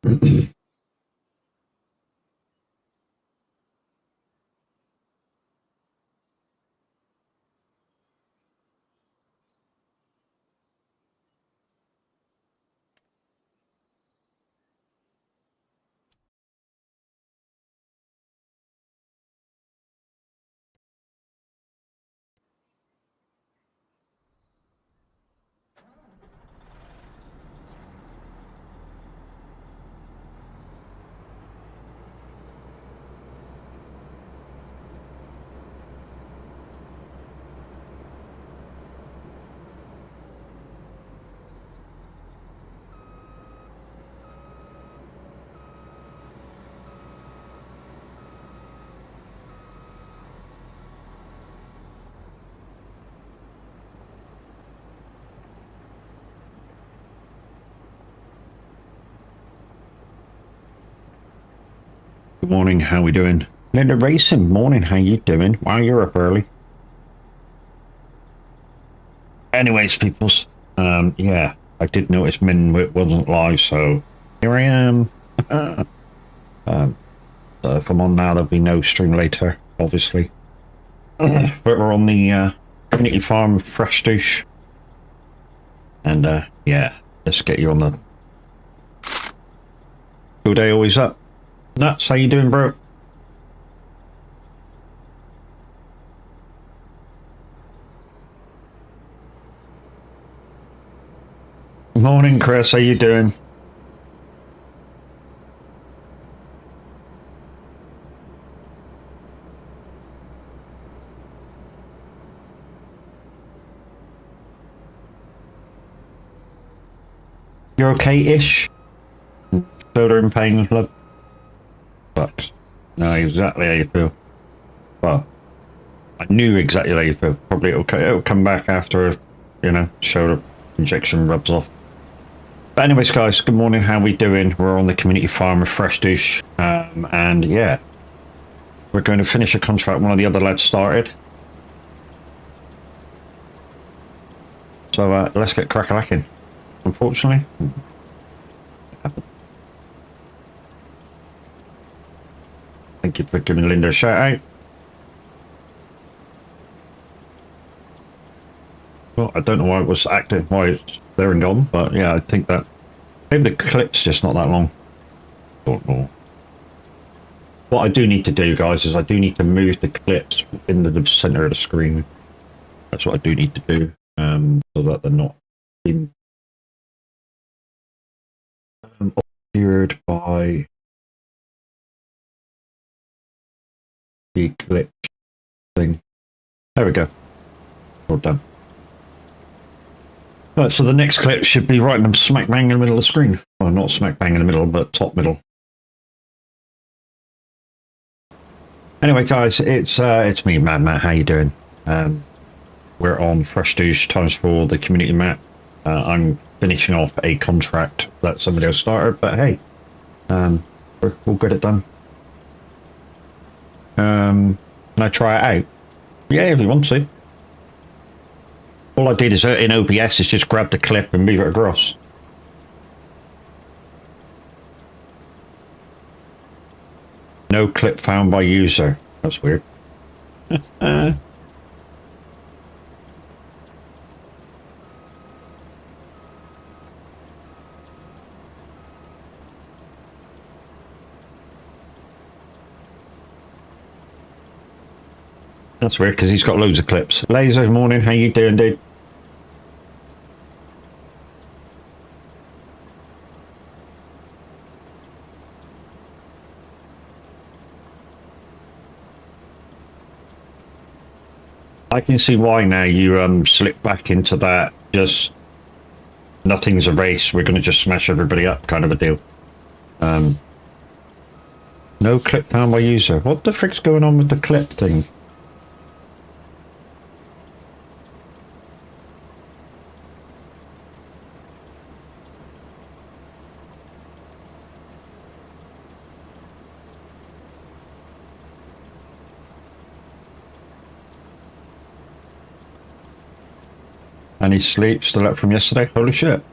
Good morning, how we doing? Linda Racing, morning, how you doing? Wow, you're up early. Anyways, peoples, yeah, I did notice Minwit wasn't live, so here I am. So if I'm on now, there'll be no stream later, obviously. But we're on the community farm Frenhdach. And yeah, let's get you on the good day always up. Nuts, how you doing, bro? Morning, Chris, how you doing? You're okay-ish? Shoulder in pain, love? But no, exactly how you feel. Well, I knew exactly how you feel. Probably it'll come back after, you know, shoulder injection rubs off. But anyways, guys, good morning. How we doing? We're on the community farm of Frenhdach, and yeah, we're going to finish a contract one of the other lads started. So let's get crack-a-lacking. Unfortunately. Thank you for giving Linda a shout out. Well, I don't know why it was active, why it's there and gone, but yeah, I think that maybe the clip's just not that long. Don't know. What I do need to do, guys, is I do need to move the clips in the center of the screen. That's what I do need to do, so that they're not being obscured by the glitch thing. There we go. All done. Right, so the next clip should be right in the smack bang in the middle of the screen. Well, not smack bang in the middle, but top middle. Anyway, guys, it's me, Mad Matt. How you doing? We're on Frenhdach times 4, the community map. I'm finishing off a contract that somebody else started, but hey, we'll get it done. Can I try it out? Yeah, if you want to. All I did is in OBS is just grab the clip and move it across. No clip found by user. That's weird. That's weird because he's got loads of clips. Laser, morning. How you doing, dude? I can see why now you slip back into that just nothing's a race, we're going to just smash everybody up kind of a deal. No clip found by user. What the frick's going on with the clip thing? Any sleep still up from yesterday? Holy shit.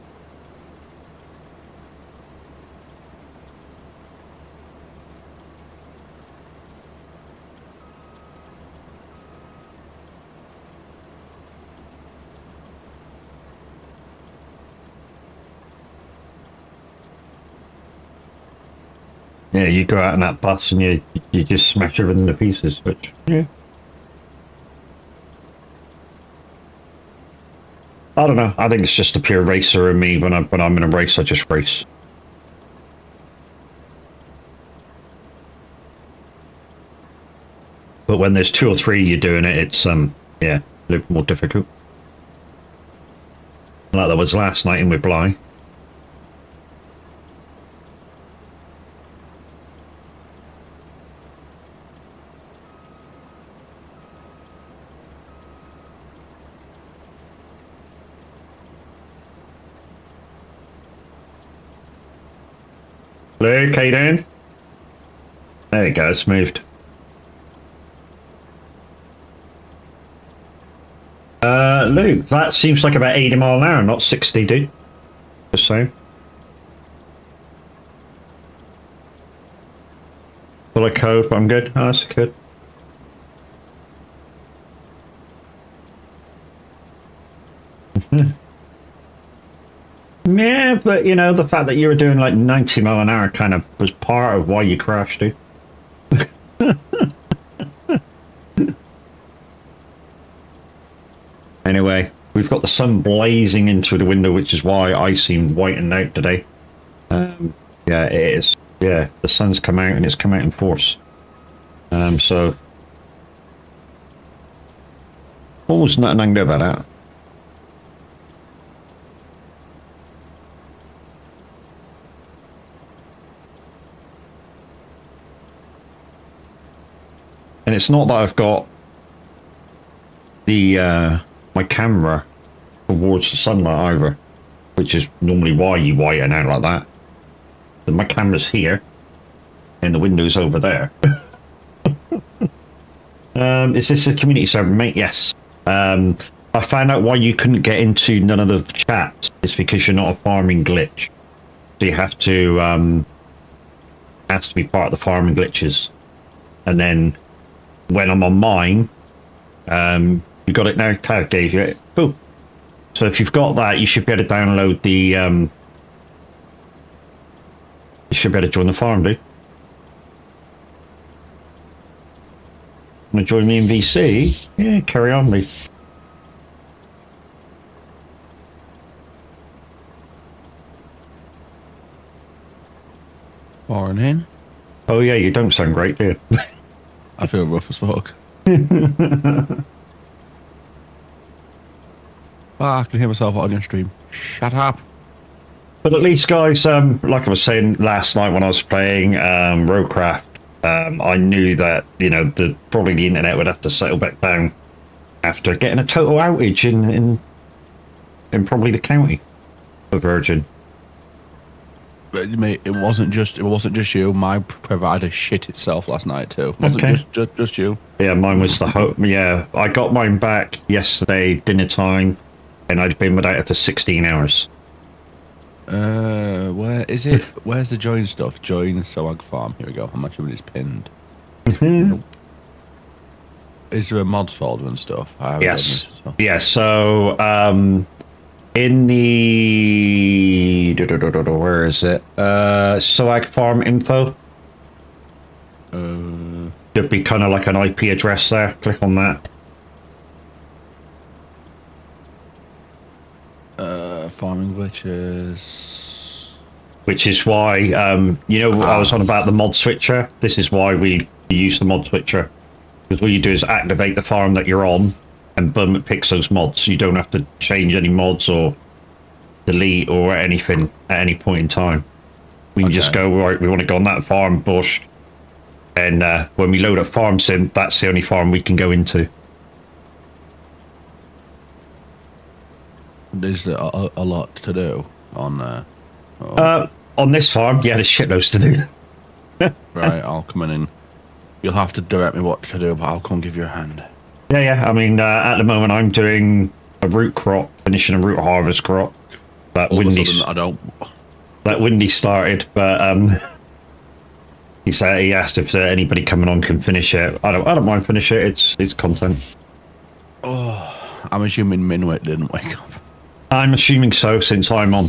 Yeah, you go out in that bus and you just smash everything to pieces, which, yeah. I don't know. I think it's just a pure racer in me. When I'm in a race, I just race. But when there's 2 or 3 you're doing it, it's yeah, a little more difficult. Like that was last night in with Bly. Luke, how you doing? There you go, it's moved. Luke, that seems like about 80 mile an hour, not 60, dude. Just saying. Full of code, but I'm good. Oh, that's good. Yeah, but you know, the fact that you were doing like 90 mile an hour kind of was part of why you crashed, dude. Anyway, we've got the sun blazing in through the window, which is why I seem whitened out today. Yeah, it is. Yeah, the sun's come out and it's come out in force. So almost nothing I can do about that. And it's not that I've got the my camera towards the sunlight either, which is normally why you whiten out like that. But my camera's here, and the window's over there. Is this a community server, mate? Yes. I found out why you couldn't get into none of the chats. It's because you're not a farming glitch. So you have to has to be part of the farming glitches. And then when I'm on mine, you got it now. Tav gave you it. Boom. So if you've got that, you should be able to download the. You should be able to join the farm, dude. Want to join me in VC? Yeah, carry on, mate. Morning. Oh yeah, you don't sound great, do you? I feel rough as fuck. I can hear myself on your stream. Shut up. But at least, guys, like I was saying last night when I was playing Roadcraft, I knew that, you know, probably the internet would have to settle back down after getting a total outage in probably the county of Virgin. But, mate, it wasn't just you. My provider shit itself last night too. It wasn't just you. Yeah, mine was the home. Yeah, I got mine back yesterday dinner time, and I'd been without it for 16 hours. Where is it? Where's the join stuff? Join soag farm. Here we go. I'm assuming it's pinned. Nope. Is there a mods folder and stuff? Yes. Yeah. So, in the where is it? Soag farm info. There'd be kind of like an IP address there. Click on that. Farming glitches. Which is why, you know, I was on about the mod switcher. This is why we use the mod switcher. Because what you do is activate the farm that you're on, and boom, it picks those mods. You don't have to change any mods or delete or anything at any point in time. We can just go, right, we want to go on that farm, bush. And when we load up farm sim, that's the only farm we can go into. Is there a lot to do on there? On this farm, yeah, there's shitloads to do. Right, I'll come in and you'll have to direct me what to do, but I'll come give you a hand. Yeah. I mean, at the moment, I'm doing a root crop, finishing a root harvest crop. That Windy started, but he said he asked if anybody coming on can finish it. I don't mind finish it. It's content. Oh, I'm assuming Minwit didn't wake up. I'm assuming so, since I'm on.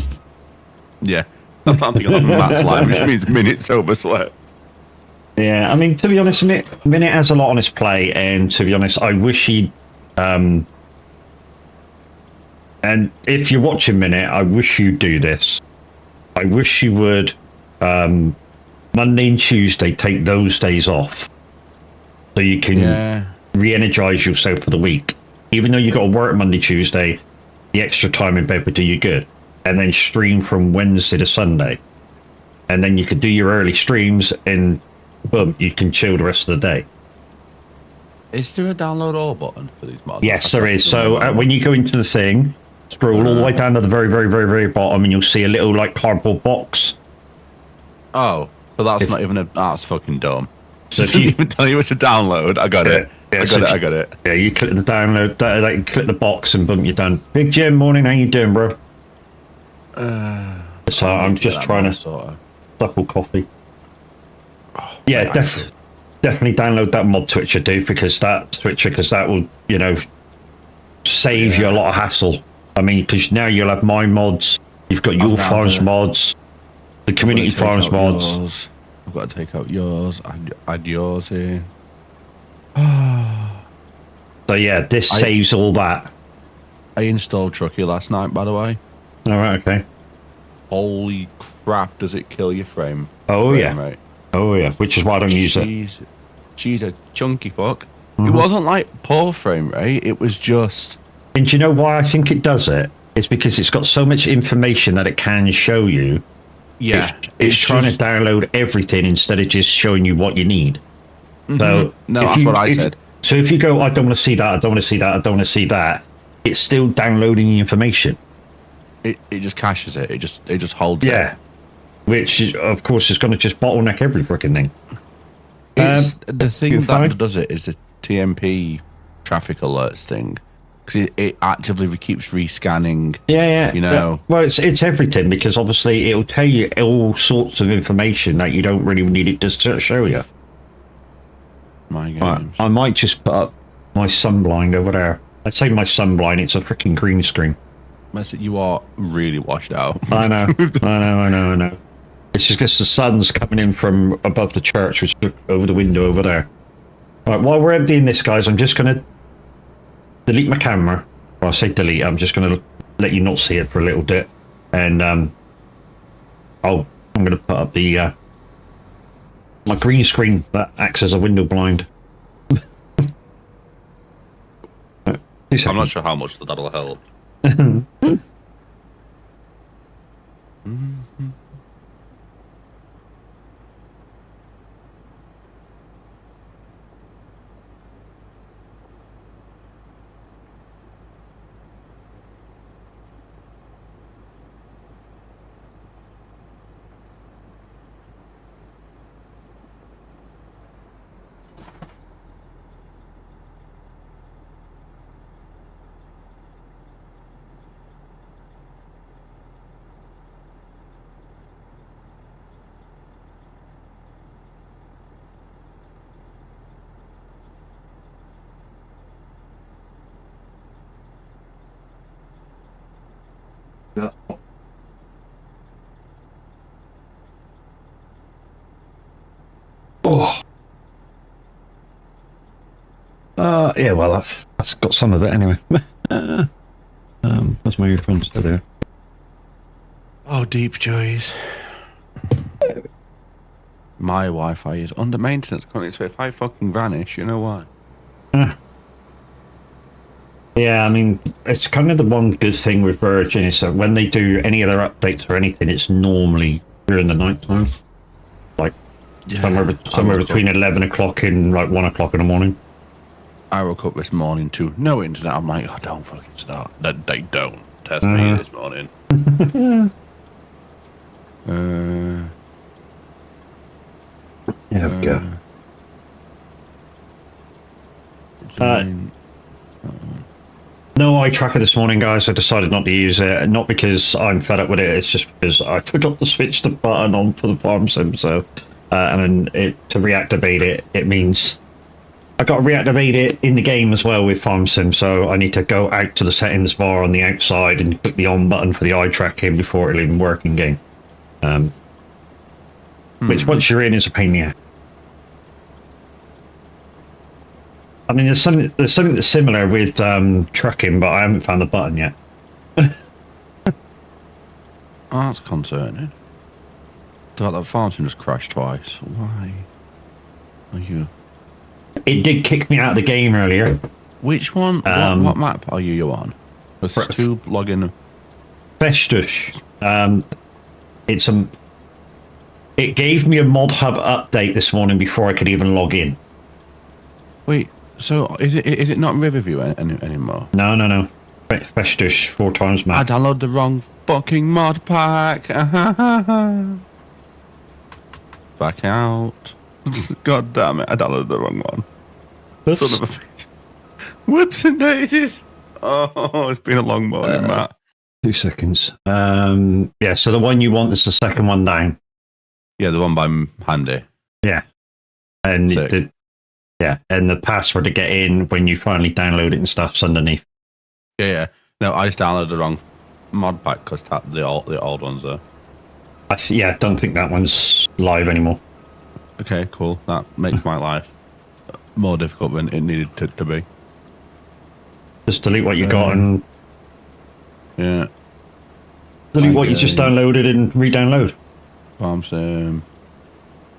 Yeah, I'm thinking on Matt's line, which means minutes over slept. Yeah, I mean, to be honest, Minute has a lot on his plate, and to be honest, I wish he'd. And if you're watching Minute, I wish you'd do this. I wish you would, Monday and Tuesday, take those days off, so you can re-energize yourself for the week. Even though you got to work Monday, Tuesday, the extra time in bed would do you good, and then stream from Wednesday to Sunday, and then you could do your early streams and. Boom, you can chill the rest of the day. Is there a download all button for these mods? Yes, there is. So when you go into the thing, scroll all the way down to the very, very, very, very bottom, and you'll see a little like cardboard box. Oh, so that's not even a. That's fucking dumb. So it doesn't even tell you it's a download. I got it. Yeah, I got it. Yeah, you click the download, click the box, and boom, you're done. Big Jim, morning. How you doing, bro? So I'm just trying to suckle coffee. Yeah, definitely download that mod Twitcher, dude, because that will, save you a lot of hassle. I mean, because now you'll have my mods, you've got your farms mods, the community farms mods. Yours. I've got to take out yours. Add yours here. So yeah, this saves all that. I installed Truckee last night, by the way. All right, okay. Holy crap! Does it kill your frame? Oh yeah. Rate? Oh yeah, which is why I don't use it. She's a chunky fuck. It wasn't like poor frame rate, it was just... And do you know why I think it does it? It's because it's got so much information that it can show you. Yeah. It's trying to download everything instead of just showing you what you need. So no, that's what I said. So if you go, I don't want to see that, I don't want to see that, I don't want to see that, it's still downloading the information. It just caches it. It just holds it. Yeah. Which, of course, is going to just bottleneck every freaking thing. The thing that does it is the TMP traffic alerts thing. Because it actively keeps rescanning. Yeah. Yeah. Well, it's everything, because obviously it'll tell you all sorts of information that you don't really need it to show you. My games. Right, I might just put up my sunblind over there. I'd say my sunblind, it's a freaking green screen. You are really washed out. I know. It's just because the sun's coming in from above the church, which is over the window over there. All right, while we're emptying this, guys, I'm just going to delete my camera. Well, I say delete, I'm just going to let you not see it for a little bit. And I'm going to put up the my green screen that acts as a window blind. I'm not sure how much that'll help. Oh. Yeah, well, that's got some of it anyway. That's my earphones there. Oh, deep joys. My Wi-Fi is under maintenance currently, so if I fucking vanish, you know why? Yeah, I mean, it's kind of the one good thing with Virgin is that when they do any other updates or anything, it's normally during the night time. Like, somewhere between 11 o'clock and like 1 o'clock in the morning. I woke up this morning to no internet. I'm like, oh, don't fucking start. They don't test me this morning. Yeah, we go. No eye tracker this morning, guys. I decided not to use it. Not because I'm fed up with it. It's just because I forgot to switch the button on for the farm sim. So, and then to reactivate it, it means I got to reactivate it in the game as well with farm sim. So I need to go out to the settings bar on the outside and click the on button for the eye tracking before it'll even work in game. Which once you're in is a pain in the ass. I mean, there's something that's similar with trucking, but I haven't found the button yet. Oh, that's concerning. Thought that farm sim just crashed twice. Why? Are you? It did kick me out of the game earlier. Which one? What map are you on? There's two login. Frenhdach. It gave me a mod hub update this morning before I could even log in. Wait, so is it not Riverview anymore? No. Frenhdach 4 times map. I downloaded the wrong fucking mod pack. Back out. God damn it! I downloaded the wrong one. Son of a bitch. Whoops and daisies. Oh, it's been a long morning, Matt. 2 seconds. Yeah, so the one you want is the second one down. Yeah, the one by Handy. Yeah. And and the password to get in when you finally download it and stuff's underneath. Yeah. No, I just downloaded the wrong mod pack because the old ones are. I don't think that one's live anymore. Okay, cool. That makes my life more difficult than it needed to be. Just delete what you got and yeah. delete what you just downloaded and re-download. Farm sim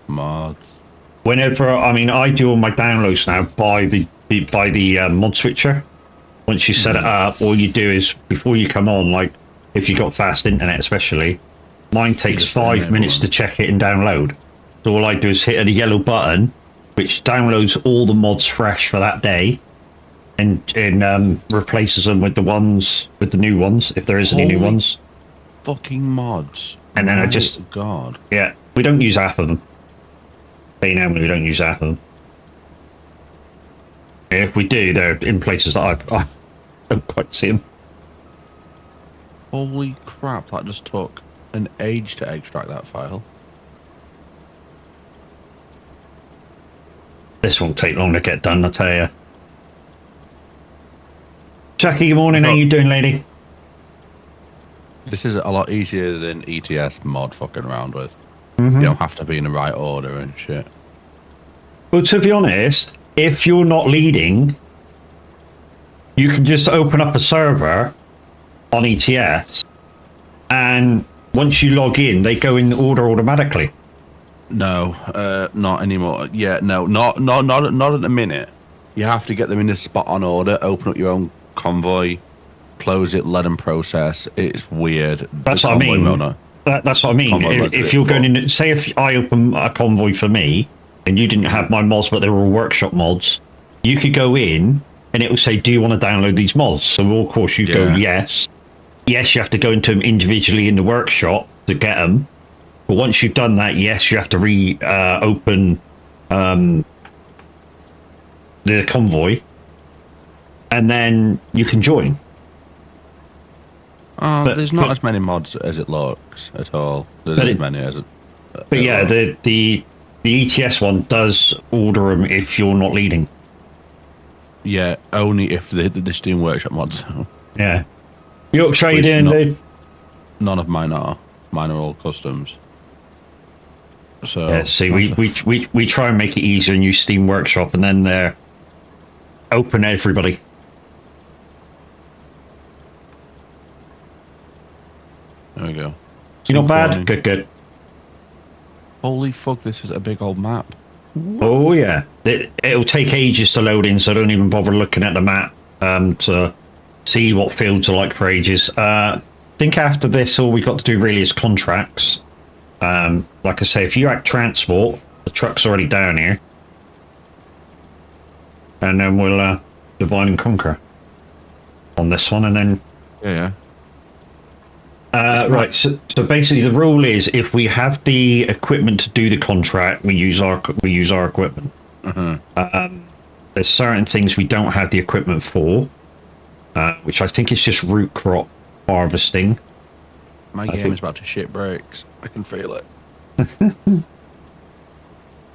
mods. Whenever, I mean, I do all my downloads now by the mod switcher. Once you set it up, all you do is before you come on, like if you got fast internet, especially, mine takes 5 minutes to check it and download. So all I do is hit a yellow button, which downloads all the mods fresh for that day, and replaces them with the new ones if there is any new ones. Fucking mods. And then we don't use half of them. We don't use half of them. If we do, they're in places that I don't quite see them. Holy crap! That just took an age to extract that file. This won't take long to get done, I tell you. Jackie, good morning. How you doing, lady? This is a lot easier than ETS mod fucking around with. You don't have to be in the right order and shit. Well, to be honest, if you're not leading, you can just open up a server on ETS, and once you log in, they go in order automatically. No, not anymore. Yeah, no, not at the minute. You have to get them in a spot on order, open up your own convoy, close it, let them process. It's weird. That's what I mean. That's what I mean. If you're going in, say if I open a convoy for me, and you didn't have my mods, but they were all workshop mods, you could go in, and it will say, do you want to download these mods? So, of course, you go, yes. Yes, you have to go into them individually in the workshop to get them. But once you've done that, yes, you have to open the convoy, and then you can join. There's not as many mods as it looks at all. There's as many as it. But yeah, the ETS one does order them if you're not leading. Yeah, only if the Steam Workshop mods. Yeah. Yorkshire, how you doing, dude? None of mine are. Mine are all customs. So yeah, see, we try and make it easier and use Steam Workshop, and then they're open everybody. There we go. You're not bad? Good. Holy fuck, this is a big old map. Oh, yeah. It'll take ages to load in, so don't even bother looking at the map to see what fields are like for ages. I think after this, all we got to do really is contracts. Like I say, if you act transport, the truck's already down here. And then we'll divide and conquer on this one, and then... Yeah. Right, so basically the rule is if we have the equipment to do the contract, we use our equipment. There's certain things we don't have the equipment for, which I think is just root crop harvesting. My game is about to shit brakes. I can feel it.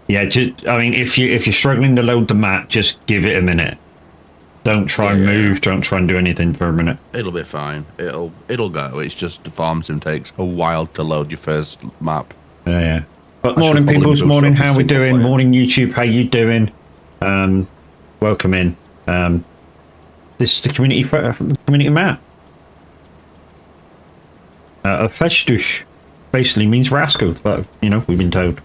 Yeah, I mean, if you're struggling to load the map, just give it a minute. Don't try and move. Don't try and do anything for a minute. It'll be fine. It'll go. It's just the farm sim takes a while to load your first map. Yeah. But morning, peoples. Morning. How we doing? Morning, YouTube. How you doing? welcome in. This is the community map. Frenhdach basically means rascal, but you know, we've been told.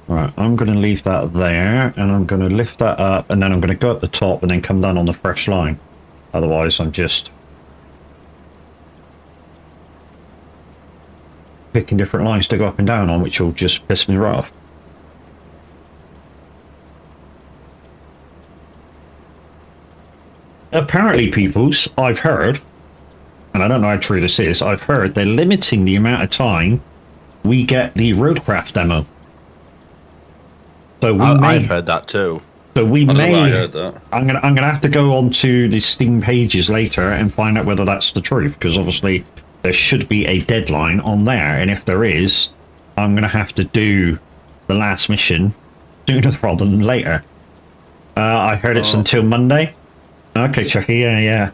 Right, I'm going to leave that there, and I'm going to lift that up, and then I'm going to go up the top and then come down on the fresh line. Otherwise, I'm just picking different lines to go up and down on, which will just piss me right off. Apparently, peoples, I've heard, and I don't know how true this is, I've heard they're limiting the amount of time we get the roadcraft demo. So I've heard that too. So we may. I heard that. I'm gonna have to go onto the Steam pages later and find out whether that's the truth, because obviously there should be a deadline on there, and if there is, I'm gonna have to do the last mission sooner rather than later. I heard it's until Monday. Okay, Chucky. Yeah.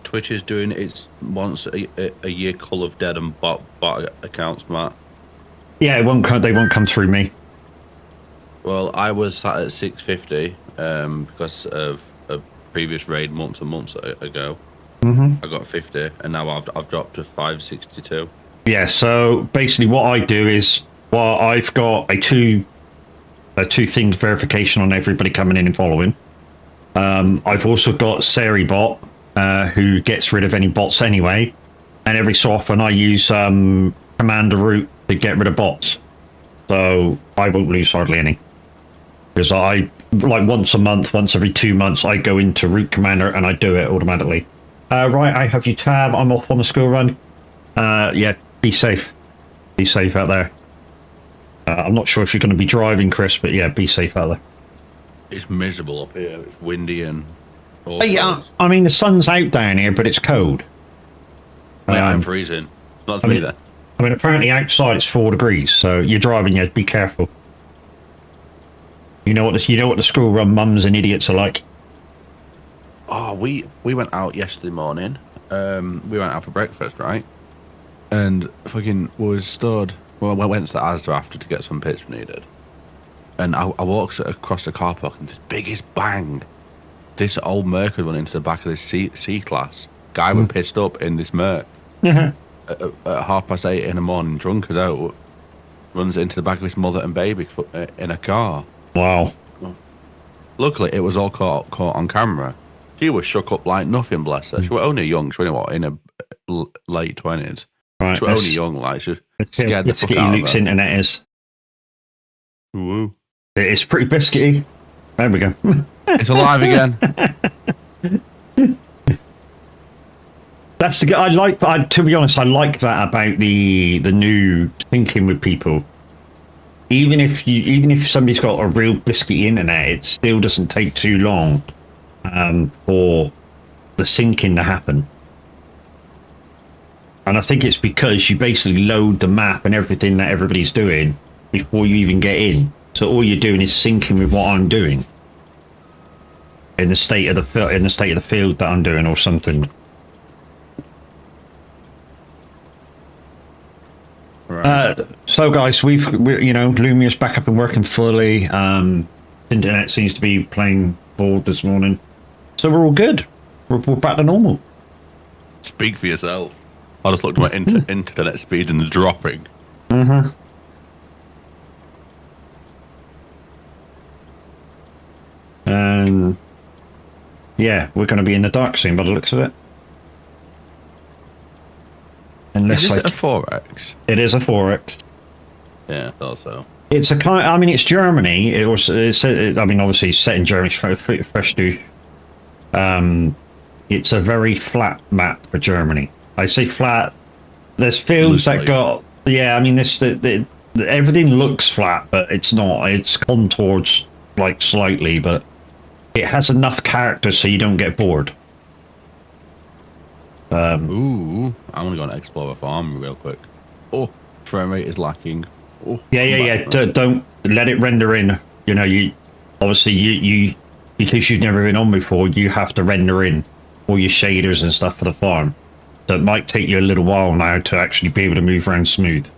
Twitch is doing its once a year Call of Dead and bot accounts, Matt. Yeah, it won't. They won't come through me. Well, I was sat at 650 because of a previous raid months and months ago. I got 50, and now I've dropped to 562. Yeah. So basically, what I do is, well, I've got a two things verification on everybody coming in and following. I've also got Seribot, who gets rid of any bots anyway, and every so often I use Commander Route to get rid of bots, so I won't lose hardly any. Because I, like once a month, once every 2 months, I go into Route Commander and I do it automatically. Right, I have you tab, I'm off on the school run. Yeah, be safe. Be safe out there. I'm not sure if you're going to be driving, Chris, but yeah, be safe out there. It's miserable up here. It's windy and all yeah, I mean, the sun's out down here, but it's cold. I'm freezing. It's not me then. I mean, apparently outside it's 4 degrees, so you're driving, yeah, be careful. You know what the school run mums and idiots are like. Oh, we went out yesterday morning. We went out for breakfast, right? And fucking was stood. Well, I went to the Asda after to get some bits we needed. And I walked across the car park, and this biggest bang. This old Merc had run into the back of this C-Class. Guy was pissed up in this Merc. At 8:30 in the morning, drunk as out, runs into the back of his mother and baby in a car. Wow. Luckily, it was all caught on camera. She was shook up like nothing, bless her. She was only young. She was in her late 20s. Right, she was only young, like she scared the fuck out Luke's of her. internet is. Woo. It's pretty biscuity. There we go. It's alive again. That's the. I like that. To be honest, I like that about the new thinking with people. Even if somebody's got a real biscuity internet, it still doesn't take too long for the syncing to happen. And I think it's because you basically load the map and everything that everybody's doing before you even get in. So all you're doing is syncing with what I'm doing in the state of the field that I'm doing or something. Right. So guys, we're Lumia's back up and working fully. Internet seems to be playing ball this morning, so we're all good. We're back to normal. Speak for yourself. I just looked at my internet speeds and it's dropping. And yeah, we're going to be in the dark soon by the looks of it. Unless Is it a 4X? It is a 4X. Yeah, I thought so. It's a kind. I mean, it's Germany. I mean, obviously, it's set in Germany. Frenhdach. It's a very flat map for Germany. I say flat. There's fields that got. Yeah, I mean, everything looks flat, but it's not. It's contoured like slightly, but it has enough character so you don't get bored. Ooh, I'm gonna go and explore a farm real quick. Oh, frame rate is lacking. Oh, Yeah. Don't let it render in. You know, you obviously because you've never been on before, you have to render in all your shaders and stuff for the farm. So it might take you a little while now to actually be able to move around smooth.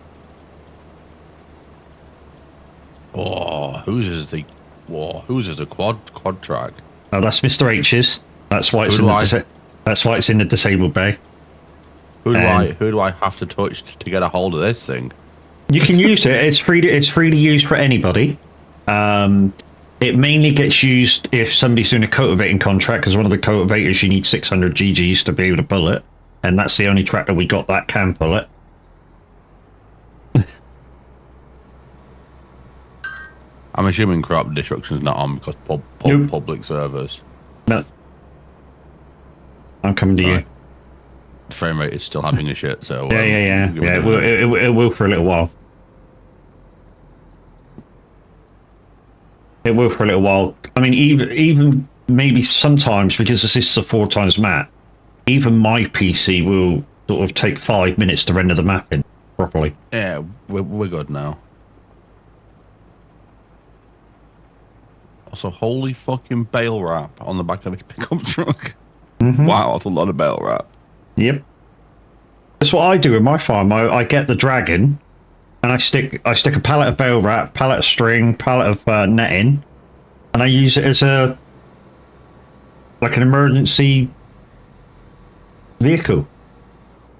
Oh, whose is the Whoa, whose is a quad track? Oh, that's Mr. H's. That's why it's that's why it's in the disabled bay. Who do I have to touch to get a hold of this thing? You can use it. It's free to use for anybody. It mainly gets used if somebody's doing a cultivating contract, because one of the cultivators you need 600 GGs to be able to pull it, and that's the only tractor we got that can pull it. I'm assuming crop destruction's not on because public servers. No. I'm coming to you. The frame rate is still having a shit, so... Yeah. It will for a little while. It will for a little while. I mean, even maybe sometimes, because this is a 4 times map, even my PC will sort of take 5 minutes to render the map in properly. Yeah, we're good now. Also, holy fucking bale wrap on the back of this pickup truck. Mm-hmm. Wow, that's a lot of bale wrap. Yep. That's what I do in my farm. I get the dragon, and I stick a pallet of bale wrap, pallet of string, pallet of netting, and I use it as an emergency vehicle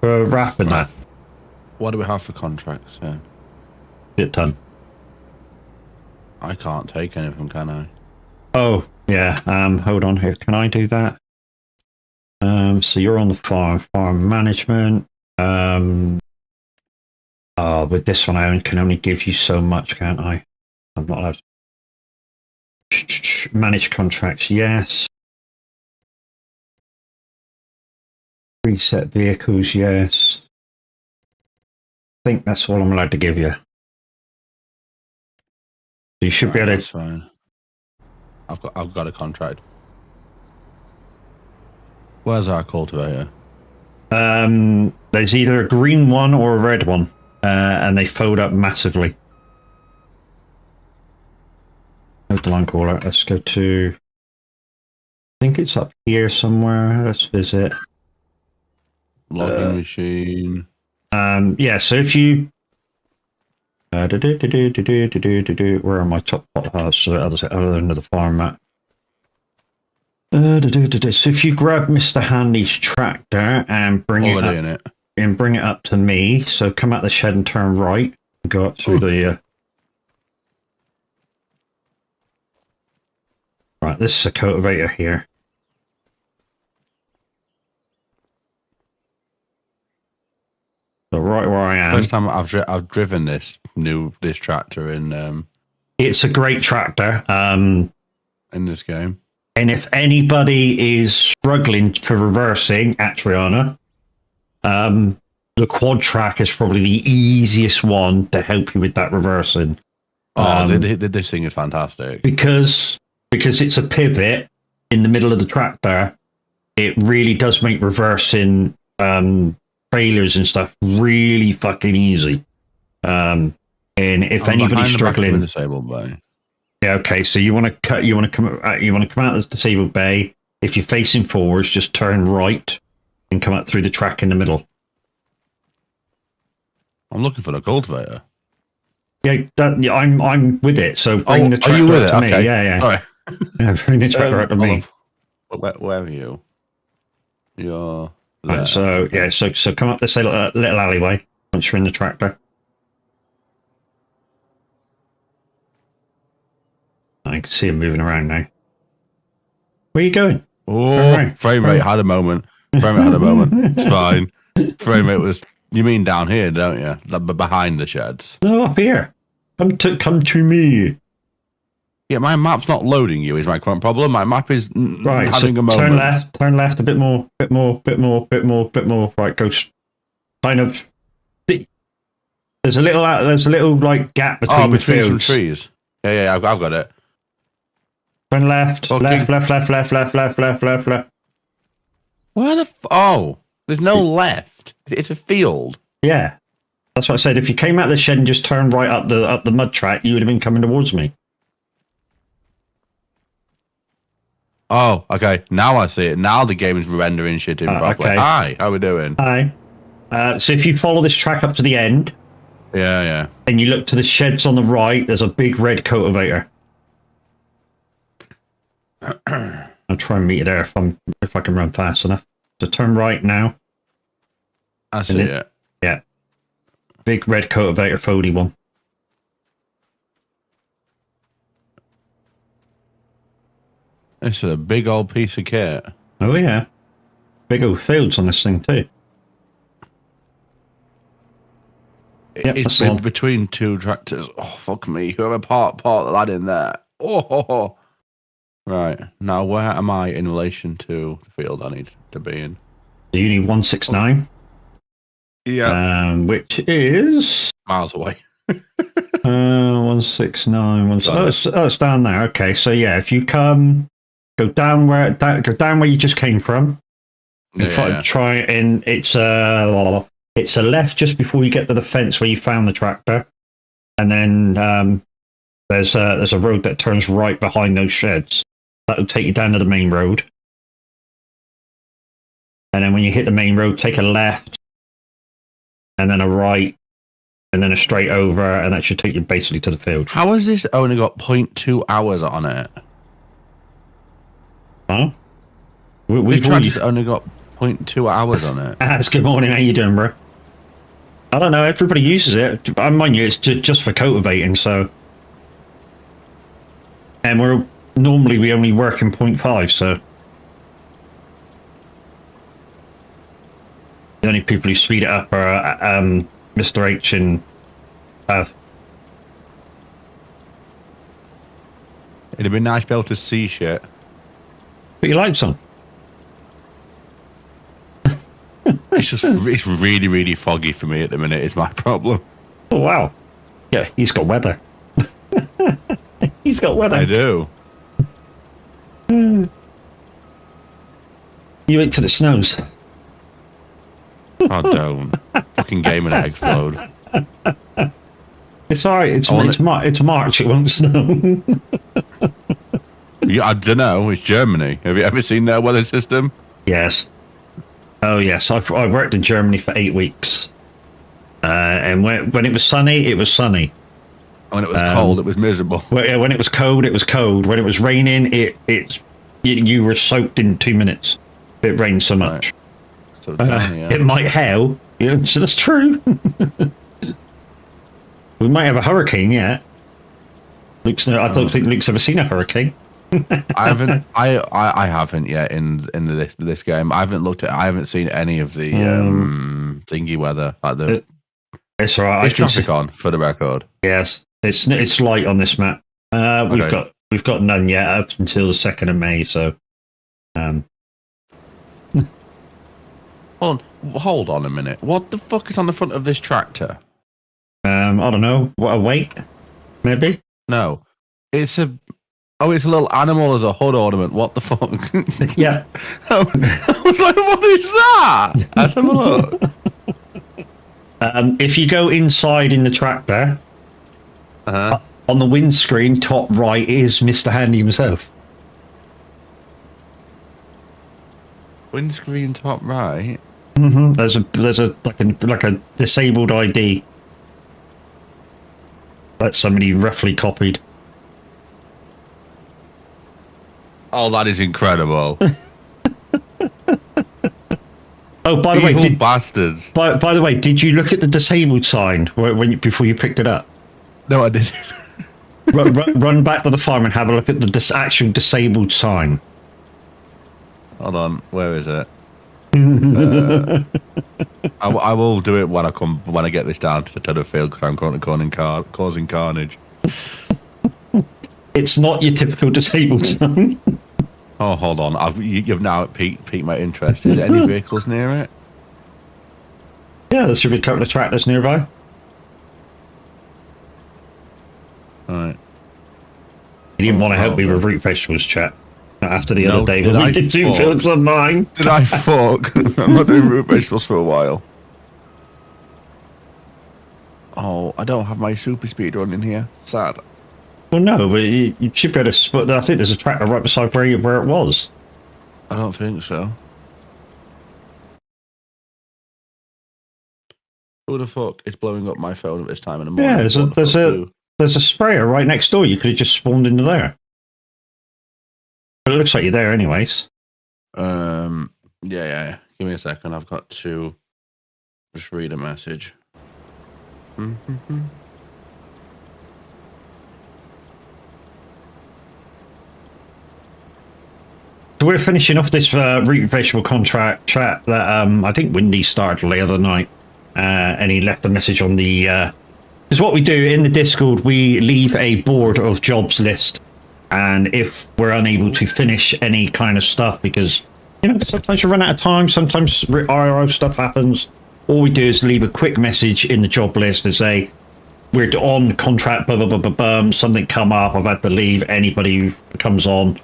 for wrapping that. What do we have for contracts? Yeah. Get done. I can't take anything, can I? Oh, yeah. Hold on here. Can I do that? So you're on the farm management. With this one, I can only give you so much, can't I? I'm not allowed to manage contracts. Yes. Reset vehicles. Yes. I think that's all I'm allowed to give you. You should be able to. That's fine. I've got a contract. Where's our cultivator? There's either a green one or a red one, and they fold up massively. Hold the line caller. Let's go to. I think it's up here somewhere. Let's visit. Logging machine. Yeah. So if you. Where are my top pothouses? Other end of the farm map. So if you grab Mr. Handy's tractor and bring it up to me. So come out the shed and turn right. Go up through the. Right, this is a cultivator here. So right where I am. First time I've driven this tractor in. It's a great tractor. In this game. And if anybody is struggling for reversing at Triana, the quad track is probably the easiest one to help you with that reversing. This thing is fantastic. Because it's a pivot in the middle of the tractor, it really does make reversing trailers and stuff really fucking easy. And if anybody's struggling, disabled bay. Yeah, okay. So you want to come out of the disabled bay. If you're facing forwards, just turn right and come out through the track in the middle. I'm looking for the cultivator. Yeah, I'm with it. So bring the tractor up to me. Okay. Yeah. All right. Yeah, bring the tractor up to me. Where are you? You're there. Right, so yeah, so come up this little alleyway once you're in the tractor. I can see him moving around now. Where are you going? Oh, frame rate had a moment. It's fine. Frame rate was. You mean down here, don't you? Behind the sheds. No, up here. Come to me. Yeah, my map's not loading you. Is my current problem? My map is having a moment. Turn left. A bit more. Right, go. Kind of. There's a little like gap between the fields. Some trees. Yeah, I've got it. Turn left. Left. Where the? Oh, there's no left. It's a field. Yeah, that's what I said. If you came out of the shed and just turned right up the mud track, you would have been coming towards me. Oh, okay. Now I see it. Now the game is rendering shit in properly. Okay. Hi, how we doing? Hi. So if you follow this track up to the end, yeah, and you look to the sheds on the right, there's a big red cultivator. I'll try and meet you there if I can run fast enough. So turn right now. I see it. Yeah. Big red cultivator foldy one. This is a big old piece of kit. Oh yeah. Big old fields on this thing too. Yep, It's between two tractors. Oh, fuck me. Whoever part that in there. Oh. Right. Now, where am I in relation to the field I need to be in? So you need 169. Yeah. Which is... miles away. 169. It's down there. Okay, so yeah, if you go down where you just came from, try and it's a left just before you get to the fence where you found the tractor, and then there's a road that turns right behind those sheds. That'll take you down to the main road, and then when you hit the main road, take a left, and then a right, and then a straight over, and that should take you basically to the field. How has this only got 0.2 hours on it? Huh? We've only got 0.2 hours on it. Good morning. How you doing, bro? I don't know. Everybody uses it. Mind you, it's just for cultivating. So, and we only work in 0.5. So, the only people who speed it up are Mr. H and Pav. It'd be nice to be able to see shit. Put your lights on. It's really, really foggy for me at the minute. Is my problem. Oh wow! Yeah, he's got weather. He's got weather. I do. You wait till it snows. Oh, don't. Fucking game and explode. It's alright. It's March. It won't snow. Yeah, I don't know. It's Germany. Have you ever seen their weather system? Yes. Oh yes. I worked in Germany for 8 weeks. And when it was sunny, it was sunny. When it was cold, it was miserable. When it was cold, it was cold. When it was raining, you were soaked in 2 minutes. It rained so much. Right. So It might hail. Yeah, so that's true. We might have a hurricane yet. I don't think Luke's ever seen a hurricane. I haven't. I haven't yet in this game. I haven't seen any of the thingy weather. Like it's all right. It's traffic on for the record. Yes, it's light on this map. We've got none yet up until the 2nd of May. So, hold on a minute. What the fuck is on the front of this tractor? I don't know. What a weight? Maybe. No, it's a little animal as a hood ornament. What the fuck? Yeah. I was like, what is that? Let's have a look. If you go inside in the tractor, on the windscreen top right is Mr. Handy himself. Windscreen top right. Mm-hmm. There's a like a disabled ID that somebody roughly copied. Oh, that is incredible. Oh, by the way, bastards. By the way, did you look at the disabled sign before you picked it up? No, I didn't. Run back to the farm and have a look at the actual disabled sign. Hold on, where is it? I will do it when I get this down to the field because I'm currently causing carnage. It's not your typical disabled sign. Oh, hold on. You've now piqued my interest. Is there any vehicles near it? Yeah, there should be a couple of tractors nearby. Alright. You didn't want to help me with root vegetables, chat. Not after the other day when we did 2 fields on mine. Did I fuck? I'm not doing root vegetables for a while. Oh, I don't have my super speed run in here. Sad. Well, no, but you should be able to spot. I think there's a tractor right beside where it was. I don't think so. Who the fuck is blowing up my phone at this time in the morning? Yeah, there's a sprayer right next door. You could have just spawned into there. But it looks like you're there anyways. Yeah. Give me a second. I've got to just read a message. Mm-hmm. So we're finishing off this root vegetable contract chat that I think Windy started the other night, and he left a message on the. Because what we do in the Discord, we leave a board of jobs list, and if we're unable to finish any kind of stuff, because sometimes you run out of time, sometimes IRO stuff happens. All we do is leave a quick message in the job list and say we're on contract, blah blah blah blah blah. Something come up, I've had to leave. Anybody who comes on.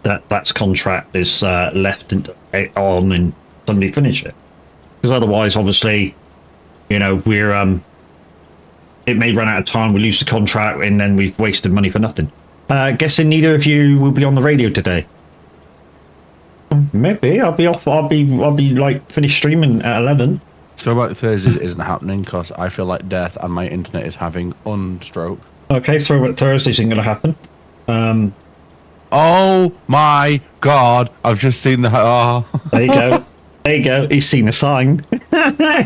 That's contract is left on and somebody finish it, because otherwise obviously we're it may run out of time, we lose the contract, and then we've wasted money for nothing. Guessing neither of you will be on the radio today. Maybe I'll be off. I'll be like finished streaming at 11. Throwback Thursdays isn't happening because I feel like death and my internet is having unstroke. Okay, Throwback Thursdays isn't going to happen. Oh my God! I've just seen the. Oh. There you go. There you go. He's seen a sign.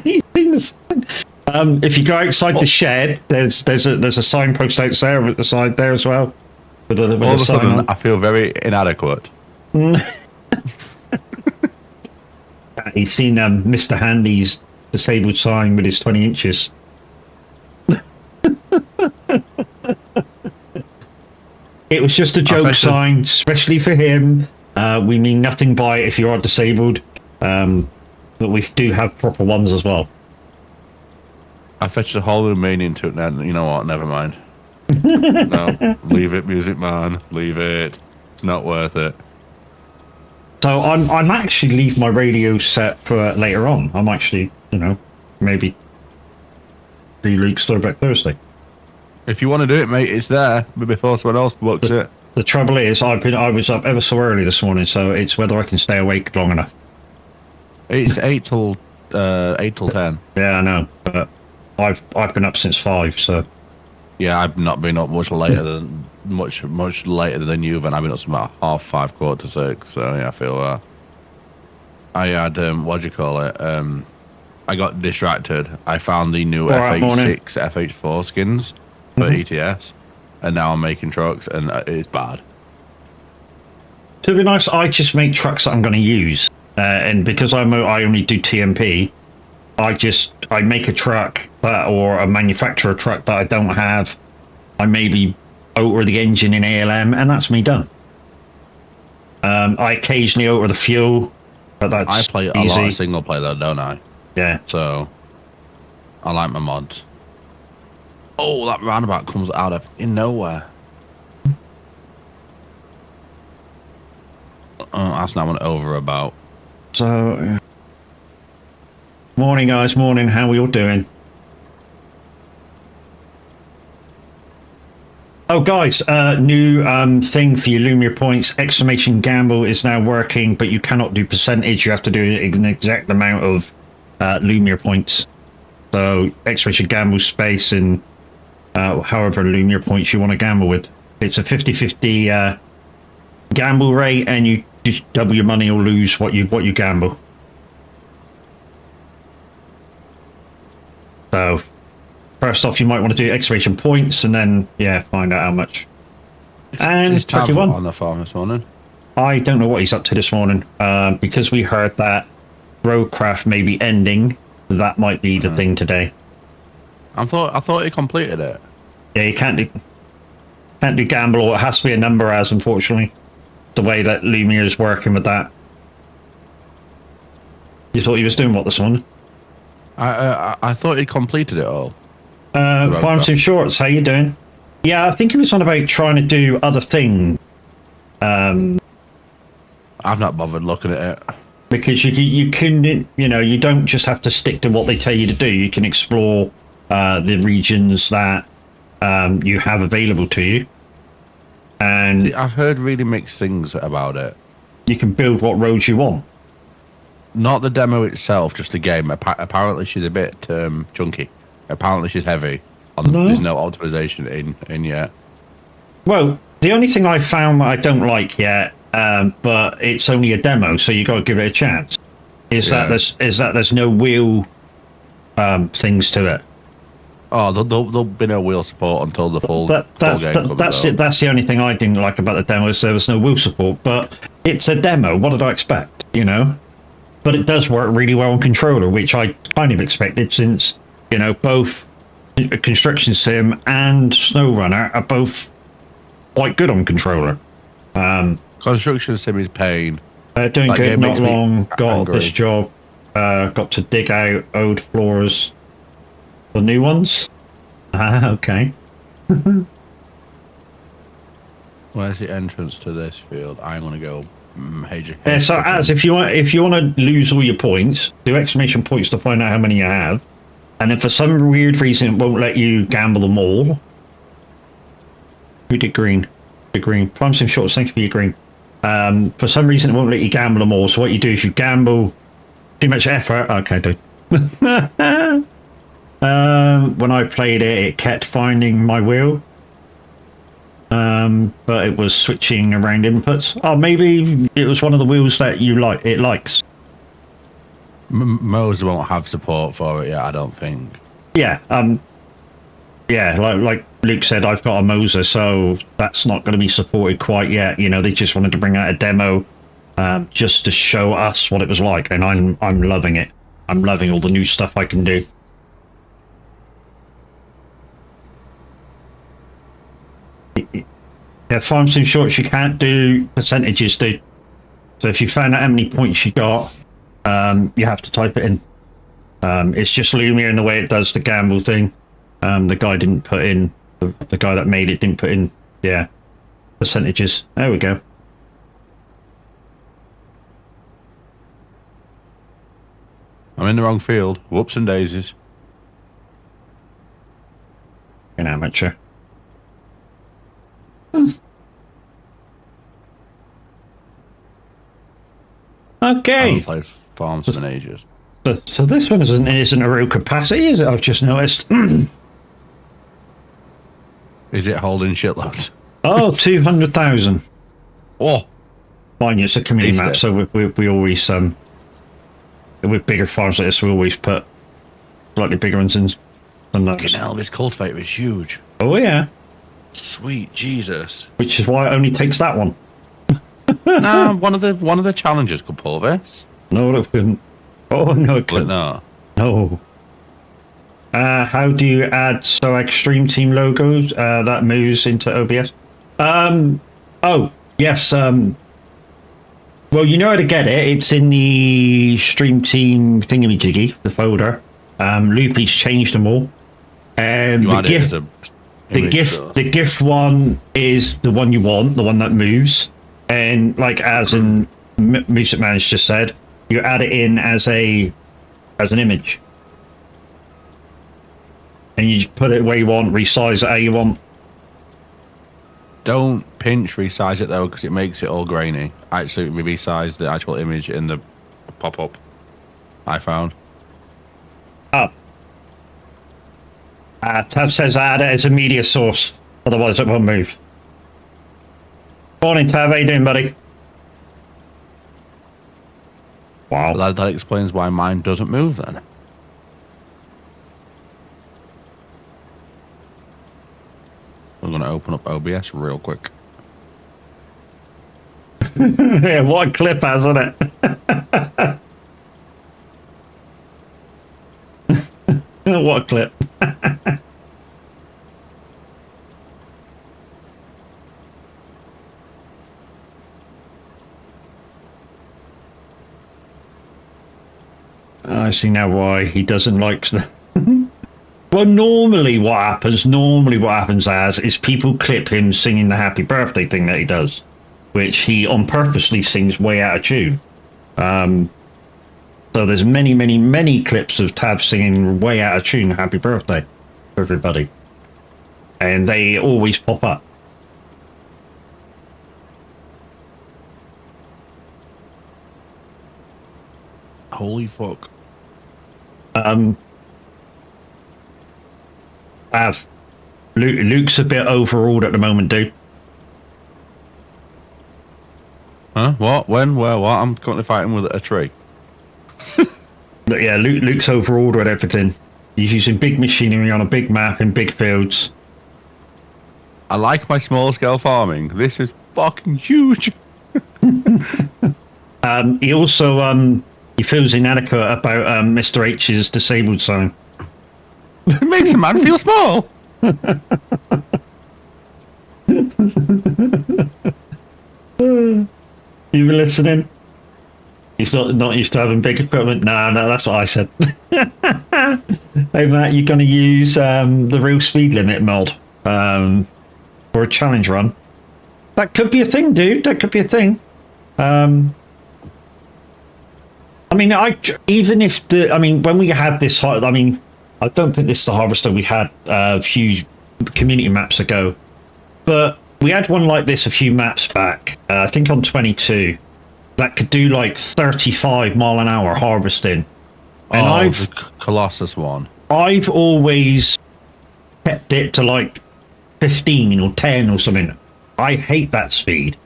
He's seen the sign. If you go outside the shed, there's a signpost outside at the side there as well. With all of a sudden, I feel very inadequate. He's seen Mr. Handy's disabled sign with his 20 inches. It was just a joke sign, especially for him. We mean nothing by it if you are disabled, but we do have proper ones as well. I fetched a whole new meaning to it now. You know what? Never mind. No, leave it, Music Man. Leave it. It's not worth it. So I'm actually leave my radio set for later on. I'm actually, maybe do Luke's Throwback Thursday. If you want to do it, mate, it's there before someone else books it. The trouble is, I was up ever so early this morning, so it's whether I can stay awake long enough. It's 8 till 10. Yeah, I know, but I've been up since 5, so. Yeah, I've not been up much later than you, and I've been up since about 5:30, 5:45. So yeah, I feel I had what do you call it? I got distracted. I found the new FH6, FH4 skins for ETS, and now I'm making trucks, and it's bad. To be nice, I just make trucks that I'm going to use, and because I only do TMP, I make a truck or a manufacturer truck that I don't have. I maybe alter the engine in ALM, and that's me done. I occasionally alter the fuel, but that's I play a lot of single player though, don't I? Yeah. So I like my mods. Oh, that roundabout comes out of nowhere. That's not an over about. So, morning guys, morning. How are we all doing? Oh guys, new thing for your Lumia points. Exclamation gamble is now working, but you cannot do percentage. You have to do an exact amount of Lumia points. So exclamation gamble space and however Lumia points you want to gamble with. It's a 50-50 gamble rate, and you just double your money or lose what you gamble. So first off, you might want to do exclamation points, and then find out how much. And it's tricky one on the farm this morning. I don't know what he's up to this morning, because we heard that Roadcraft may be ending. That might be the thing today. I thought he completed it. Yeah, you can't do gamble, or it has to be a number as, unfortunately, the way that Lumia is working with that. You thought he was doing what this morning? I thought he completed it all. Farms and Shorts, how you doing? Yeah, I think he was on about trying to do other things. I've not bothered looking at it. Because you can, you don't just have to stick to what they tell you to do. You can explore the regions that you have available to you. And I've heard really mixed things about it. You can build what roads you want. Not the demo itself, just the game. Apparently she's a bit chunky. Apparently she's heavy. There's no optimization in yet. Well, The only thing I found that I don't like yet, but it's only a demo, so you got to give it a chance. Is that there's no wheel things to it. Oh, there'll be no wheel support until the full game comes that's out. it. That's the only thing I didn't like about the demo is there was no wheel support. But it's a demo. What did I expect? You know. But it does work really well on controller, which I kind of expected since both Construction Sim and SnowRunner are both quite good on controller. Construction Sim is pain. Doing That good. game Not makes me long. Got angry. this job. Got to dig out old floors. The new ones. Okay. Where's the entrance to this field? I'm gonna go. Yeah, so as if you want to lose all your points, do exclamation points to find out how many you have, and then for some weird reason it won't let you gamble them all. Who did green? The green. Prime Sim Shorts, thank you for your green. For some reason it won't let you gamble them all. So what you do is you gamble too much effort. Okay, dude. When I played it, it kept finding my wheel. But it was switching around inputs. Oh, maybe it was one of the wheels that it likes. Moe's won't have support for it yet, I don't think. Yeah. Yeah. Like Luke said, I've got a Moser, so that's not going to be supported quite yet. They just wanted to bring out a demo, just to show us what it was like, and I'm loving it. I'm loving all the new stuff I can do. Yeah, Farm Sim Shorts, you can't do percentages, dude. So if you found out how many points you got, you have to type it in. It's just Lumia in the way it does the gamble thing. The guy didn't put in, the guy that made it didn't put in, percentages. There we go. I'm in the wrong field. Whoops and daisies. An amateur. I Okay. haven't played Farm Sim in ages. So this one isn't a real capacity, is it? I've just noticed. Is it holding shitloads? Oh, 200,000. Oh, Fine, it's a community Is map, it? so we always with bigger farms like this, we always put slightly bigger ones in. fucking hell, this cultivator is huge. Oh yeah, Sweet Jesus. which is why it only takes that one. Nah, one of the challengers could pull this. No, it couldn't. Oh no, it But couldn't. no. No. How do you add soag Stream Team logos? That moves into OBS. Oh yes. Well, you know how to get it. It's in the Stream Team thingamajiggy, the folder. Loopy's changed them all. You The add it GIF, as a the image GIF, source. the GIF one is the one you want, the one that moves. And like as in Music Man's just said, you add it in as an image. And you just put it where you want, resize it how you want. Don't pinch resize it though, because it makes it all grainy. Actually, resize the actual image in the pop-up I found. Oh. Tav says add it as a media source, otherwise it won't move. Morning, Tav. How you doing, buddy? Wow. That explains why mine doesn't move then. We're going to open up OBS real quick. Yeah, what a clip, hasn't it? What a clip. I see now why he doesn't like the... Well, normally what happens as is people clip him singing the happy birthday thing that he does, which he on purposely sings way out of tune. So there's many clips of Tav singing way out of tune happy birthday for everybody. And they always pop up. Holy fuck. Luke's a bit overawed at the moment, dude. Huh? What? When? Where? What? I'm currently fighting with a tree. But yeah, Luke's overordered everything. He's using big machinery on a big map in big fields. I like my small scale farming. This is fucking huge. He also he feels inadequate about Mr. H's disabled sign. It makes a man feel small. You been listening? He's not used to having big equipment. No, that's what I said. Hey Matt, you're going to use the real speed limit mod for a challenge run. That could be a thing, dude. That could be a thing. I mean, when we had this, I mean, I don't think this is the harvester we had a few community maps ago, but we had one like this a few maps back. I think on 22, that could do like 35-mile-an-hour harvesting. And the Colossus one. I've always kept it to like 15 or 10 or something. I hate that speed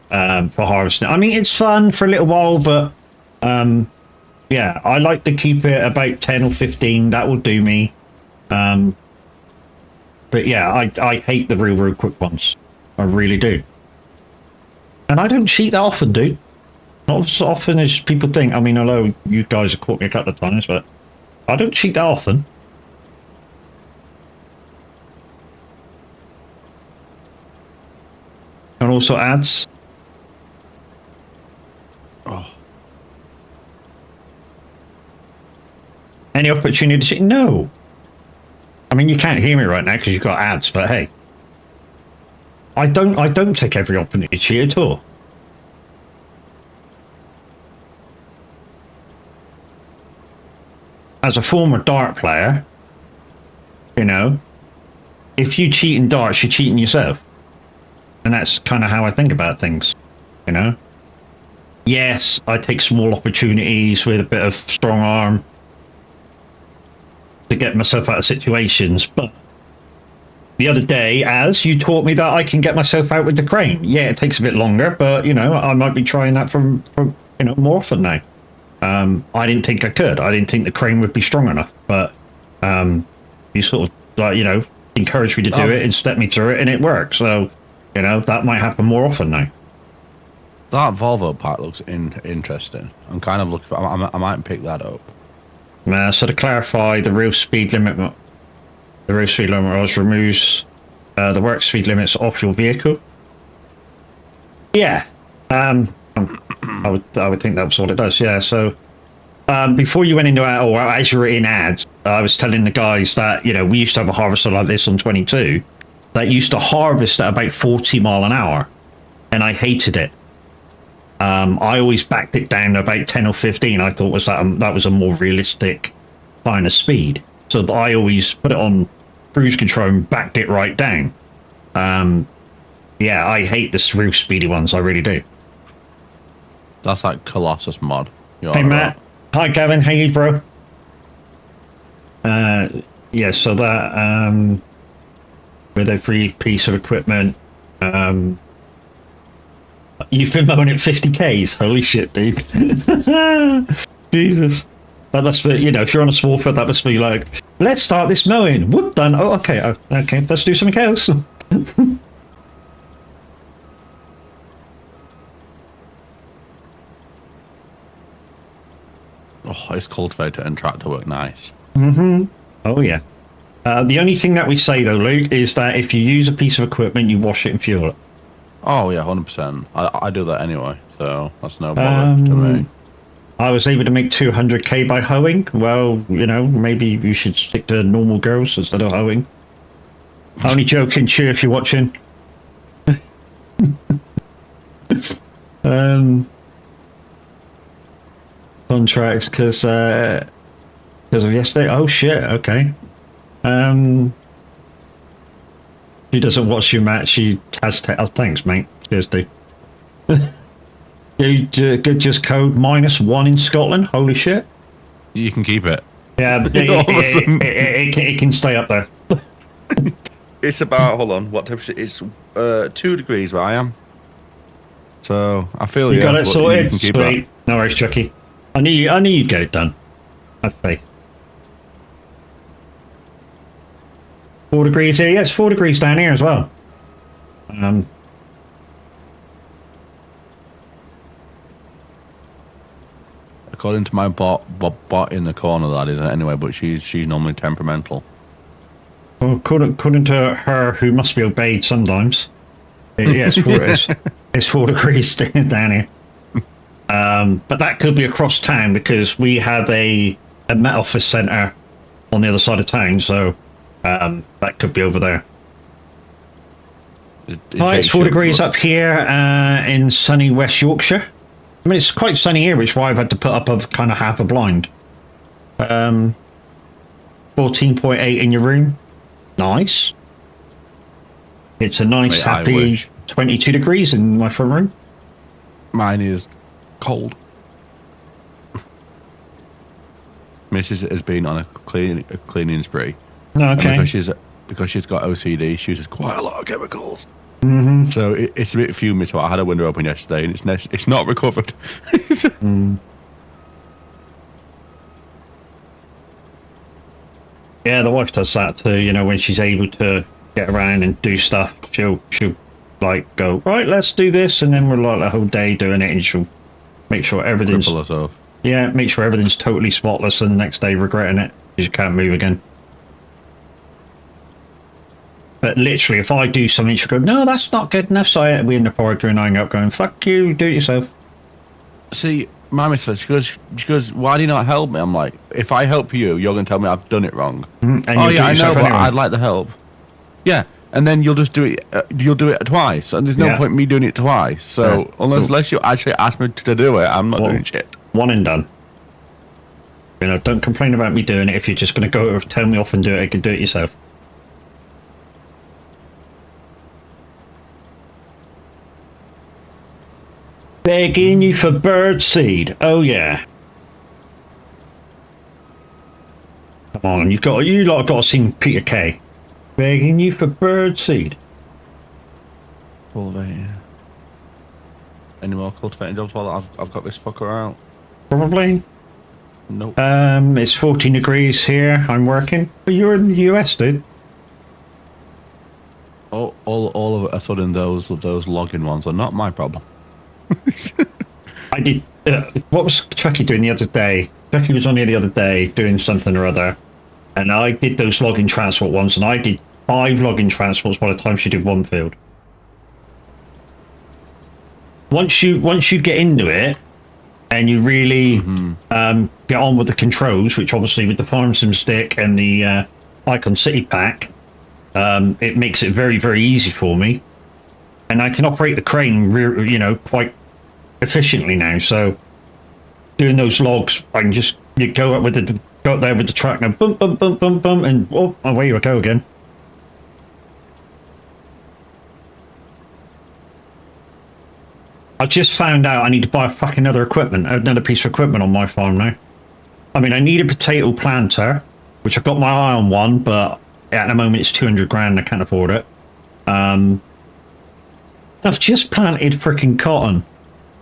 for harvesting. I mean, it's fun for a little while, but yeah, I like to keep it about 10 or 15. That will do me. But yeah, I hate the real quick ones. I really do. And I don't cheat that often, dude. Not as often as people think. I mean, although you guys have caught me a couple of times, but I don't cheat that often. And also ads. Oh. Any opportunity to cheat? No. I mean, you can't hear me right now because you've got ads, but hey. I don't take every opportunity to cheat at all. As a former dart player, you know, if you cheat in darts, you're cheating yourself. And that's kind of how I think about things, you know. Yes, I take small opportunities with a bit of strong arm to get myself out of situations, but the other day, as you taught me that I can get myself out with the crane. Yeah, it takes a bit longer, but you know, I might be trying that from you know, more often now. I didn't think I could. I didn't think the crane would be strong enough, but you sort of like, you know, encouraged me to do it and step me through it, and it worked. So, you know, that might happen more often now. That Volvo part looks interesting. I'm kind of looking for. I might pick that up. So to clarify, the real speed limit. The real speed limit removes the work speed limits off your vehicle. Yeah, I would think that's what it does. Yeah. So before you went into or as you were in ads, I was telling the guys that, you know, we used to have a harvester like this on 22 that used to harvest at about 40 mile an hour, and I hated it. I always backed it down to about 10 or 15. I thought that was a more realistic kind of speed. So I always put it on cruise control and backed it right down. Yeah, I hate the real speedy ones. I really do. That's like Colossus mod. Hey Matt. Hi Gavin. How you, bro? Yeah. So that with every piece of equipment, you've been mowing at 50 Ks. Holy shit, dude. Jesus. That must be, you know, if you're on a small field, that must be like, let's start this mowing. Whoop, done. Oh, okay. Okay, let's do something else. Oh, it's cultivator and tractor work nice. Mm-hmm. Oh, yeah. The only thing that we say, though, Luke, is that if you use a piece of equipment, you wash it and fuel it. Oh, yeah, 100%. I do that anyway, so that's no bother to me. I was able to make 200k by hoeing. Well, you know, maybe you should stick to normal girls instead of hoeing. Only joking, Chew, if you're watching. Contracts because of yesterday. Oh shit. Okay. She doesn't watch your match. She has. Oh, thanks, mate. Cheers, dude. Good, just code -1 in Scotland. Holy shit! You can keep it. Yeah, but it can stay up there. It's about, hold on, what temperature? It's 2 degrees where I am. So I feel You got it but sorted? you can keep Sweet. No worries, Chucky. I knew you'd get it done. I have faith. 4 degrees here. Yeah, it's 4 degrees down here as well. According to my bot in the corner, that isn't anyway. But she's normally temperamental. Well, according to her, who must be obeyed sometimes. Yeah, it's 4 degrees down here. But that could be across town because we have a Met Office centre on the other side of town, so that could be over there. It's 4 degrees up here in sunny West Yorkshire. I mean, it's quite sunny here, which is why I've had to put up a kind of half a blind. 14.8 in your room. Nice. It's a nice, happy 22 degrees in my front room. Mine is cold. Mrs. has been on a cleaning spree. Okay. Because she's got OCD, she uses quite a lot of chemicals. Mm-hmm. So it's a bit humid. So I had a window open yesterday, and it's not recovered. Yeah, the wife does that too. You know, when she's able to get around and do stuff, she'll like go, right, let's do this, and then we're like the whole day doing it, and she'll make sure everything's make sure everything's totally spotless, and the next day regretting it because you can't move again. But literally, if I do something, she'll go, no, that's not good enough. So we end up arguing, I end up going, fuck you, do it yourself. See, my missus, she goes, why do you not help me? I'm like, if I help you, you're going to tell me I've done it wrong. And oh yeah, I know, but anyway. I'd like the help. Yeah, and then you'll just do it. You'll do it twice, and there's no point in me doing it twice. So unless you actually ask me to do it, I'm not doing shit. One and done. You know, don't complain about me doing it if you're just going to go tell me off and do it. You can do it yourself. Begging you for bird seed. Oh yeah. Come on, you lot got to sing Peter Kay. Begging you for bird seed. Cultivate. Any more cultivating jobs while I've got this fucker out? Probably. Nope. It's 14 degrees here. I'm working. But you're in the US, dude. All of a sudden, those login ones are not my problem. I did. What was Chucky doing the other day? Chucky was on here the other day doing something or other, and I did those login transport ones, and I did 5 login transports by the time she did one field. Once you get into it, and you really get on with the controls, which obviously with the farm sim stick and the Icon City pack, it makes it very, very easy for me. And I can operate the crane, quite efficiently now. So doing those logs, I can just go up there with the truck and boom, boom, boom, boom, boom, and away you go again. I just found out I need to buy fucking another piece of equipment on my farm now. I mean, I need a potato planter, which I've got my eye on one, but at the moment it's 200 grand. I can't afford it. I've just planted freaking cotton,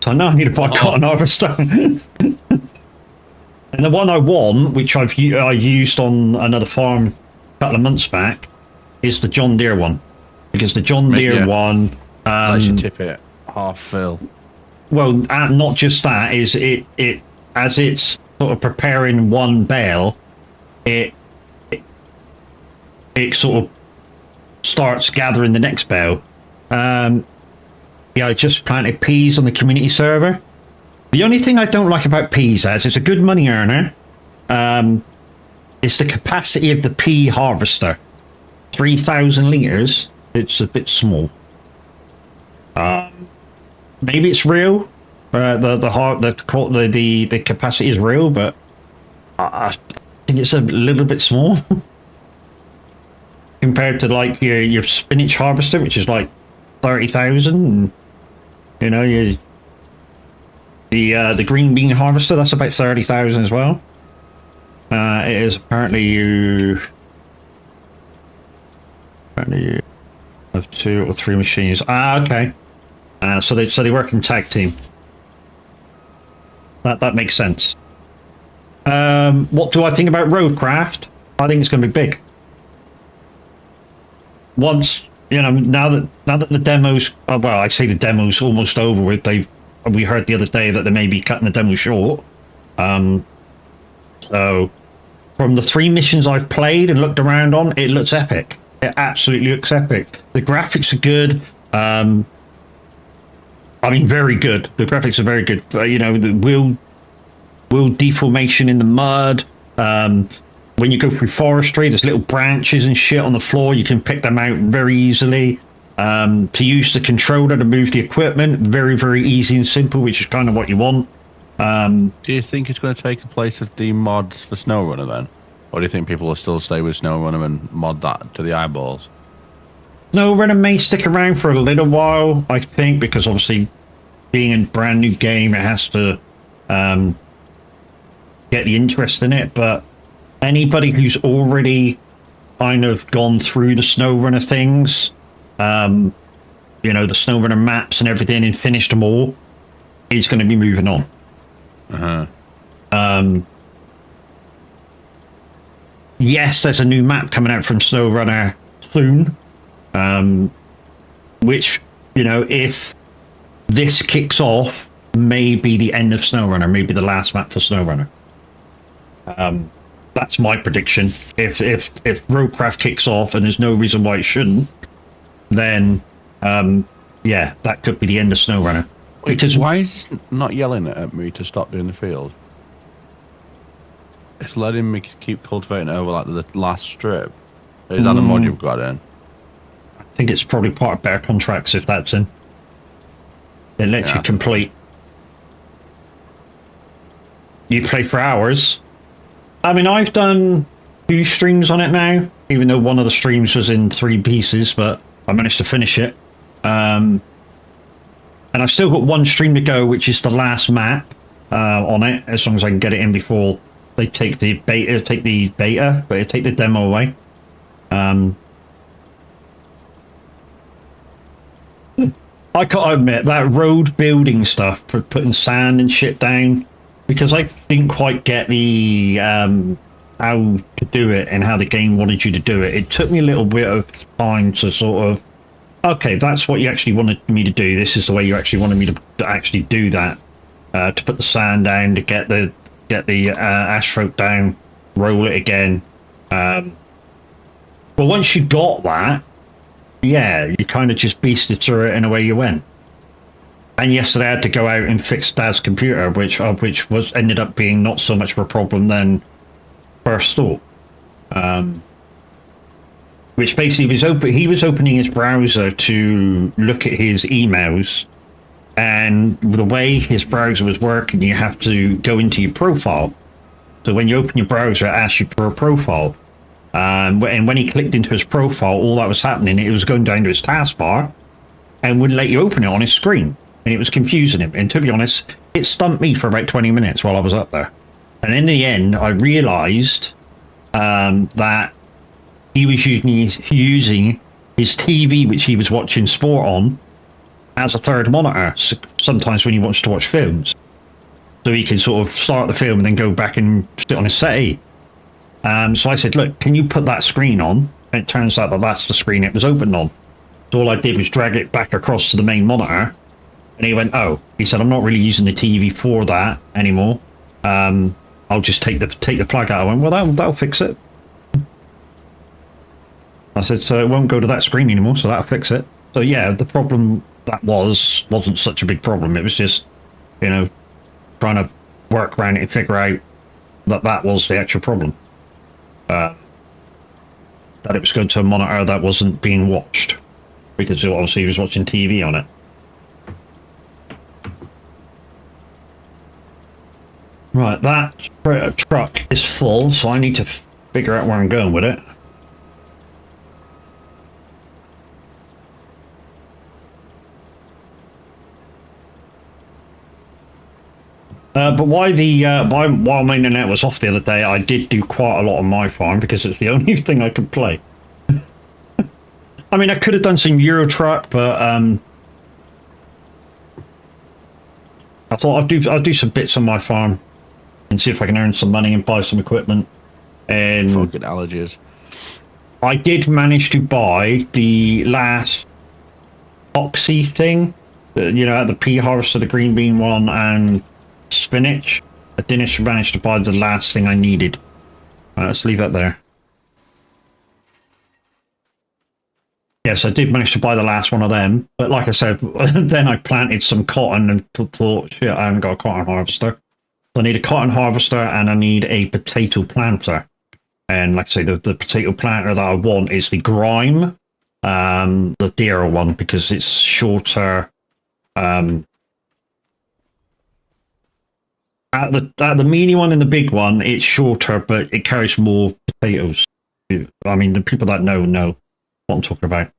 so now I need to buy cotton harvester. And the one I want, which I used on another farm a couple of months back, is the John Deere one, because the John Deere one lets you tip it half fill. Well, not just that, is it as it's sort of preparing one bale, it sort of starts gathering the next bale. Yeah, I just planted peas on the community server. The only thing I don't like about peas is it's a good money earner. It's the capacity of the pea harvester. 3,000 litres. It's a bit small. Maybe it's real. The capacity is real, but I think it's a little bit small compared to like your spinach harvester, which is like 30,000. You know, the green bean harvester, that's about 30,000 as well. It is apparently you have 2 or 3 machines. Okay. So they work in tag team. That makes sense. What do I think about Roadcraft? I think it's going to be big. Once, you know, now that the demos, well, I say the demo's almost over with. We heard the other day that they may be cutting the demo short. So from the 3 missions I've played and looked around on, it looks epic. It absolutely looks epic. The graphics are good. I mean, very good. The graphics are very good. You know, the wheel deformation in the mud. When you go through forestry, there's little branches and shit on the floor. You can pick them out very easily. To use the controller to move the equipment, very, very easy and simple, which is kind of what you want. Do you think it's going to take a place of the mods for SnowRunner then? Or do you think people will still stay with SnowRunner and mod that to the eyeballs? SnowRunner may stick around for a little while, I think, because obviously being a brand new game, it has to get the interest in it. But anybody who's already kind of gone through the SnowRunner things, you know, the SnowRunner maps and everything, and finished them all, is going to be moving on. Yes, there's a new map coming out from SnowRunner soon, which, you know, if this kicks off, may be the end of SnowRunner, maybe the last map for SnowRunner. That's my prediction. If Roadcraft kicks off, and there's no reason why it shouldn't, then yeah, that could be the end of SnowRunner. Because why is it not yelling at me to stop doing the field? It's letting me keep cultivating over like the last strip. Is that the mod you've got in? I think it's probably part of bear contracts if that's in. It lets you complete. You play for hours. I mean, I've done 2 streams on it now, even though one of the streams was in 3 pieces, but I managed to finish it. And I've still got 1 stream to go, which is the last map on it, as long as I can get it in before they take the beta, take the demo away. I gotta admit, that road building stuff for putting sand and shit down, because I didn't quite get the how to do it and how the game wanted you to do it. It took me a little bit of time to sort of, okay, that's what you actually wanted me to do. This is the way you actually wanted me to actually do that. To put the sand down, to get the asphalt down, roll it again. But once you got that, yeah, you kind of just beasted through it and away you went. And yesterday I had to go out and fix Dad's computer, which was ended up being not so much of a problem than first thought. Which basically he was opening his browser to look at his emails, and the way his browser was working, you have to go into your profile. So when you open your browser, it asks you for a profile. And when he clicked into his profile, all that was happening, it was going down to his taskbar and wouldn't let you open it on his screen. And it was confusing him. And to be honest, it stumped me for about 20 minutes while I was up there. And in the end, I realized that he was using his TV, which he was watching sport on, as a third monitor, sometimes when he wants to watch films. So he can sort of start the film and then go back and sit on his settee. So I said, look, can you put that screen on? And it turns out that that's the screen it was opened on. So all I did was drag it back across to the main monitor. And he went, oh, he said, I'm not really using the TV for that anymore. I'll just take the plug out. I went, well, that'll fix it. I said, so it won't go to that screen anymore, so that'll fix it. So yeah, the problem that wasn't such a big problem. It was just, you know, trying to work around it and figure out that was the actual problem. That it was going to a monitor that wasn't being watched, because obviously he was watching TV on it. Right, that truck is full, so I need to figure out where I'm going with it. But while my internet was off the other day, I did do quite a lot on my farm because it's the only thing I could play. I mean, I could have done some Euro Truck, but I thought I'd do some bits on my farm and see if I can earn some money and buy some equipment. And Fucking allergies. I did manage to buy the last oxy thing, the pea harvester, the green bean one, and spinach. I didn't manage to buy the last thing I needed. Let's leave that there. Yes, I did manage to buy the last one of them, but like I said, then I planted some cotton and thought, shit, I haven't got a cotton harvester. I need a cotton harvester and I need a potato planter. And like I say, the potato planter that I want is the grime, the dearer one, because it's shorter. At the mini one and the big one, it's shorter, but it carries more potatoes. I mean, the people that know what I'm talking about.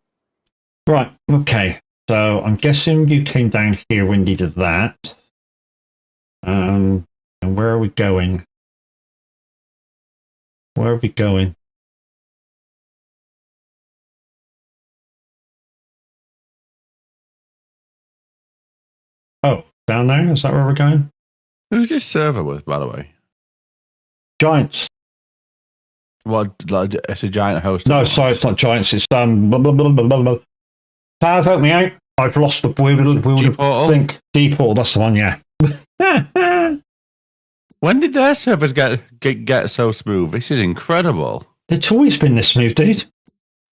Right, okay. So I'm guessing you came down here when you did that. And where are we going? Where are we going? Oh, down there? Is that where we're going? Who's this server with, by the way? Giants. What? Like, it's a giant host. No, sorry, it's not Giants. It's blah, blah, blah, blah, blah, blah. Tav, help me out. I've lost the G-Portal? think. D-Portal, that's the one, yeah. When did their servers get so smooth? This is incredible. It's always been this smooth, dude.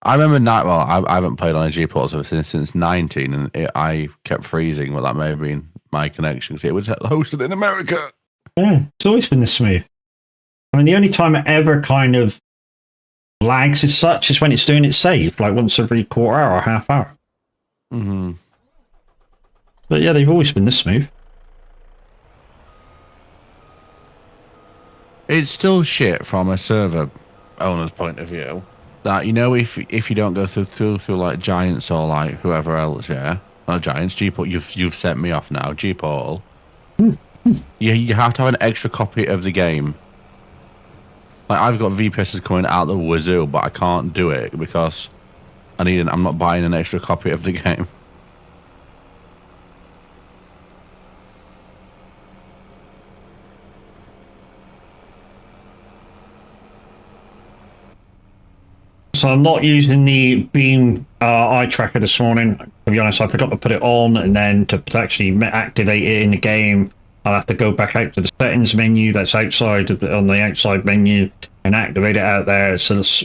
I remember I haven't played on a G-Portal since 19, and I kept freezing. Well, that may have been my connection, because it was hosted in America. Yeah, it's always been this smooth. I mean, the only time it ever kind of lags as such is when it's doing its save, like once every quarter hour or half hour. Mm-hmm. But yeah, they've always been this smooth. It's still shit from a server owner's point of view. That, if you don't go through like Giants or like whoever else, yeah, or Giants, G-Portal, you've sent me off now, G-Portal. You have to have an extra copy of the game. Like, I've got VPSs coming out the wazoo, but I can't do it because I'm not buying an extra copy of the game. So I'm not using the Beam eye tracker this morning. To be honest, I forgot to put it on, and then to actually activate it in the game, I'll have to go back out to the settings menu that's outside on the outside menu and activate it out there. So it's,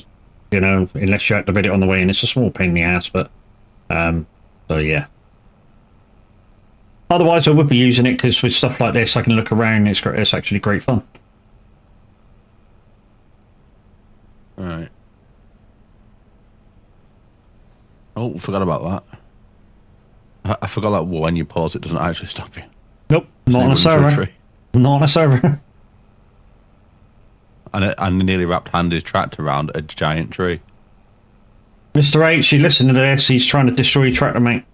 unless you activate it on the way in, it's a small pain in the ass. But so yeah. Otherwise, I would be using it because with stuff like this, I can look around. It's actually great fun. All right. Oh, forgot about that. I forgot that when you pause, it doesn't actually stop you. Nope, not on a server. Not on a server. And I nearly wrapped Handy's tractor around a giant tree. Mr. H, you listen to this. He's trying to destroy your tractor, mate.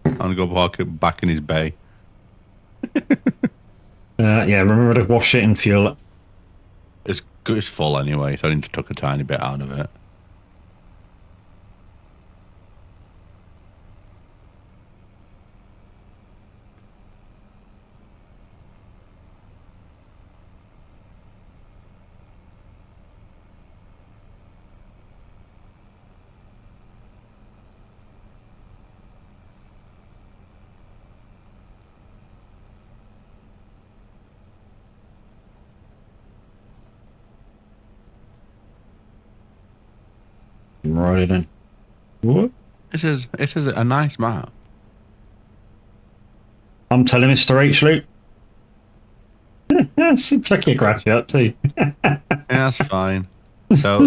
I'm going to go park it back in his bay. Yeah, remember to wash it and fuel it. It's full anyway, so I need to tuck a tiny bit out of it. Right in. What? This is a nice map. I'm telling Mr. H, Luke. Check your grass up too. Yeah, that's fine. Tell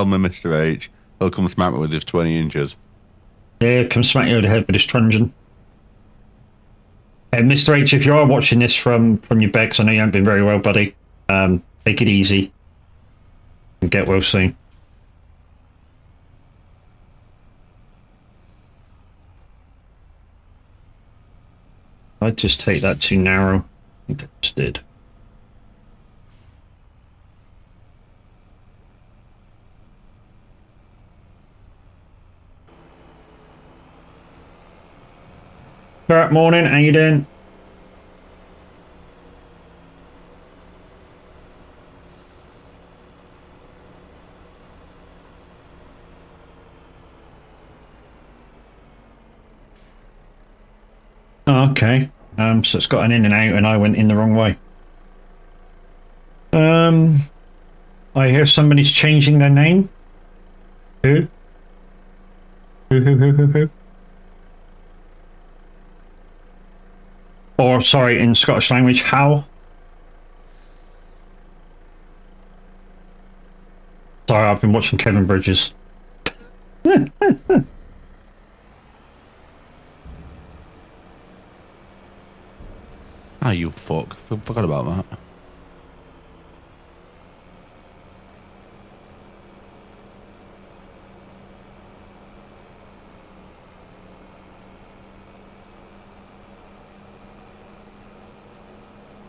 me, Mr. H. He'll come smack me with his 20 inches. Yeah, come smack you over the head with his truncheon. Hey, Mr. H, if you are watching this from your bed, 'cause I know you haven't been very well, buddy, take it easy and get well soon. I'd just take that too narrow. I think I just did. Alright, morning, how you doing? Oh, okay. So it's got an in and out and I went in the wrong way. I hear somebody's changing their name. Who? Who? Or, sorry, in Scottish language, how? Sorry, I've been watching Kevin Bridges. Ah, you fuck. Forgot about that.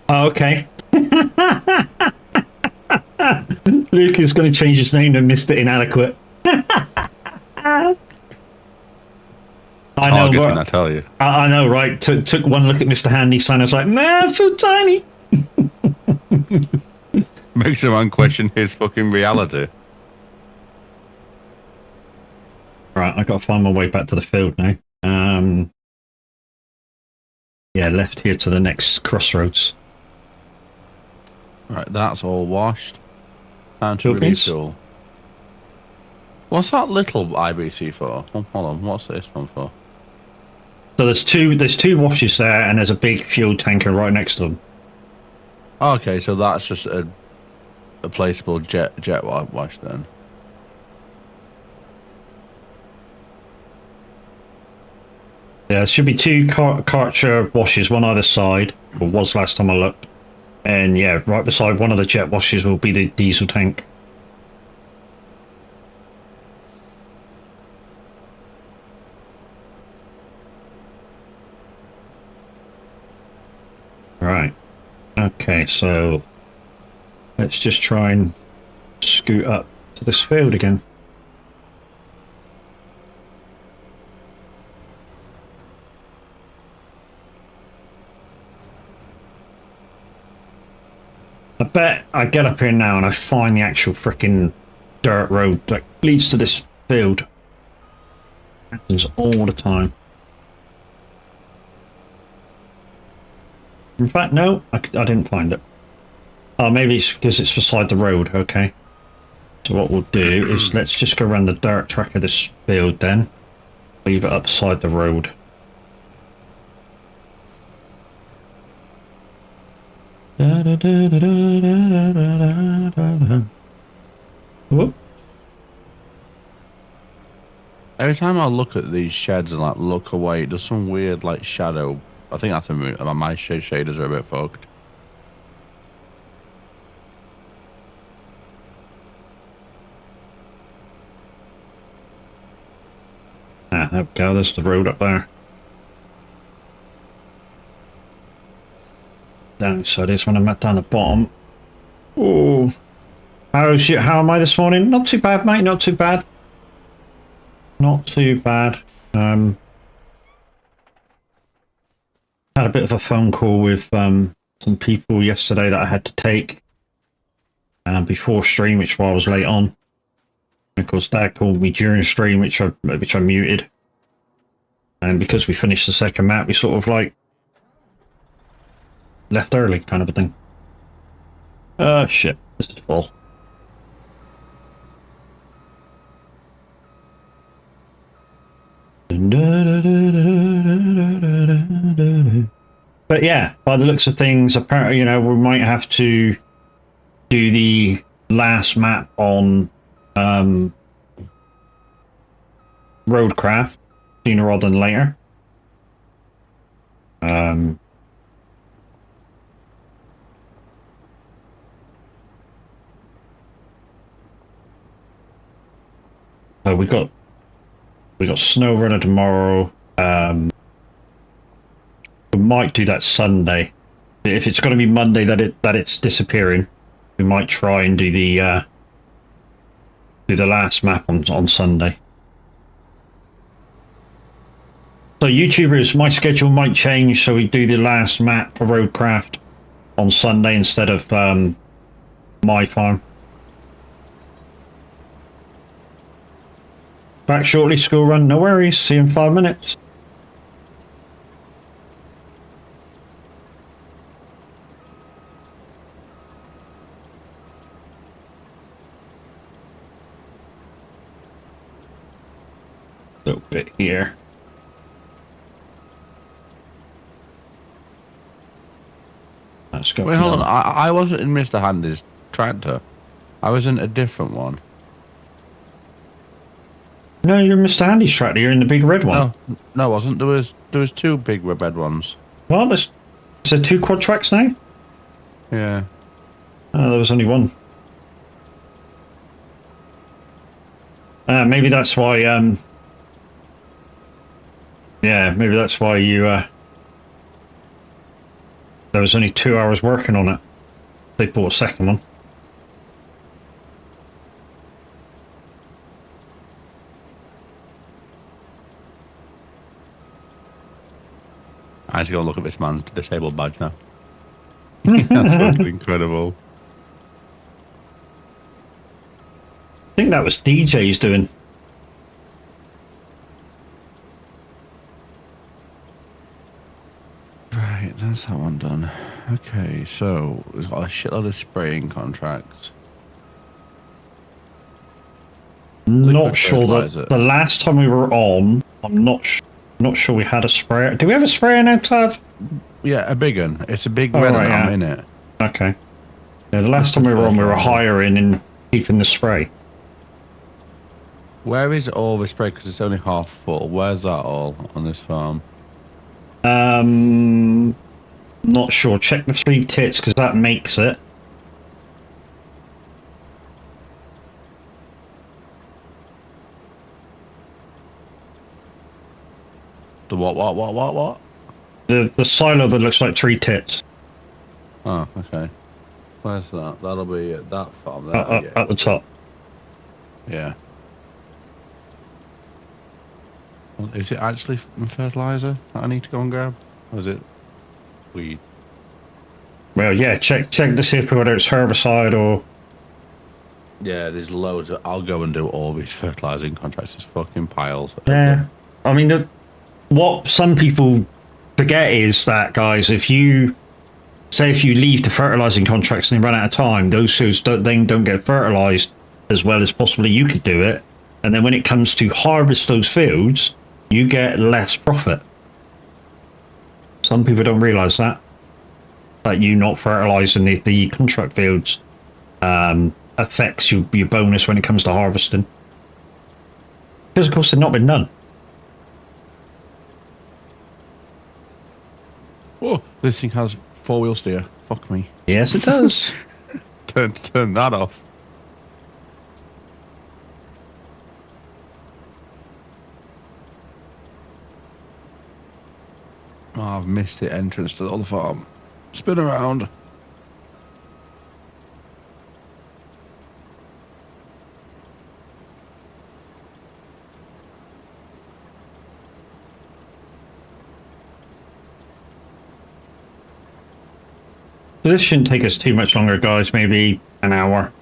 Oh, okay. Luke is going to change his name to Mr. Inadequate. I know, Targeting, I tell you. I know, right? Took one look at Mr. Handy Sign. I was like, man, I feel tiny. Makes a man question his fucking reality. Right, I got to find my way back to the field now. Yeah, left here to the next crossroads. Right, that's all washed. Time to Philippines? refuel. What's that little IBC for? Oh, hold on, what's this one for? So there's two washes there, and there's a big fuel tanker right next to them. Okay, so that's just a placeable jet wash then. Yeah, there should be two Karcher washes, one either side, or was last time I looked. And yeah, right beside one of the jet washes will be the diesel tank. Right. Okay, so let's just try and scoot up to this field again. I bet I get up here now and I find the actual freaking dirt road that leads to this field. Happens all the time. In fact, no, I didn't find it. Oh, maybe it's because it's beside the road. Okay. So what we'll do is let's just go around the dirt track of this field then. Leave it up beside the road. Whoop. Every time I look at these sheds and like look away, it does some weird like shadow. I think that's my shaders are a bit fucked. Ah, there we go. There's the road up there. Down, so this when I'm at down the bottom. Oh, how am I this morning? Not too bad, mate. Not too bad. Not too bad. Had a bit of a phone call with some people yesterday that I had to take before stream, which I was late on. And of course, Dad called me during stream, which I muted. And because we finished the second map, we sort of like left early, kind of a thing. Oh shit! This is full. But yeah, by the looks of things, apparently, you know, we might have to do the last map on Roadcraft sooner rather than later. So we got Snow Runner tomorrow. We might do that Sunday. If it's going to be Monday that it's disappearing, we might try and do the last map on Sunday. So YouTubers, my schedule might change, so we do the last map for Roadcraft on Sunday instead of my farm. Back shortly, school run. No worries. See you in 5 minutes. Little bit here. Let's go. Wait, hold on. I wasn't in Mr. Handy's tractor. I was in a different one. No, you're Mr. Handy's tractor. You're in the big red one. No, I wasn't. There was two big red ones. Well, is there 2 quad tracks now? Yeah. Oh, there was only one. Maybe that's why. Yeah, maybe that's why you. There was only 2 hours working on it. They bought a second one. I have to go look at this man's disabled badge now. That's fucking incredible. I think that was DJ's doing. Right, that's that one done. Okay, so we've got a shitload of spraying contracts. Not sure that the last time we were on, I'm not sure we had a sprayer. Do we have a sprayer now, Tav? Yeah, a big one. It's a big red one, yeah. in it. Okay. Yeah, the last time we were on, we were hiring and keeping the spray. Where is all the spray? Because it's only half full. Where's that all on this farm? Not sure. Check the 3 tits because that makes it. The what? The silo that looks like 3 tits. Oh, okay. Where's that? That'll be at that farm there. At the top. Yeah. Well, is it actually fertilizer that I need to go and grab? Or is it weed? Well, yeah, check to see if whether it's herbicide or... Yeah, there's loads. I'll go and do all these fertilizing contracts. There's fucking piles. Yeah. I mean, what some people forget is that, guys, if you leave the fertilizing contracts and they run out of time, those fields don't get fertilized as well as possibly you could do it. And then when it comes to harvest those fields, you get less profit. Some people don't realize that you not fertilizing the contract fields affects your bonus when it comes to harvesting. Because, of course, they've not been done. Oh, this thing has 4-wheel steer. Fuck me. Yes, it does. Turn that off. Oh, I've missed the entrance to the other farm. Spin around. This shouldn't take us too much longer, guys. Maybe an hour.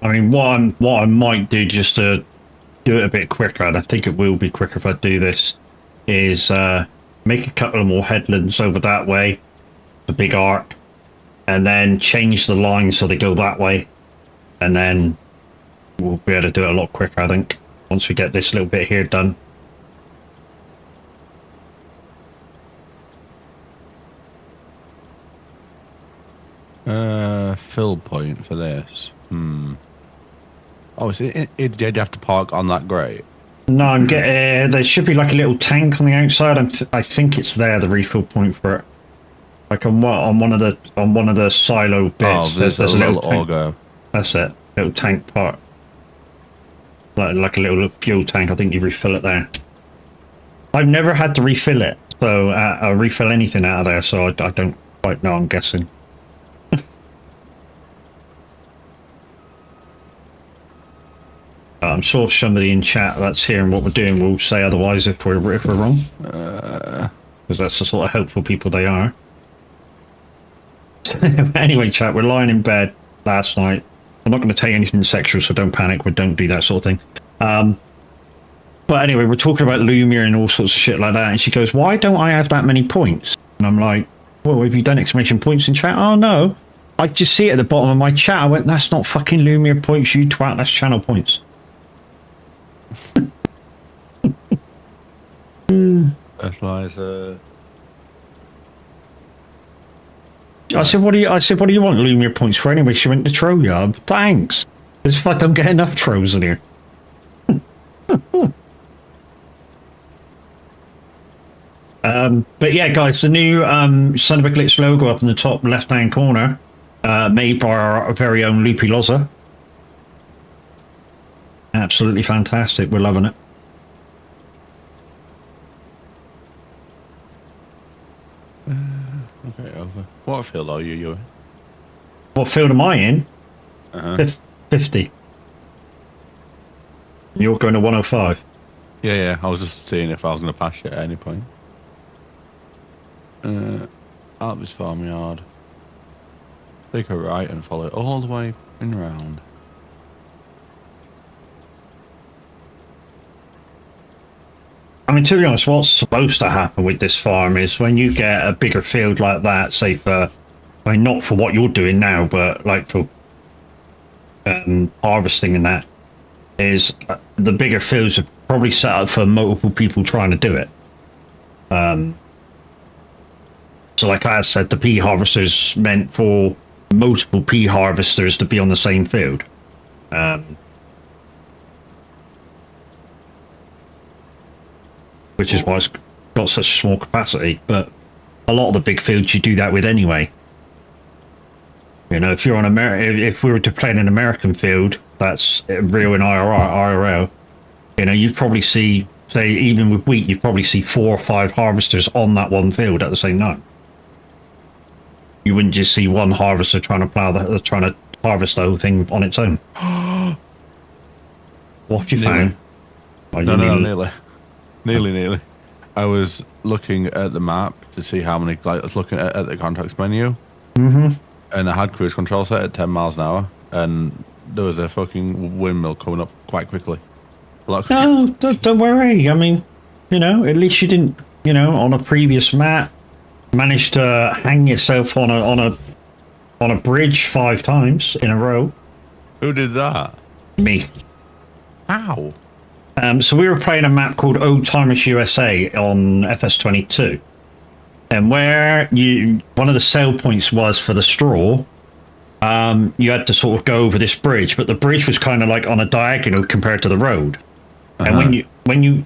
I mean, what I might do just to do it a bit quicker, and I think it will be quicker if I do this, is make a couple of more headlands over that way, the big arc, and then change the line so they go that way, and then we'll be able to do it a lot quicker, I think, once we get this little bit here done. Fill point for this. Oh, so did you have to park on that grate? No, I'm getting. There should be like a little tank on the outside. I think it's there, the refill point for it. Like on one of the silo bits. Oh, there's a little auger. That's it, little tank part. Like a little fuel tank. I think you refill it there. I've never had to refill it, so refill anything out of there. So I don't quite know. I'm guessing. I'm sure somebody in chat that's hearing what we're doing will say otherwise if we're wrong. Because that's the sort of helpful people they are. Anyway, chat, we're lying in bed last night. I'm not going to tell you anything sexual, so don't panic. We don't do that sort of thing. But anyway, we're talking about Lumia and all sorts of shit like that. And she goes, why don't I have that many points? And I'm like, well, have you done exclamation points in chat? Oh, no. I just see it at the bottom of my chat. I went, that's not fucking Lumia points, you twat. That's channel points. That's nice. I said, what do you want Lumia points for anyway? She went to troll you. Thanks. It's fuck, I'm getting enough trolls in here. But yeah, guys, the new Son of a Glitch logo up in the top left-hand corner, made by our very own Loopy Loza. Absolutely fantastic. We're loving it. Okay, over. What field are you in? What field am I in? 50. You're going to 105. Yeah. I was just seeing if I was going to pass you at any point. Up this farmyard. Take a right and follow it all the way and round. I mean, to be honest, what's supposed to happen with this farm is when you get a bigger field like that, say for, I mean, not for what you're doing now, but like for harvesting and that, is the bigger fields are probably set up for multiple people trying to do it. So like I said, the pea harvesters meant for multiple pea harvesters to be on the same field. Which is why it's got such a small capacity, but a lot of the big fields you do that with anyway. You know, if you're on if we were to play in an American field that's real in IRL, you know, you'd probably see, say, even with wheat, you'd probably see 4 or 5 harvesters on that one field at the same time. You wouldn't just see one harvester trying to harvest the whole thing on its own. What have you found? No, nearly. I was looking at the map to see how many. Like, I was looking at the contacts menu, and I had cruise control set at 10 miles an hour, and there was a fucking windmill coming up quite quickly. No, don't worry. I mean, you know, at least you didn't, you know, on a previous map, manage to hang yourself on a bridge 5 times in a row. Who did that? Me. How? So we were playing a map called Old Timers USA on FS22, and where one of the sale points was for the straw. You had to sort of go over this bridge, but the bridge was kind of like on a diagonal compared to the road. And when you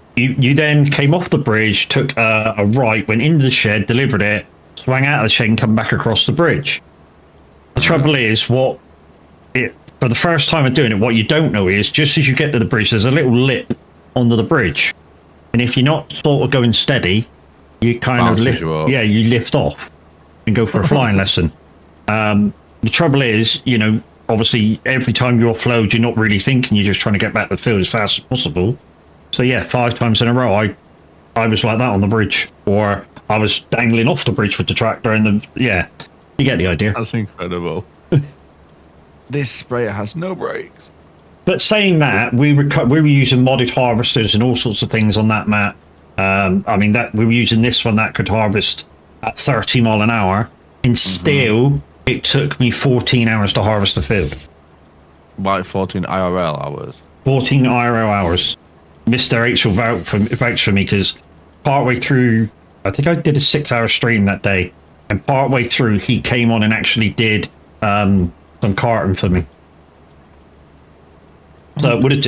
then came off the bridge, took a right, went into the shed, delivered it, swung out of the shed, and come back across the bridge. The trouble is, for the first time of doing it, what you don't know is, just as you get to the bridge, there's a little lip under the bridge, and if you're not sort of going steady, you kind of lift. Yeah, you lift off and go for a flying lesson. The trouble is, you know, obviously every time you offload, you're not really thinking, you're just trying to get back to the field as fast as possible. So yeah, 5 times in a row, I was like that on the bridge, or I was dangling off the bridge with the tractor, and you get the idea. That's incredible. This sprayer has no brakes. But saying that, we were using modded harvesters and all sorts of things on that map. I mean, that we were using this one that could harvest at 30 mile an hour, and still it took me 14 hours to harvest the field. Like 14 IRL hours? 14 IRL hours. Mr. H will vouch for me, because partway through, I think I did a 6-hour stream that day, and partway through he came on and actually did some carton for me. So it would have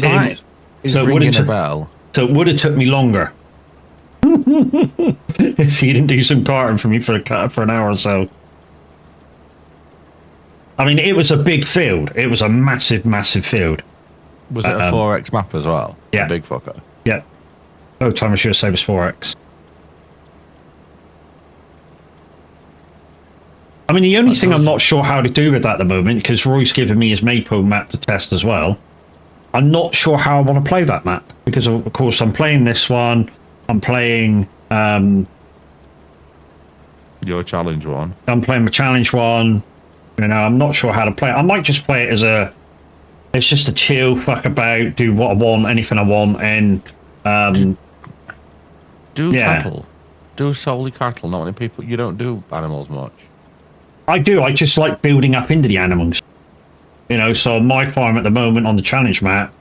took me longer if he didn't do some carton for me for an hour or so. I mean, it was a big field. It was a massive, massive field. Was it a 4X map as well? Yeah. A big fucker. Yeah. Oh, time I should have saved us 4X. I mean, the only thing I'm not sure how to do with that at the moment, because Roy's given me his Maypo map to test as well. I'm not sure how I want to play that map because, of course, I'm playing this one. I'm playing your challenge one. I'm playing the challenge one. You know, I'm not sure how to play it. I might just play it as it's just a chill, fuck about, do what I want, anything I want, and cattle. Do solely cattle. Not many people. You don't do animals much. I do. I just like building up into the animals. You know, so my farm at the moment on the challenge map,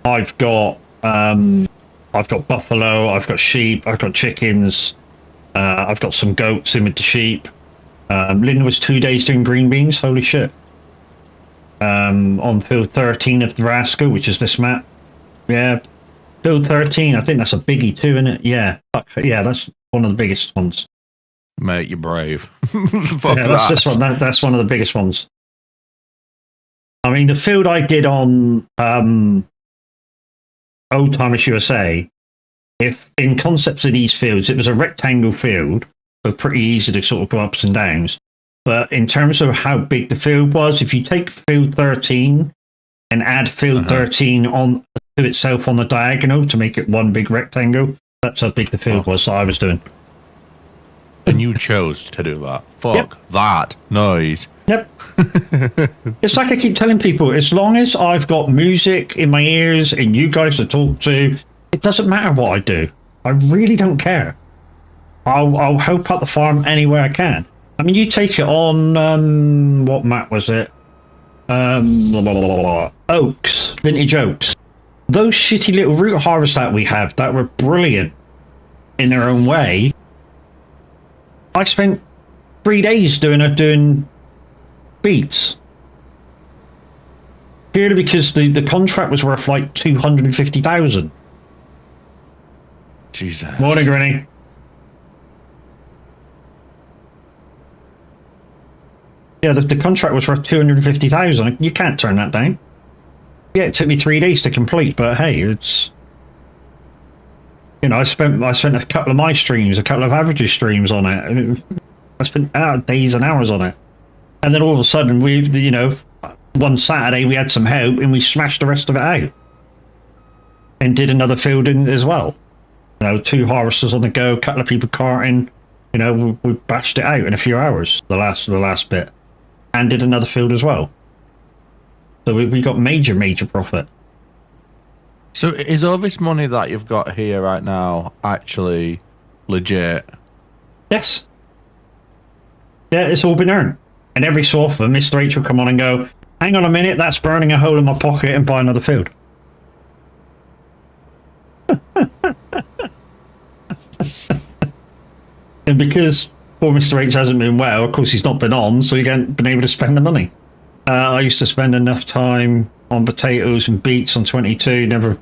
I've got buffalo, I've got sheep, I've got chickens, I've got some goats in with the sheep. Lynn was 2 days doing green beans. Holy shit. On field 13 of the Rascal, which is this map. Yeah, field 13. I think that's a biggie too, isn't it? Yeah, yeah, that's one of the biggest ones. Mate, you're brave. Yeah, that's this one. That's one of the biggest ones. I mean, the field I did on Old Timers USA, if in concepts of these fields, it was a rectangle field, so pretty easy to sort of go ups and downs. But in terms of how big the field was, if you take field 13 and add field 13 on to itself on the diagonal to make it one big rectangle, that's how big the field was that I was doing. And you chose to do that. Fuck that noise. Yep. It's like I keep telling people, as long as I've got music in my ears and you guys to talk to, it doesn't matter what I do. I really don't care. I'll help out the farm any way I can. I mean, you take it on, what map was it? Oaks, Vintage Oaks. Those shitty little root harvests that we have that were brilliant in their own way. I spent 3 days doing beats. Purely because the contract was worth like 250,000. Jesus. Morning, Granny. Yeah, the contract was worth 250,000. You can't turn that down. Yeah, it took me 3 days to complete, but hey, it's, you know, I spent a couple of my streams, a couple of averages streams on it. I spent days and hours on it, and then all of a sudden one Saturday we had some help and we smashed the rest of it out, and did another field in as well. You know, 2 harvesters on the go, a couple of people carting. You know, we bashed it out in a few hours. The last bit. And did another field as well. So we got major profit. So is all this money that you've got here right now actually legit? Yes. Yeah, it's all been earned. And every so often, Mr. H will come on and go, hang on a minute, that's burning a hole in my pocket, and buy another field. And because poor Mr. H hasn't been well, of course he's not been on, so he hasn't been able to spend the money. I used to spend enough time on potatoes and beets on 22, never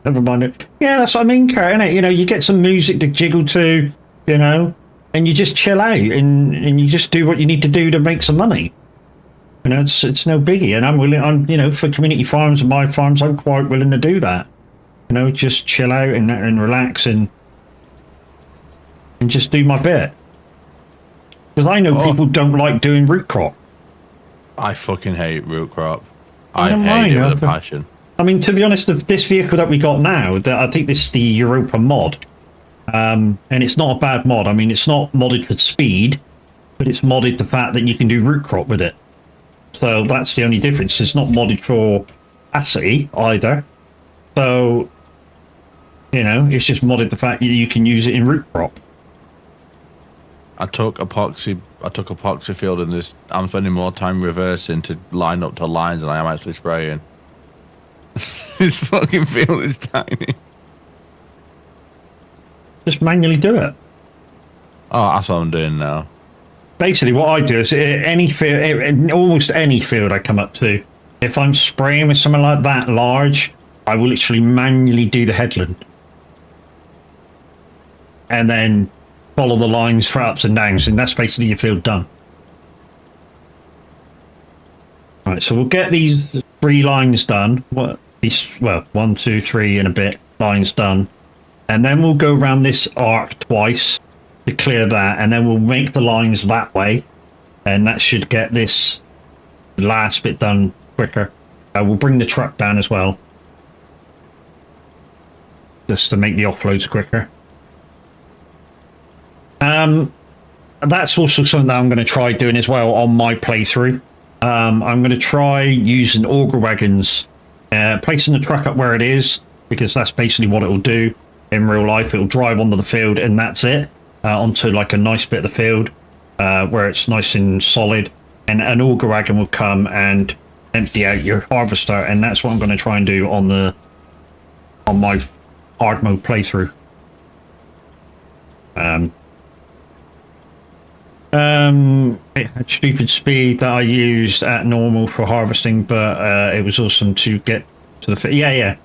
mind it. Yeah, that's what I mean, Kurt, innit? You know, you get some music to jiggle to, you know, and you just chill out and you just do what you need to do to make some money. You know, it's no biggie, and I'm you know, for community farms and my farms, I'm quite willing to do that. You know, just chill out and relax and just do my bit. Because I know people don't like doing root crop. I fucking hate root crop. I hate it with a passion. I mean, to be honest, this vehicle that we got now, I think this is the Europa mod. And it's not a bad mod. I mean, it's not modded for speed, but it's modded the fact that you can do root crop with it. So that's the only difference. It's not modded for capacity either. So, you know, it's just modded the fact that you can use it in root crop. I took epoxy field in this. I'm spending more time reversing to line up to lines than I am actually spraying. This fucking field is tiny. Just manually do it. Oh, that's what I'm doing now. Basically, what I do is any field, almost any field I come up to, if I'm spraying with something like that large, I will literally manually do the headland. And then follow the lines for ups and downs, and that's basically your field done. Right, so we'll get these 3 lines done. Well, 1, 2, 3 and a bit lines done. And then we'll go around this arc twice to clear that, and then we'll make the lines that way, and that should get this last bit done quicker. We'll bring the truck down as well. just to make the offloads quicker. That's also something that I'm going to try doing as well on my playthrough. I'm going to try using auger wagons, placing the truck up where it is, because that's basically what it will do in real life. It'll drive onto the field and that's it, onto like a nice bit of the field where it's nice and solid, and an auger wagon will come and empty out your harvester, and that's what I'm going to try and do on my hard mode playthrough. It had stupid speed that I used at normal for harvesting, but it was awesome to get to the yeah,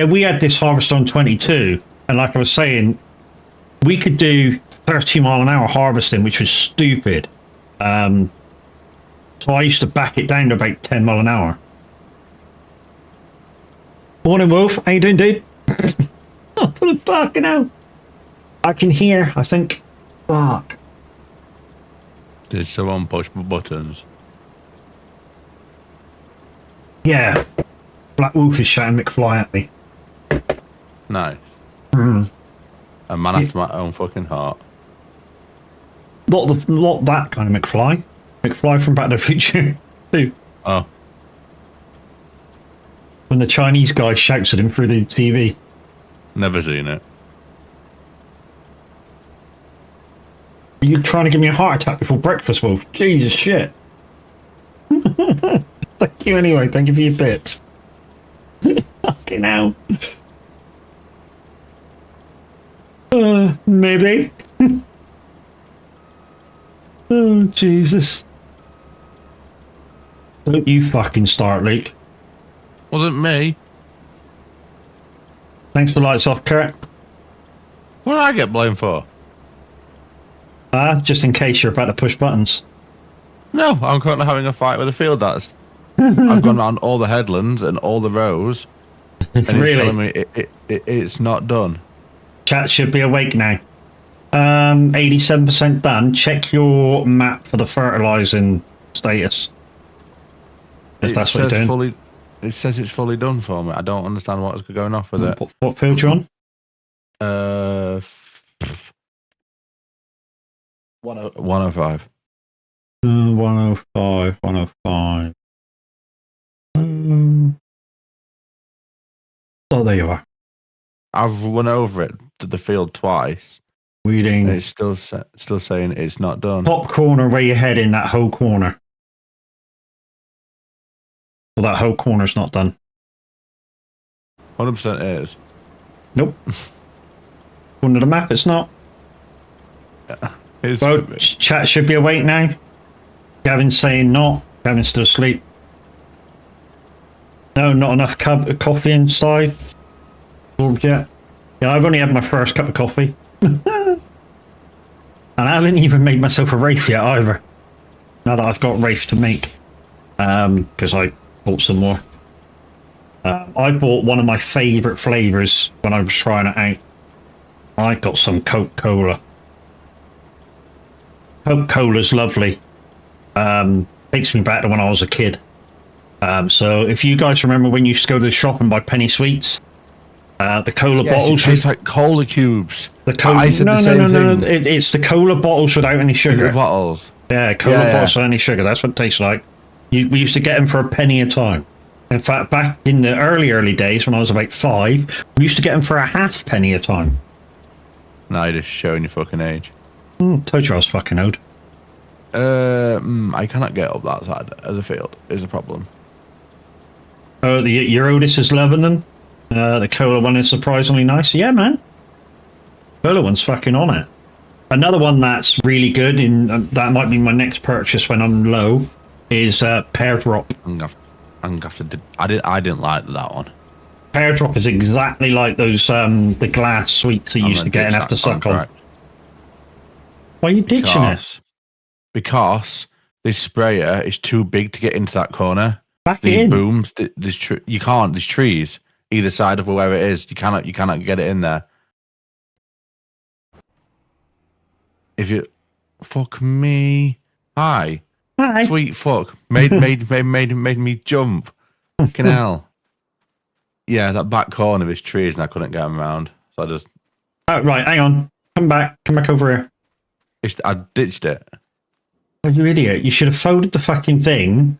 we had this harvester on 22, and like I was saying, we could do 30-mile-an-hour harvesting, which was stupid. So I used to back it down to about 10 mile an hour. Morning, Wolf. How you doing, dude? Oh, fucking hell. I can hear, I think. Fuck. Did someone push the buttons? Yeah. Black Wolf is shouting McFly at me. Nice. Mm. A man after my own fucking heart. Not that kind of McFly. McFly from Back to the Future. Too. Oh. When the Chinese guy shouts at him through the TV. Never seen it. Are you trying to give me a heart attack before breakfast, Wolf? Jesus shit. Thank you anyway. Thank you for your bits. Fucking hell. Maybe. Oh, Jesus. Don't you fucking start, Luke. Wasn't me. Thanks for lights off, Kurt. What did I get blamed for? Just in case you're about to push buttons. No, I'm currently having a fight with a field that's... I've gone around all the headlands and all the rows, and Really? it's telling me it's not done. Chat should be awake now. 87% done. Check your map for the fertilizing status. If that's what you're doing. It says it's fully done for me. I don't understand what's going off with it. What field you on? 105. 105, 105. Oh, there you are. I've run over it to the field twice. Weeding. And it's still saying it's not done. Top corner where you head in, that whole corner. Well, that whole corner's not done. 100% is. Nope. Under the map, it's not. Well, chat should be awake now. Gavin's saying not. Gavin's still asleep. No, not enough cup of coffee inside. Absorbed yet. Yeah, I've only had my first cup of coffee. And I haven't even made myself a wraith yet either. Now that I've got wraith to make. Because I bought some more. I bought one of my favourite flavours when I was trying it out. I got some Coca-Cola. Coca-Cola's lovely. Takes me back to when I was a kid. So if you guys remember when you used to go to the shop and buy penny sweets, the cola bottles. It tastes like cola cubes. The cola. I said No. It's the cola bottles without any sugar. The bottles. Yeah, cola bottles without any sugar. That's what it tastes like. We used to get them for a penny a time. In fact, back in the early days when I was about 5, we used to get them for a half-penny a time. Now you're just showing your fucking age. Told you I was fucking old. I cannot get up that side of the field. Is a problem. Oh, your Otis is loving them. The cola one is surprisingly nice. Yeah, man. Cola one's fucking on it. Another one that's really good, and that might be my next purchase when I'm low, is Pear Drop. I didn't like that one. Pear Drop is exactly like those the glass sweets that you used to get and have to suck on. Why are you ditching it? Because this sprayer is too big to get into that corner. Back These in. booms, you can't. There's trees either side of wherever it is. You cannot get it in there. If you fuck me, hi, sweet fuck, made me jump. Fucking hell. Yeah, that back corner of his trees, and I couldn't get him around. So I just, Oh, right, hang on. Come back over here. I ditched it. Oh, you idiot. You should have folded the fucking thing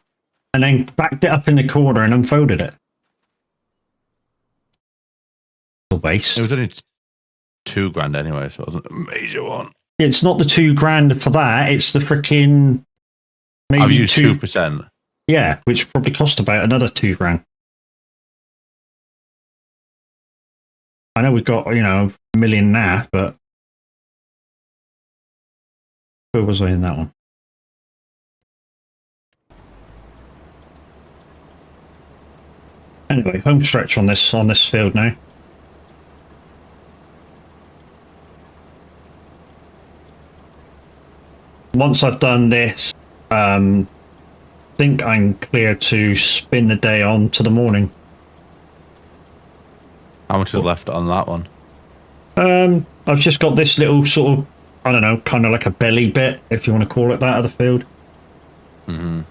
and then backed it up in the corner and unfolded it. A waste. It was only $2,000 anyway, so it wasn't a major one. It's not the $2,000 for that. It's the freaking maybe I've used 2%. Yeah, which probably cost about another $2,000. I know we've got, a million now, but where was I in that one? Anyway, home stretch on this field now. Once I've done this, think I'm clear to spin the day on to the morning. How much is left on that one? I've just got this little sort of, I don't know, kind of like a belly bit, if you want to call it that, of the field. Mm-hmm.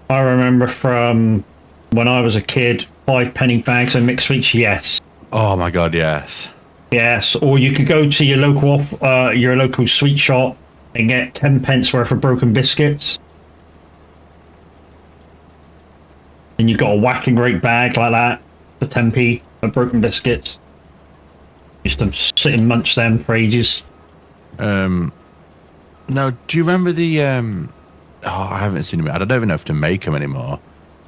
I remember from when I was a kid, 5-penny bags of mixed sweets, yes. Oh my god, yes. Yes, or you could go to your local sweet shop and get 10 pence worth of broken biscuits. And you got a whacking great bag like that for 10p of broken biscuits. Used to sit and munch them for ages. No, do you remember the I haven't seen them. I don't even know if to make them anymore.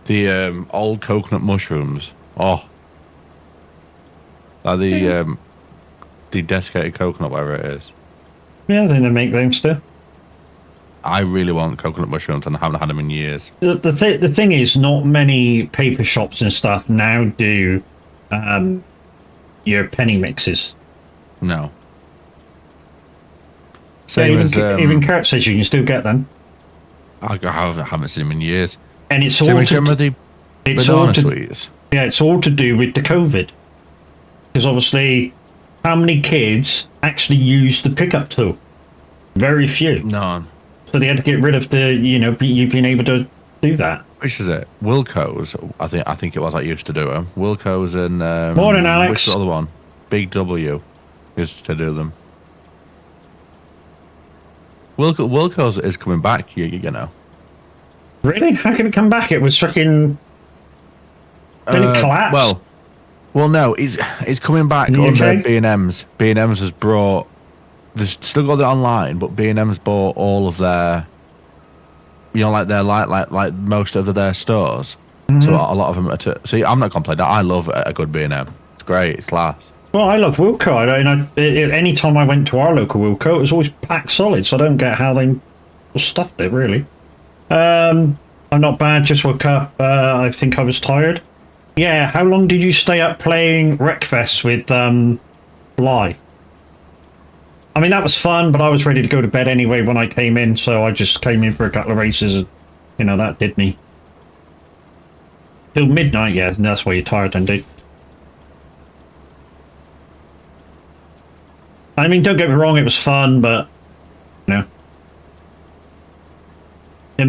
The old coconut mushrooms. Oh, like the desiccated coconut, whatever it is. Yeah, then they make them still. I really want coconut mushrooms, and I haven't had them in years. The thing is, not many paper shops and stuff now do your penny mixes. No. Same even Kurt says you can still get them. I haven't seen them in years. And it's all the banana sweets. Yeah, it's all to do with the COVID. Because obviously, how many kids actually use the pickup tool? Very few. None. So they had to get rid of you being able to do that. Which is it? Wilco's. I think it was I used to do them. Wilco's and Morning, Alex. Which is the other one? Big W used to do them. Wilco's is coming back. You know. Really? How can it come back? It was fucking. Did it collapse? Well, no. It's coming back under B&M's. B&M's has brought. They've still got it online, but B&M's bought all of their. Like their like most of their stores. Mm-hmm. So a lot of them. See, I'm not complaining. I love a good B&M. It's great. It's class. Well, I love Wilco. Any time I went to our local Wilco, it was always packed solid. So I don't get how they stuffed it really. I'm not bad. Just woke up. I think I was tired. Yeah. How long did you stay up playing Wreckfest with Bly? I mean, that was fun, but I was ready to go to bed anyway when I came in, so I just came in for a couple of races, and, that did me. Till midnight, yeah, and that's why you're tired then, dude. I mean, don't get me wrong, it was fun, but, in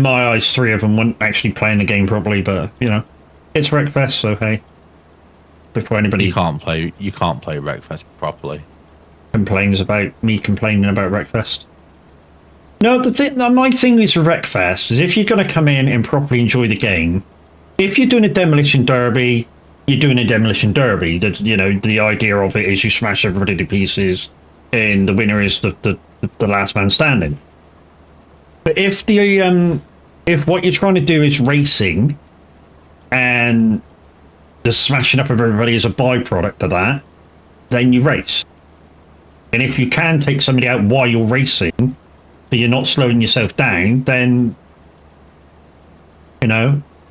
my eyes, 3 of them weren't actually playing the game properly, but, it's Wreckfest, so hey. Before anybody... You can't play Wreckfest properly. Complains about me complaining about Wreckfest. No, my thing with Wreckfest is if you're going to come in and properly enjoy the game, if you're doing a demolition derby, you're doing a demolition derby. The idea of it is you smash everybody to pieces, and the winner is the last man standing. But if what you're trying to do is racing, and the smashing up of everybody is a byproduct of that, then you race. And if you can take somebody out while you're racing, so you're not slowing yourself down, then,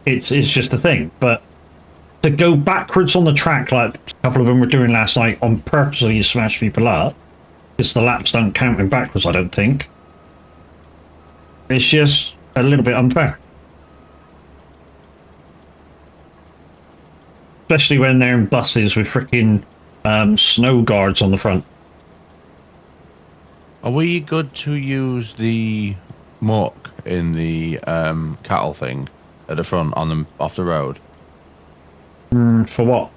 it's just a thing. But to go backwards on the track, like a couple of them were doing last night, on purposely to smash people up, because the laps don't count in backwards, I don't think. It's just a little bit unfair. Especially when they're in buses with freaking snow guards on the front. Are we good to use the muck in the cattle thing at the front off the road? For what?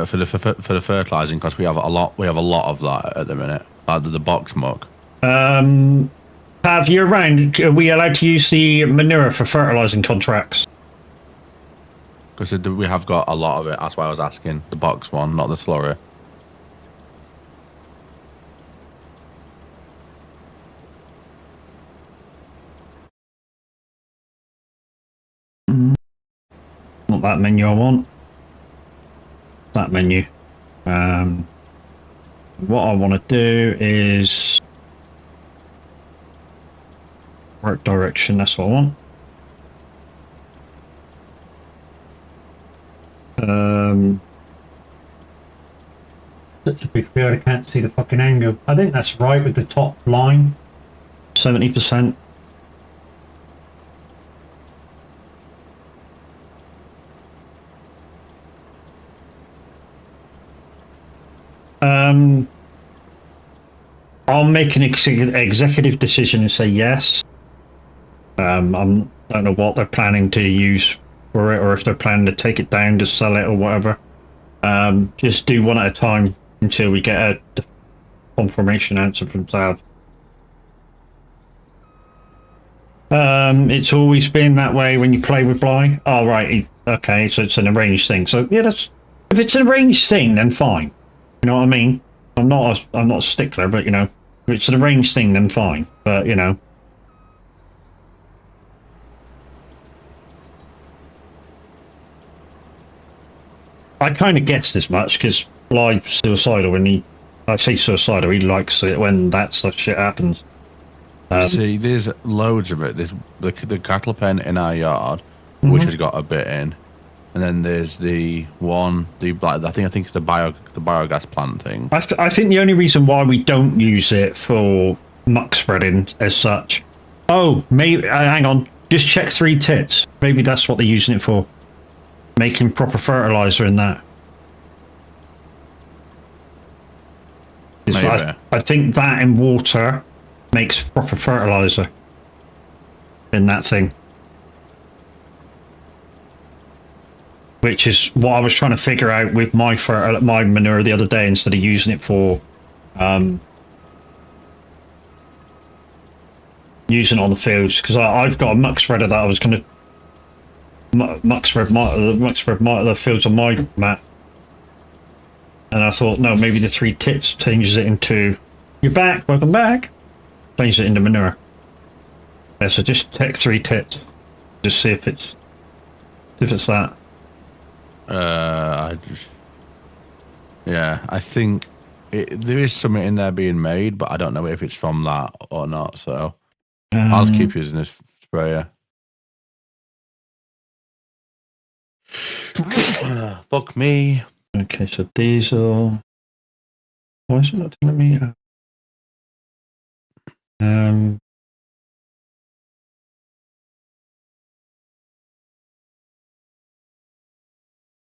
for the fertilizing, because we have a lot of that at the minute, like the box muck. Have you around? Are we allowed to use the manure for fertilizing contracts? Because we have got a lot of it. That's why I was asking the box one, not the slurry. Not that menu I want. That menu. What I want to do is work direction. That's what I want. Such a big field, I can't see the fucking angle. I think that's right with the top line. 70%. I'll make an executive decision and say yes. I don't know what they're planning to use for it, or if they're planning to take it down to sell it or whatever. Just do one at a time until we get a confirmation answer from Tab. It's always been that way when you play with Bly. Oh, right. Okay, so it's an arranged thing. So yeah, if it's an arranged thing, then fine. You know what I mean? I'm not a stickler, but you know, if it's an arranged thing, then fine. But you know. I kind of guessed as much because Bly's suicidal I say suicidal, he likes it when that stuff shit happens. See, there's loads of it. There's the cattle pen in our yard, which has got a bit in, and then there's the one, I think it's the biogas plant thing. I think the only reason why we don't use it for muck spreading as such. Oh, maybe hang on, just check 3 tits. Maybe that's what they're using it for, making proper fertilizer in that. I think that in water makes proper fertilizer in that thing, which is what I was trying to figure out with my manure the other day, instead of using it for using it on the fields, because I've got a muck spreader that I was going to muck spread the fields on my map, and I thought, no, maybe the 3 tits changes it into, you're back, welcome back, changes it into manure. Yeah, so just take 3 tits, just see if it's that. I think there is something in there being made, but I don't know if it's from that or not, so I'll just keep using this sprayer. Fuck me. Okay, so these are, why is it not telling me?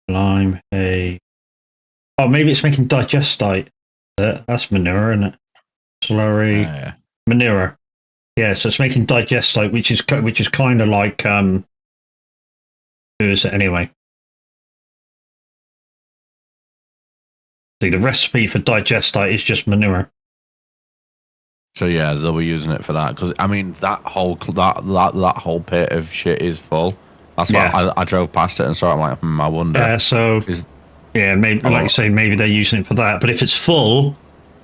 Lime, hay. Oh, maybe it's making digestite. That's manure, isn't it? Slurry, manure. Yeah, so it's making digestite, which is kind of like who is it anyway? See, the recipe for digestite is just manure. So yeah, they'll be using it for that, because I mean that whole pit of shit is full. That's why I drove past it and saw it. I'm like, I wonder. Yeah, so maybe like you say, maybe they're using it for that. But if it's full,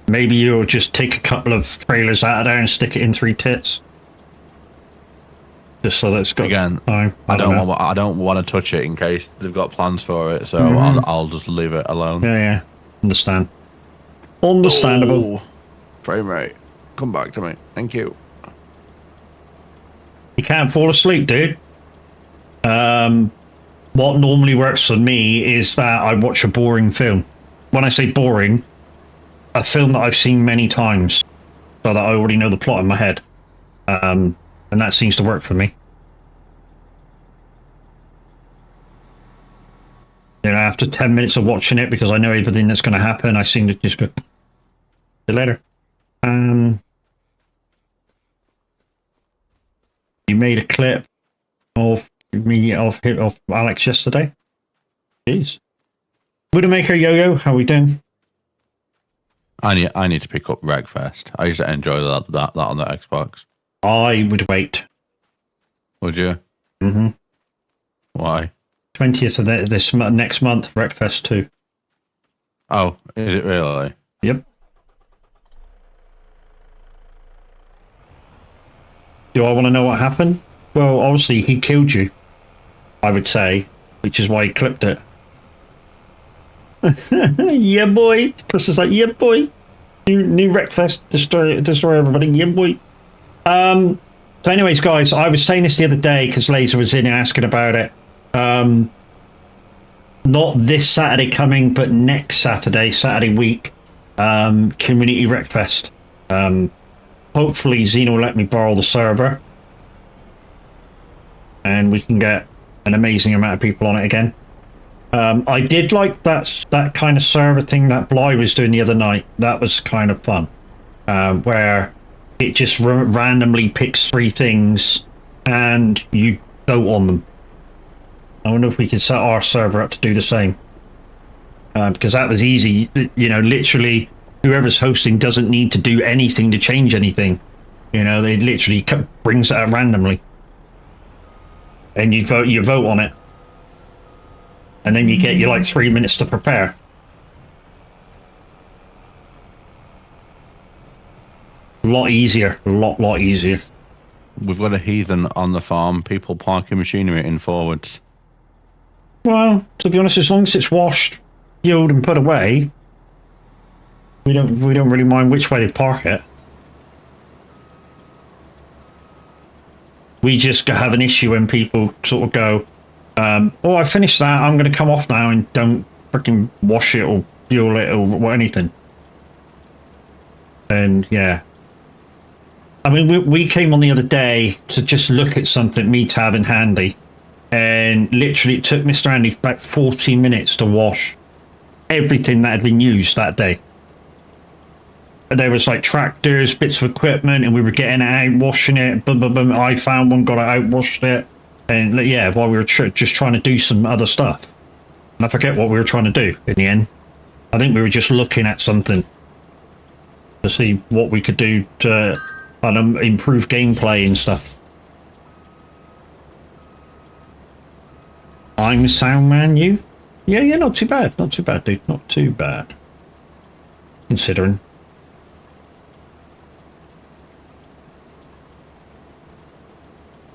maybe you'll just take a couple of trailers out of there and stick it in 3 tits, just so that it's got time. I don't want to touch it in case they've got plans for it. So I'll just leave it alone. Yeah. Understandable. Oh, frame rate, come back to me. Thank you. You can't fall asleep, dude. What normally works for me is that I watch a boring film. When I say boring, a film that I've seen many times, so that I already know the plot in my head. And that seems to work for me. You know, after 10 minutes of watching it, because I know everything that's going to happen, I seem to just go, see you later. You made a clip of me of Alex yesterday. Jeez. Widowmaker Yo-Yo, how we doing? I need to pick up Wreckfest. I used to enjoy that on the Xbox. I would wait. Would you? Mm-hmm. Why? 20th of this next month, Wreckfest 2. Oh, is it really? Yep. Do I want to know what happened? Well, obviously he killed you, I would say, which is why he clipped it. Yeah, boy. Chris is like, yeah, boy. New Wreckfest, destroy everybody. Yeah, boy. So anyways, guys, I was saying this the other day because Laser was in asking about it. Not this Saturday coming, but next Saturday week, Community Wreckfest. Hopefully Xeno will let me borrow the server and we can get an amazing amount of people on it again. I did like that kind of server thing that Bly was doing the other night. That was kind of fun, where it just randomly picks 3 things and you vote on them. I wonder if we could set our server up to do the same, because that was easy. You know, literally whoever's hosting doesn't need to do anything to change anything. You know, they literally brings it out randomly and you vote on it. And then you get your like 3 minutes to prepare. A lot easier. A lot easier. We've got a heathen on the farm. People parking machinery in forwards. Well, to be honest, as long as it's washed, peeled, and put away, we don't really mind which way they park it. We just have an issue when people sort of go, oh, I finished that, I'm going to come off now, and don't freaking wash it or fuel it or anything. And yeah. I mean, we came on the other day to just look at something, me, Tab, and Handy. And literally it took Mr. Andy about 40 minutes to wash everything that had been used that day. And there was like tractors, bits of equipment, and we were getting it out, washing it. Blah, blah, blah. I found one, got it out, washed it. And yeah, while we were just trying to do some other stuff. And I forget what we were trying to do in the end. I think we were just looking at something to see what we could do to improve gameplay and stuff. I'm Soundman, you? Yeah, not too bad. Not too bad, dude. Not too bad. Considering.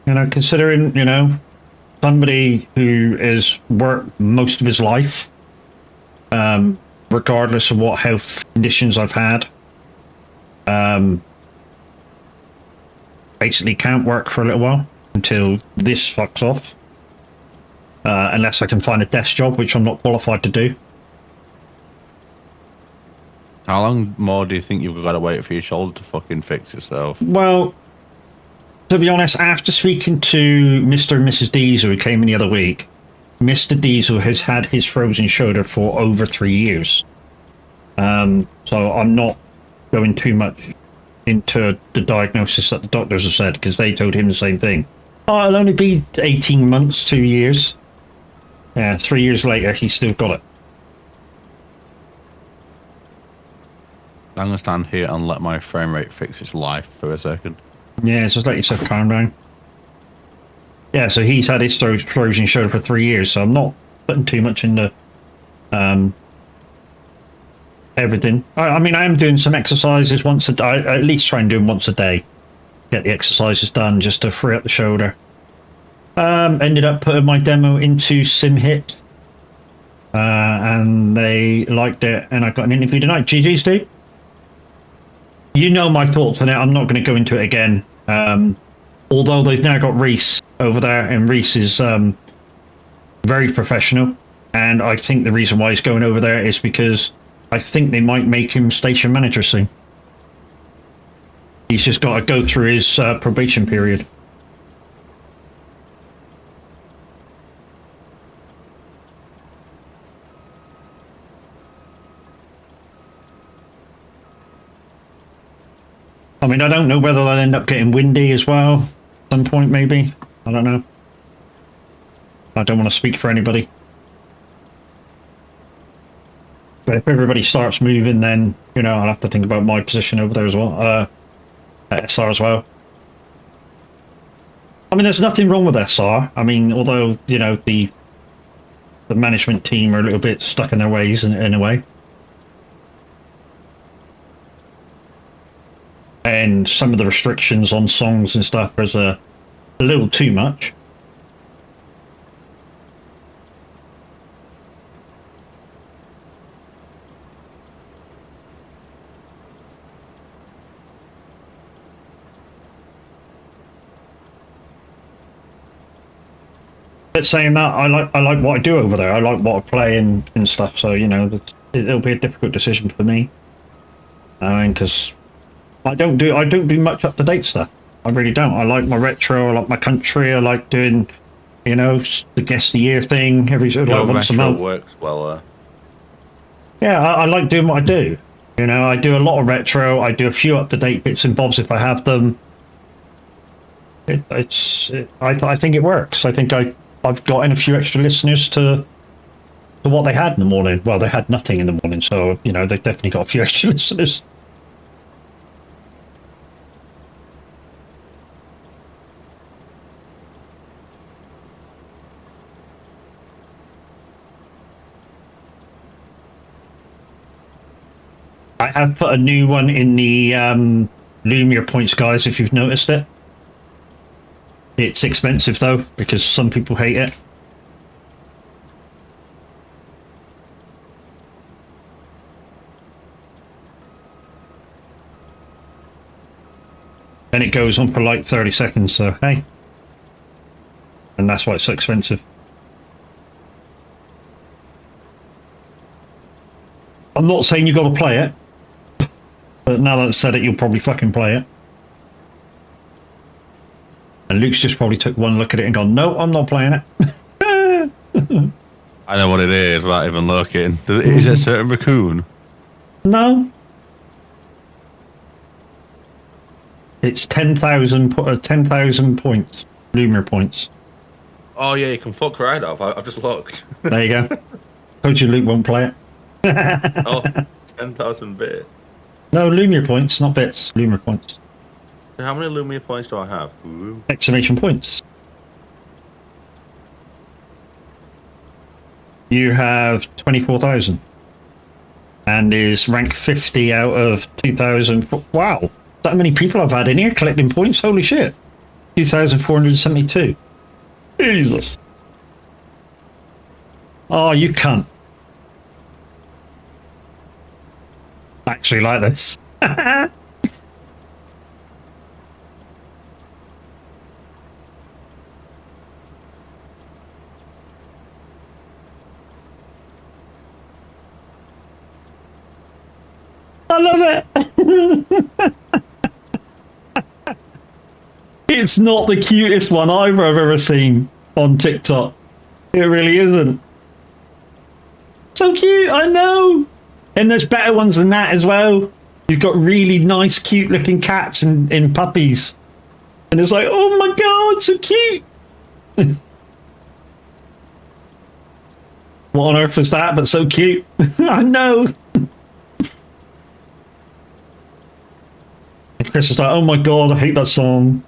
You know, considering, you know, somebody who has worked most of his life, regardless of what health conditions I've had, basically can't work for a little while until this fucks off. Unless I can find a desk job, which I'm not qualified to do. How long more do you think you've got to wait for your shoulder to fucking fix itself? Well, to be honest, after speaking to Mr. and Mrs. Diesel, who came in the other week, Mr. Diesel has had his frozen shoulder for over 3 years. So I'm not going too much into the diagnosis that the doctors have said, because they told him the same thing. Oh, it'll only be 18 months, 2 years. Yeah, 3 years later, he's still got it. I'm going to stand here and let my frame rate fix its life for a second. Yeah, just let yourself calm down. Yeah, so he's had his frozen shoulder for 3 years, so I'm not putting too much into everything. I mean, I am doing some exercises once a day. I at least try and do them once a day. Get the exercises done just to free up the shoulder. Ended up putting my demo into SimHit. And they liked it, and I got an interview tonight. GG's, dude. You know my thoughts on it. I'm not going to go into it again. Although they've now got Reese over there, and Reese is very professional. And I think the reason why he's going over there is because I think they might make him station manager soon. He's just got to go through his probation period. I mean, I don't know whether they'll end up getting windy as well. At some point, maybe. I don't know. I don't want to speak for anybody. But if everybody starts moving, then, you know, I'll have to think about my position over there as well. At SR as well. I mean, there's nothing wrong with SR. I mean, although, you know, the management team are a little bit stuck in their ways in a way. And some of the restrictions on songs and stuff is a little too much. But saying that, I like what I do over there. I like what I play and stuff. So, you know, it'll be a difficult decision for me. I mean, because I don't do much up to date stuff. I really don't. I like my retro. I like my country. I like doing, you know, the guest of the year thing every like once a month. Works well. Yeah, I like doing what I do. You know, I do a lot of retro. I do a few up to date bits and bobs if I have them. I think it works. I think I've gotten a few extra listeners to what they had in the morning. Well, they had nothing in the morning, so, you know, they've definitely got a few extra listeners. I have put a new one in the Lumia points, guys, if you've noticed it. It's expensive, though, because some people hate it. And it goes on for like 30 seconds, so hey. And that's why it's so expensive. I'm not saying you got to play it, but now that I've said it, you'll probably fucking play it. And Luke's just probably took one look at it and gone, no, I'm not playing it. I know what it is without even looking. Is it a certain raccoon? No. It's 10,000 points, Lumia points. Oh yeah, you can fuck right off. I've just looked. There you go. Told you Luke won't play it. Oh, 10,000 bits. No, Lumia points, not bits. Lumia points. How many Lumia points do I have? Ooh. Exclamation points. You have 24,000. And is rank 50 out of 2,000. Wow. That many people I've had in here collecting points. Holy shit. 2,472. Jesus. Oh, you cunt. Actually like this. I love it. It's not the cutest one either I've ever seen on TikTok. It really isn't. So cute, I know. And there's better ones than that as well. You've got really nice, cute looking cats and puppies. And it's like, oh my god, so cute. What on earth is that? But so cute. I know. And Chris is like, oh my god, I hate that song.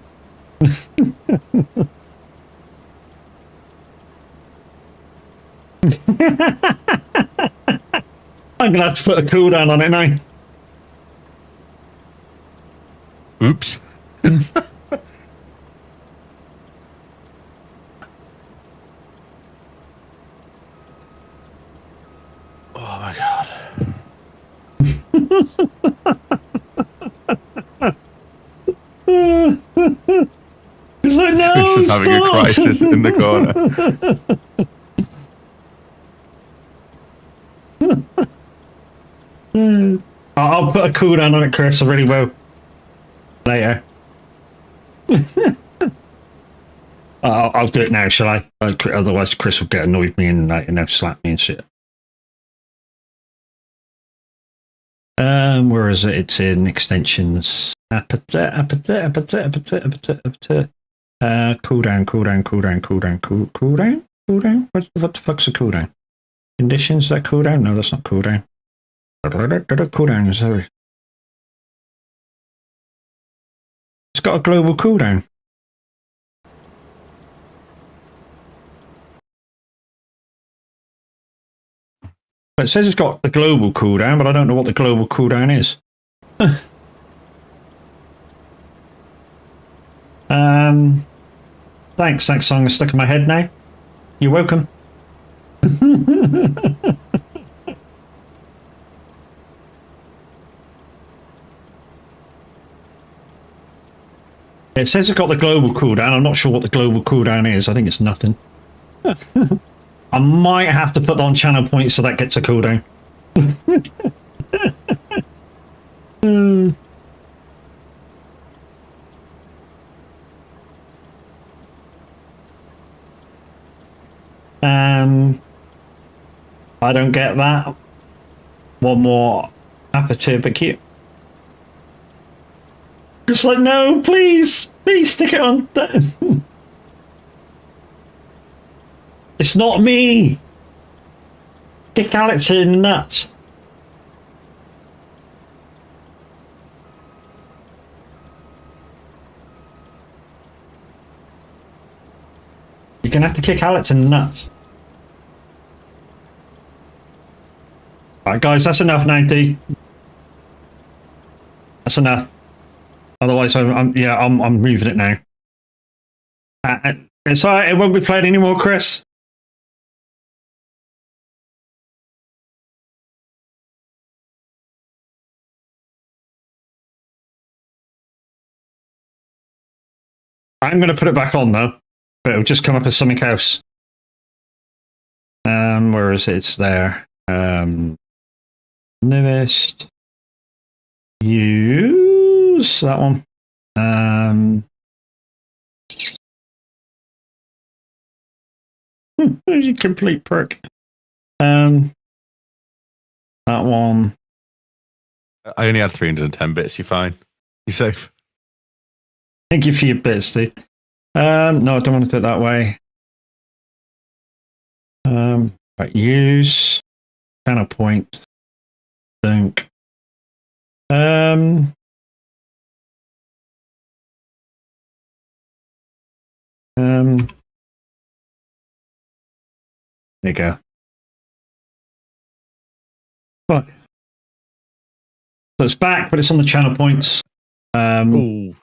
I'm gonna have to put a cooldown on it now. Oops. Oh my god. He's like, no, Chris is having a crisis in the corner. I'll put a cooldown on it, Chris. I really will. Later. I'll do it now, shall I? Otherwise, Chris will get annoyed with me and like, you know, slap me and shit. Where is it? It's in extensions. Cooldown. What the fuck's a cooldown? Conditions, is that cooldown? No, that's not cooldown. Cooldown, sorry. It's got a global cooldown. But it says it's got the global cooldown, but I don't know what the global cooldown is. Thanks, song is stuck in my head now. You're welcome. It says it's got the global cooldown. I'm not sure what the global cooldown is. I think it's nothing. I might have to put that on channel points so that gets a cooldown. I don't get that. One more aperitif, but cute. Just like, no, please stick it on. It's not me. Kick Alex in the nuts. You're gonna have to kick Alex in the nuts. Alright guys, that's enough now, D. That's enough. Otherwise I'm moving it now. It's alright, it won't be played anymore, Chris. I'm gonna put it back on though. But it'll just come up as something else. Where is it? It's there. Newest. Use that one. You complete prick. That one. I only had 310 bits. You're fine. You're safe. Thank you for your bits, Steve. No, I don't want to do it that way. Right, use channel point. Think. There you go. Right. So it's back, but it's on the channel points. Ooh. I'm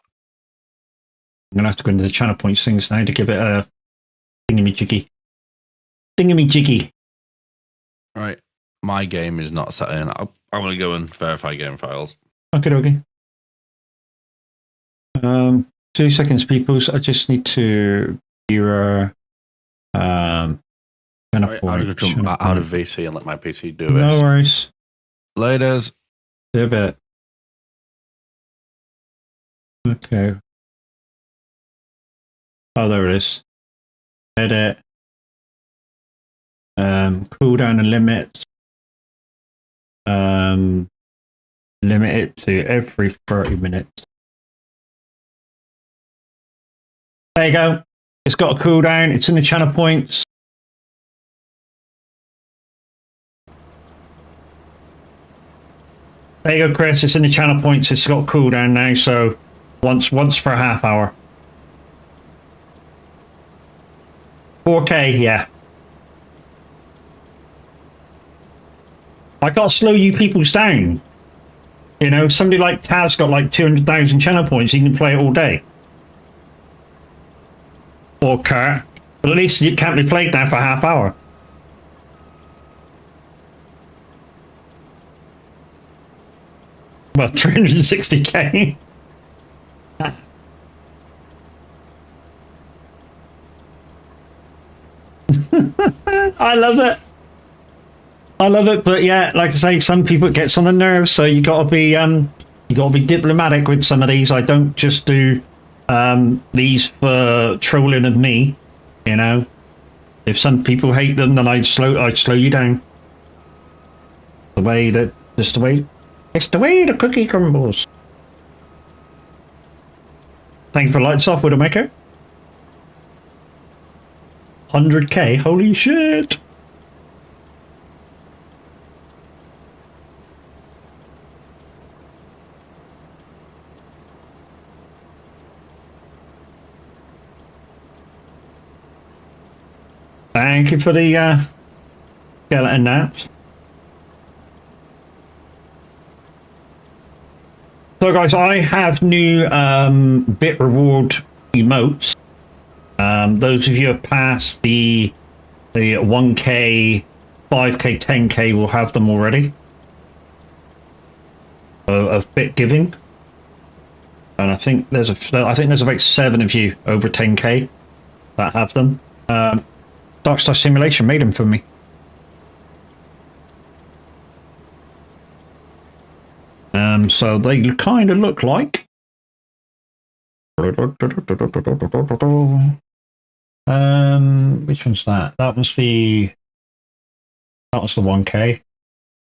gonna have to go into the channel points things now to give it a thingamajiggy. Thingamajiggy. Right. My game is not set in. I'm going to go and verify game files. Okay. 2 seconds, peoples. I just need to mirror. Right, I'm going to jump out of VC and let my PC do it. No worries. Laters. See a bit. Okay. Oh, there it is. Edit. Cooldown and limits. Limit it to every 30 minutes. There you go. It's got a cooldown. It's in the channel points. There you go, Chris. It's in the channel points. It's got a cooldown now, so once for a half hour. 4K, yeah. I gotta slow you peoples down. You know, somebody like Taz got like 200,000 channel points. He can play it all day. Or Kurt. But at least it can't be played now for a half hour. Well, 360k. I love it. I love it, but yeah, like I say, some people it gets on the nerves, so you gotta be diplomatic with some of these. I don't just do these for trolling of me, you know. If some people hate them, then I'd slow you down. It's the way the cookie crumbles. Thank you for lights off, Widowmaker. 100k, holy shit. Thank you for the skeleton nats. So guys, I have new bit reward emotes. Those of you who have passed the 1k, 5k, 10k will have them already. Of bit giving. And I think there's about 7 of you over 10k that have them. Dark Star Simulation made them for me. So they kind of look like. Which one's that? That was the 1k.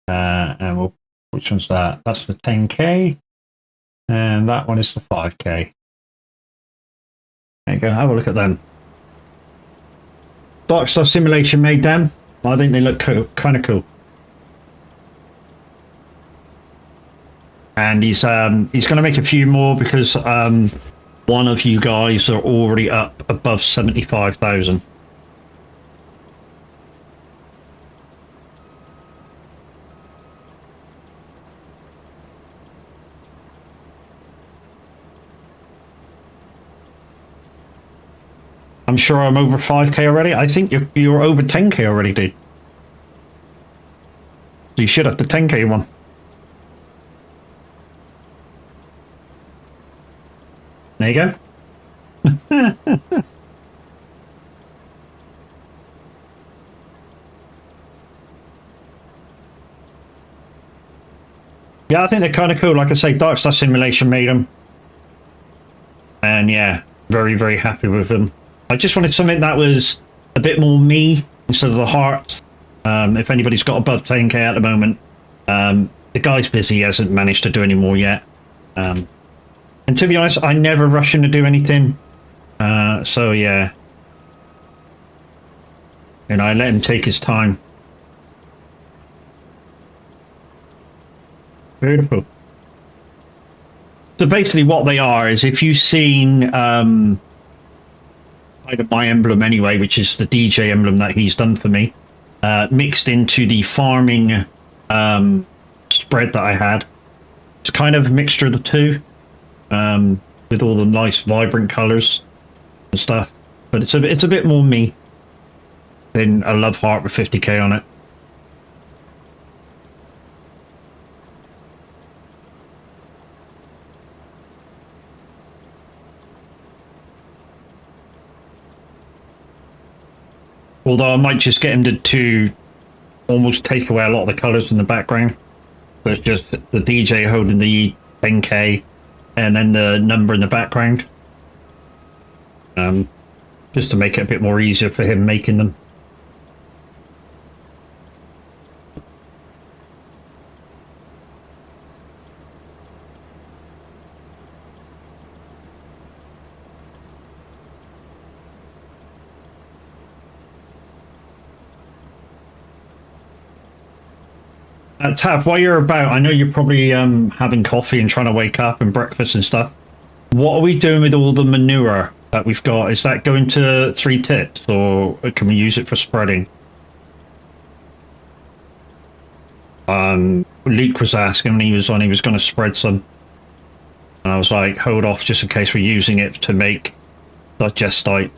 And which one's that? That's the 10k. And that one is the 5k. There you go. Have a look at them. Dark Star Simulation made them. I think they look cool, kind of cool. And he's going to make a few more because one of you guys are already up above 75,000. I'm sure I'm over 5k already. I think you're over 10k already, dude. So you should have the 10k one. There you go. Yeah, I think they're kind of cool. Like I say, Dark Star Simulation made them. And yeah, very, very happy with them. I just wanted something that was a bit more me instead of the heart. If anybody's got above 10k at the moment, the guy's busy, he hasn't managed to do any more yet. And to be honest, I never rush him to do anything. So yeah. And I let him take his time. Beautiful. So basically what they are is if you've seen kind of my emblem anyway, which is the DJ emblem that he's done for me, mixed into the farming spread that I had. It's kind of a mixture of the two. With all the nice vibrant colors and stuff, but it's a bit more me than a love heart with 50k on it. Although I might just get him to almost take away a lot of the colors in the background, but it's just the DJ holding the 10k and then the number in the background, just to make it a bit more easier for him making them. Tav, while you're about, I know you're probably having coffee and trying to wake up and breakfast and stuff. What are we doing with all the manure that we've got? Is that going to 3 tits, or can we use it for spreading? Leek was asking when he was on, he was going to spread some. And I was like, hold off just in case we're using it to make digestite.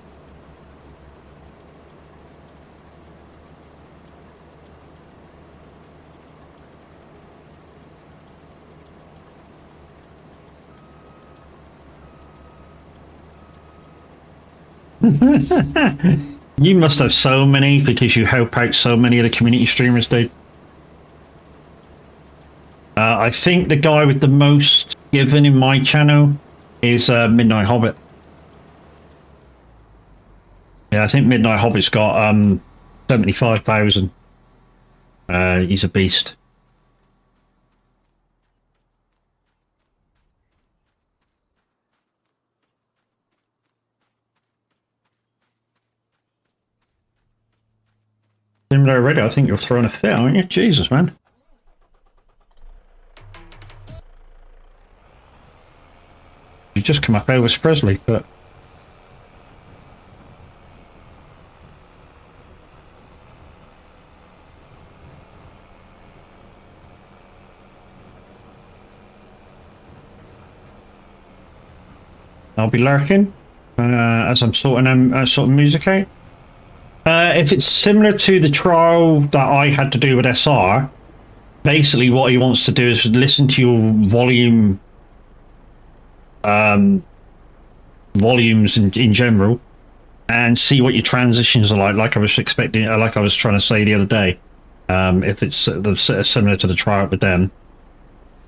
You must have so many because you help out so many of the community streamers, dude. I think the guy with the most given in my channel is Midnight Hobbit. Yeah, I think Midnight Hobbit's got 75,000. He's a beast. Similar already, I think you're throwing a fit, aren't you? Jesus, man. You just come up Elvis Presley, but... I'll be lurking as I'm sorting music out. If it's similar to the trial that I had to do with SR, basically what he wants to do is listen to your volumes in general, and see what your transitions are like I was expecting, like I was trying to say the other day. If it's similar to the trial with them.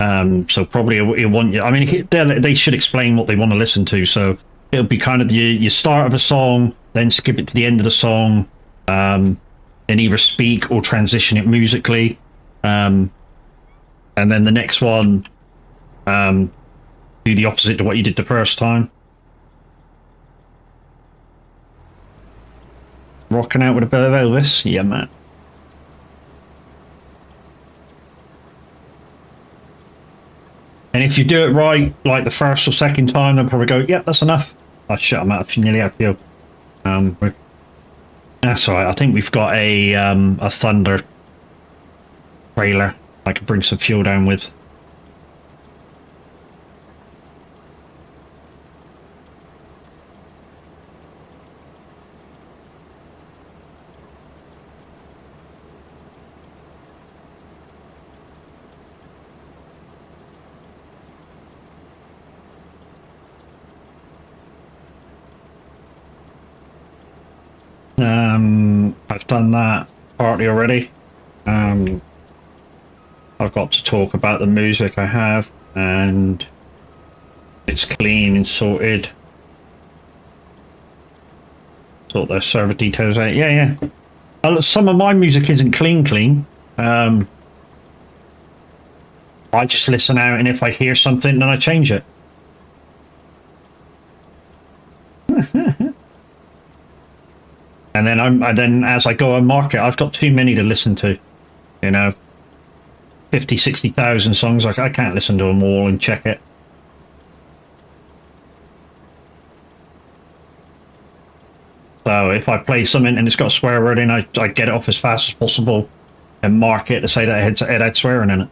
So probably he'll want you. I mean, they should explain what they want to listen to. So it'll be kind of you start of a song, then skip it to the end of the song, and either speak or transition it musically. And then the next one, do the opposite to what you did the first time. Rocking out with a bit of Elvis, yeah, man. And if you do it right, like the first or second time, they'll probably go, "Yeah, that's enough." I shut them out. Nearly out of fuel. That's all right. I think we've got a Thunder trailer I could bring some fuel down with. I've done that partly already. I've got to talk about the music I have, and it's clean and sorted. Sort those server details out. Yeah. Some of my music isn't clean. I just listen out, and if I hear something, then I change it. And then as I go and mark it, I've got too many to listen to. 50, 60,000 songs. I can't listen to them all and check it. So if I play something and it's got a swear word in, I get it off as fast as possible and mark it to say that it had swearing in it.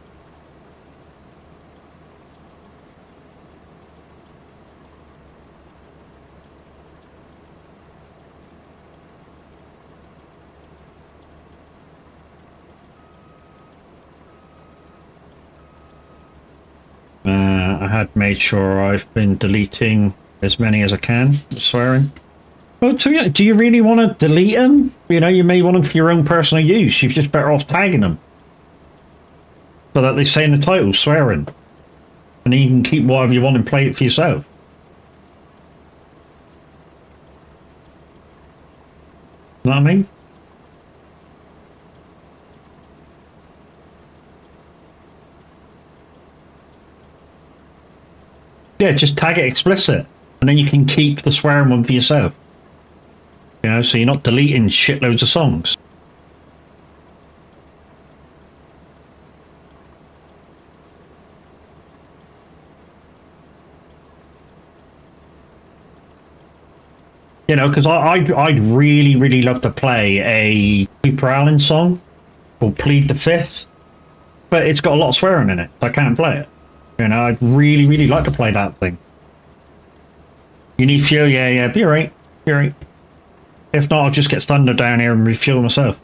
I had made sure I've been deleting as many as I can, swearing. Well, do you really want to delete them? You may want them for your own personal use. You're just better off tagging them. So that they say in the title, swearing. And then you can keep whatever you want and play it for yourself. Know what I mean? Yeah, just tag it explicit, and then you can keep the swearing one for yourself. So you're not deleting shitloads of songs. Because I'd really love to play a Cooper Allen song called Plead the Fifth, but it's got a lot of swearing in it, so I can't play it. I'd really like to play that thing. You need fuel? Yeah, be alright. If not, I'll just get Thunder down here and refuel myself.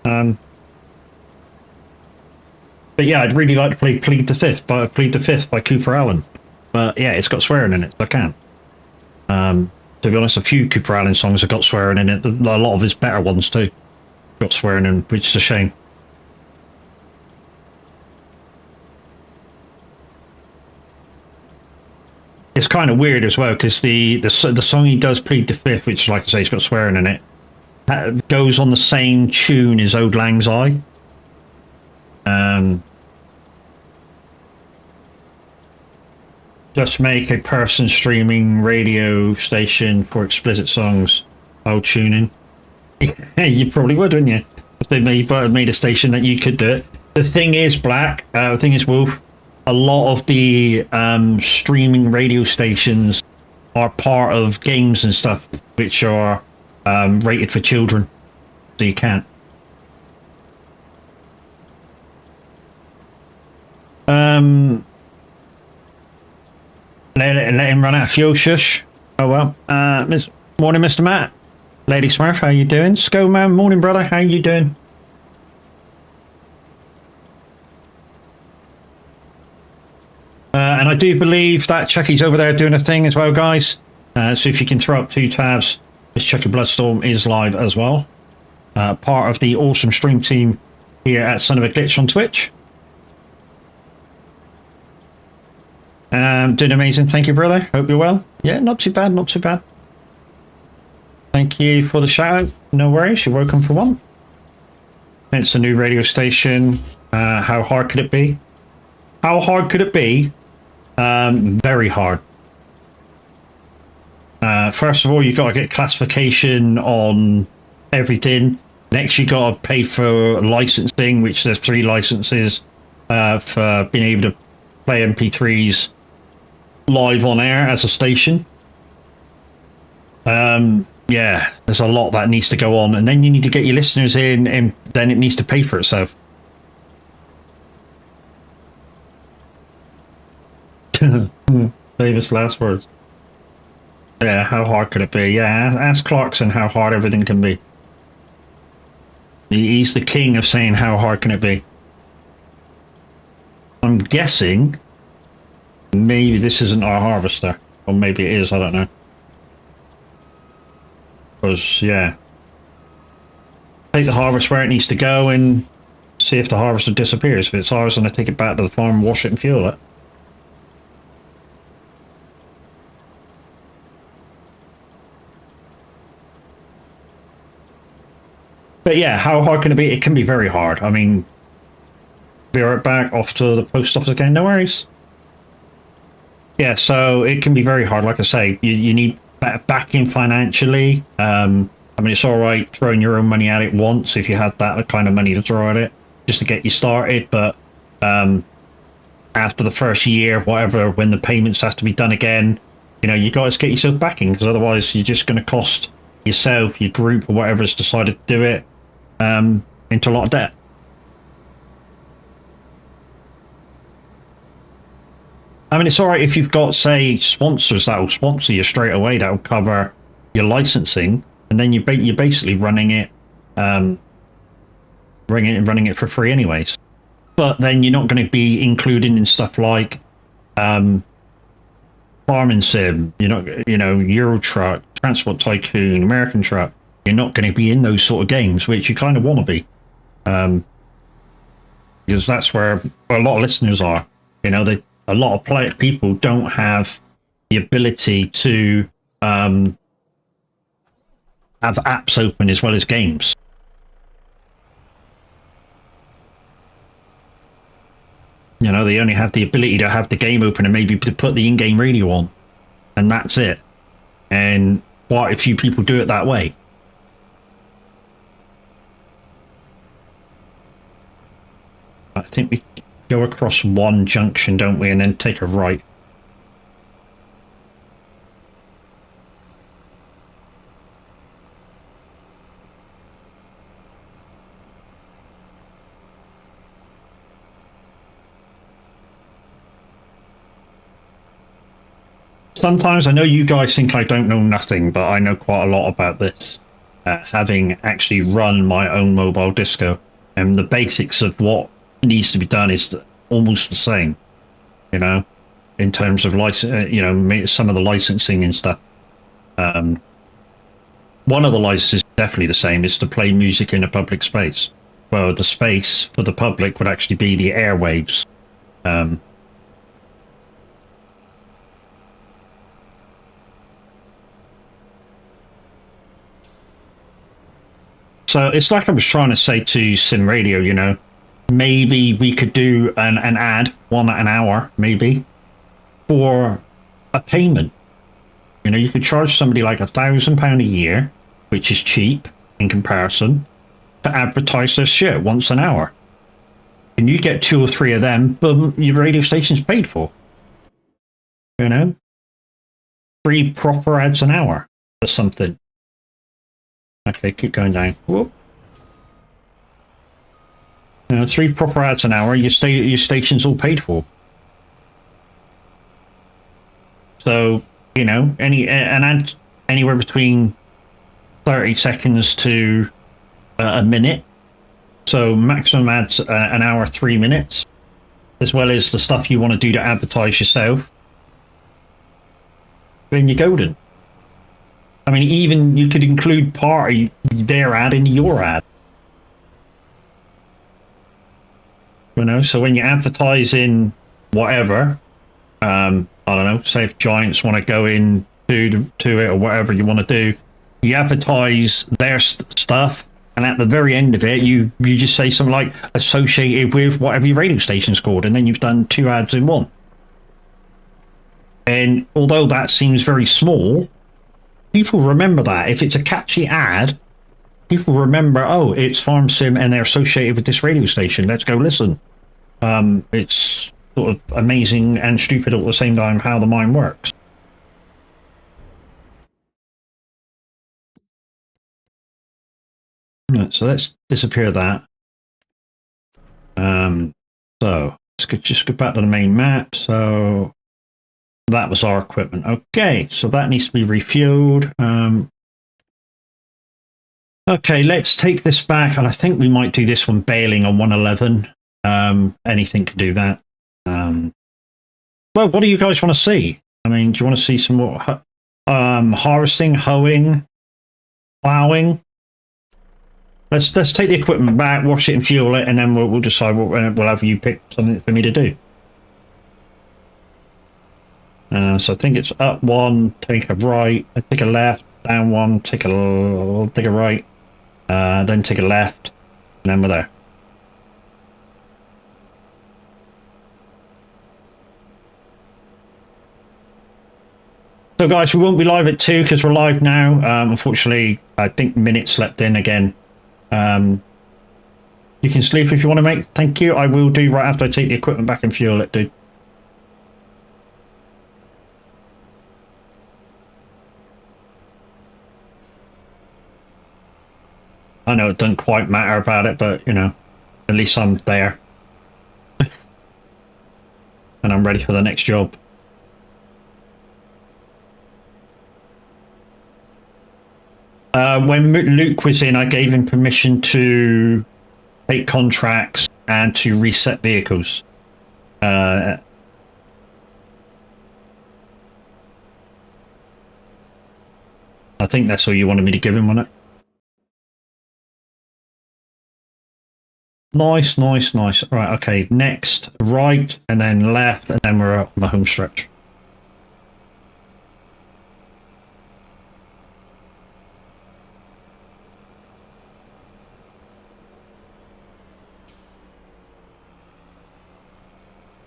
But yeah, I'd really like to play Plead the Fifth by Cooper Allen. But yeah, it's got swearing in it, so I can. To be honest, a few Cooper Allen songs have got swearing in it. A lot of his better ones too got swearing in, which is a shame. It's kind of weird as well, because the song he does, Plead the Fifth, which, like I say, it's got swearing in it, goes on the same tune as Old Lang Syne. Just make a person streaming radio station for explicit songs. I'll tune in. You probably would, wouldn't you? If they made a station that you could do it. The thing is, Wolf, a lot of the streaming radio stations are part of games and stuff which are rated for children, so you can't. Let him run out of fuel, shush. Oh well. Morning, Mr. Matt. Lady Smurf, how you doing? Sco Man, morning, brother. How you doing? And I do believe that Chucky's over there doing a thing as well, guys. So if you can throw up 2 tabs, this Chucky Bloodstorm is live as well. Part of the awesome stream team here at Son of a Glitch on Twitch. Doing amazing. Thank you, brother. Hope you're well. Yeah, not too bad, not too bad. Thank you for the shout out. No worries, you're welcome for one. It's a new radio station. How hard could it be? How hard could it be? Very hard. First of all, you got to get classification on everything. Next, you got to pay for licensing, which there's 3 licenses for being able to play MP3s live on air as a station. Yeah, there's a lot that needs to go on, and then you need to get your listeners in, and then it needs to pay for itself. Famous last words. Yeah, how hard could it be? Yeah, ask Clarkson how hard everything can be. He's the king of saying how hard can it be. I'm guessing maybe this isn't our harvester, or maybe it is, I don't know. Because, yeah, take the harvest where it needs to go and see if the harvester disappears. If it's ours, then I take it back to the farm, wash it and fuel it. But yeah, how hard can it be? It can be very hard. I mean, be right back, off to the post office again, no worries. Yeah, so it can be very hard. Like I say, you need backing financially. I mean, it's all right throwing your own money at it once if you had that kind of money to throw at it just to get you started. But after the first year, whatever, when the payments have to be done again, you know, you guys get yourself backing, because otherwise you're just going to cost yourself, your group, or whatever's decided to do it into a lot of debt. I mean, it's all right if you've got, say, sponsors that will sponsor you straight away, that will cover your licensing, and then you're basically running it for free anyways. But then you're not going to be including in stuff like Farming Sim, Euro Truck, Transport Tycoon, American Truck. You're not going to be in those sort of games, which you kind of want to be, because that's where a lot of listeners are. You know, a lot of people don't have the ability to have apps open as well as games. You know, they only have the ability to have the game open and maybe to put the in-game radio on, and that's it. And quite a few people do it that way. I think we go across one junction, don't we, and then take a right. Sometimes I know you guys think I don't know nothing, but I know quite a lot about this, having actually run my own mobile disco, and the basics of what needs to be done is almost the same, you know, in terms of license, some of the licensing and stuff. One of the licenses definitely the same, is to play music in a public space. Well, the space for the public would actually be the airwaves. So it's like I was trying to say to Sim Radio, you know, maybe we could do an ad, one at an hour, maybe, for a payment. You know, you could charge somebody like £1,000 a year, which is cheap in comparison, to advertise their shit once an hour. And you get 2 or 3 of them, boom, your radio station's paid for. You know? 3 proper ads an hour or something. Okay, keep going down. Whoop. 3 proper ads an hour, your station's all paid for. So, you know, an ad anywhere between 30 seconds to a minute. So maximum ads an hour, 3 minutes, as well as the stuff you want to do to advertise yourself. Then you're golden. I mean, even you could include part of their ad in your ad. You know, so when you advertise in whatever, I don't know, say if Giants want to go in to it or whatever you want to do, you advertise their stuff, and at the very end of it, you just say something like associated with whatever your radio station's called, and then you've done 2 ads in one. And although that seems very small, people remember that. If it's a catchy ad, people remember, oh, it's Farm Sim and they're associated with this radio station. Let's go listen. It's sort of amazing and stupid at the same time how the mind works. Right, so let's disappear that. So let's just go back to the main map. So that was our equipment. Okay, so that needs to be refueled. Okay, let's take this back, and I think we might do this one bailing on 111. Anything can do that. Well, what do you guys want to see? I mean, do you want to see some more harvesting, hoeing, plowing? Let's take the equipment back, wash it and fuel it, and then we'll decide what we'll have you pick something for me to do. So I think it's up 1, take a right, take a left, down 1, take a right, then take a left, and then we're there. So guys, we won't be live at 2 because we're live now. Unfortunately, I think minutes leapt in again. You can sleep if you want to, mate. Thank you. I will do right after I take the equipment back and fuel it, dude. I know it doesn't quite matter about it, but, you know, at least I'm there. And I'm ready for the next job. When Luke was in, I gave him permission to take contracts and to reset vehicles. I think that's all you wanted me to give him on it. Nice, nice, nice. Right, okay, next, right, and then left, and then we're on the home stretch.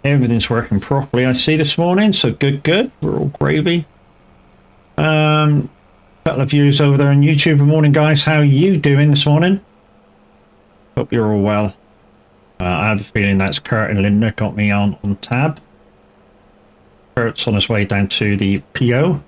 Everything's working properly, I see, this morning, so good, good. We're all gravy. Couple of viewers over there on YouTube. Good morning, guys. How are you doing this morning? Hope you're all well. I have a feeling that's Kurt and Linda got me on tab. Kurt's on his way down to the PO.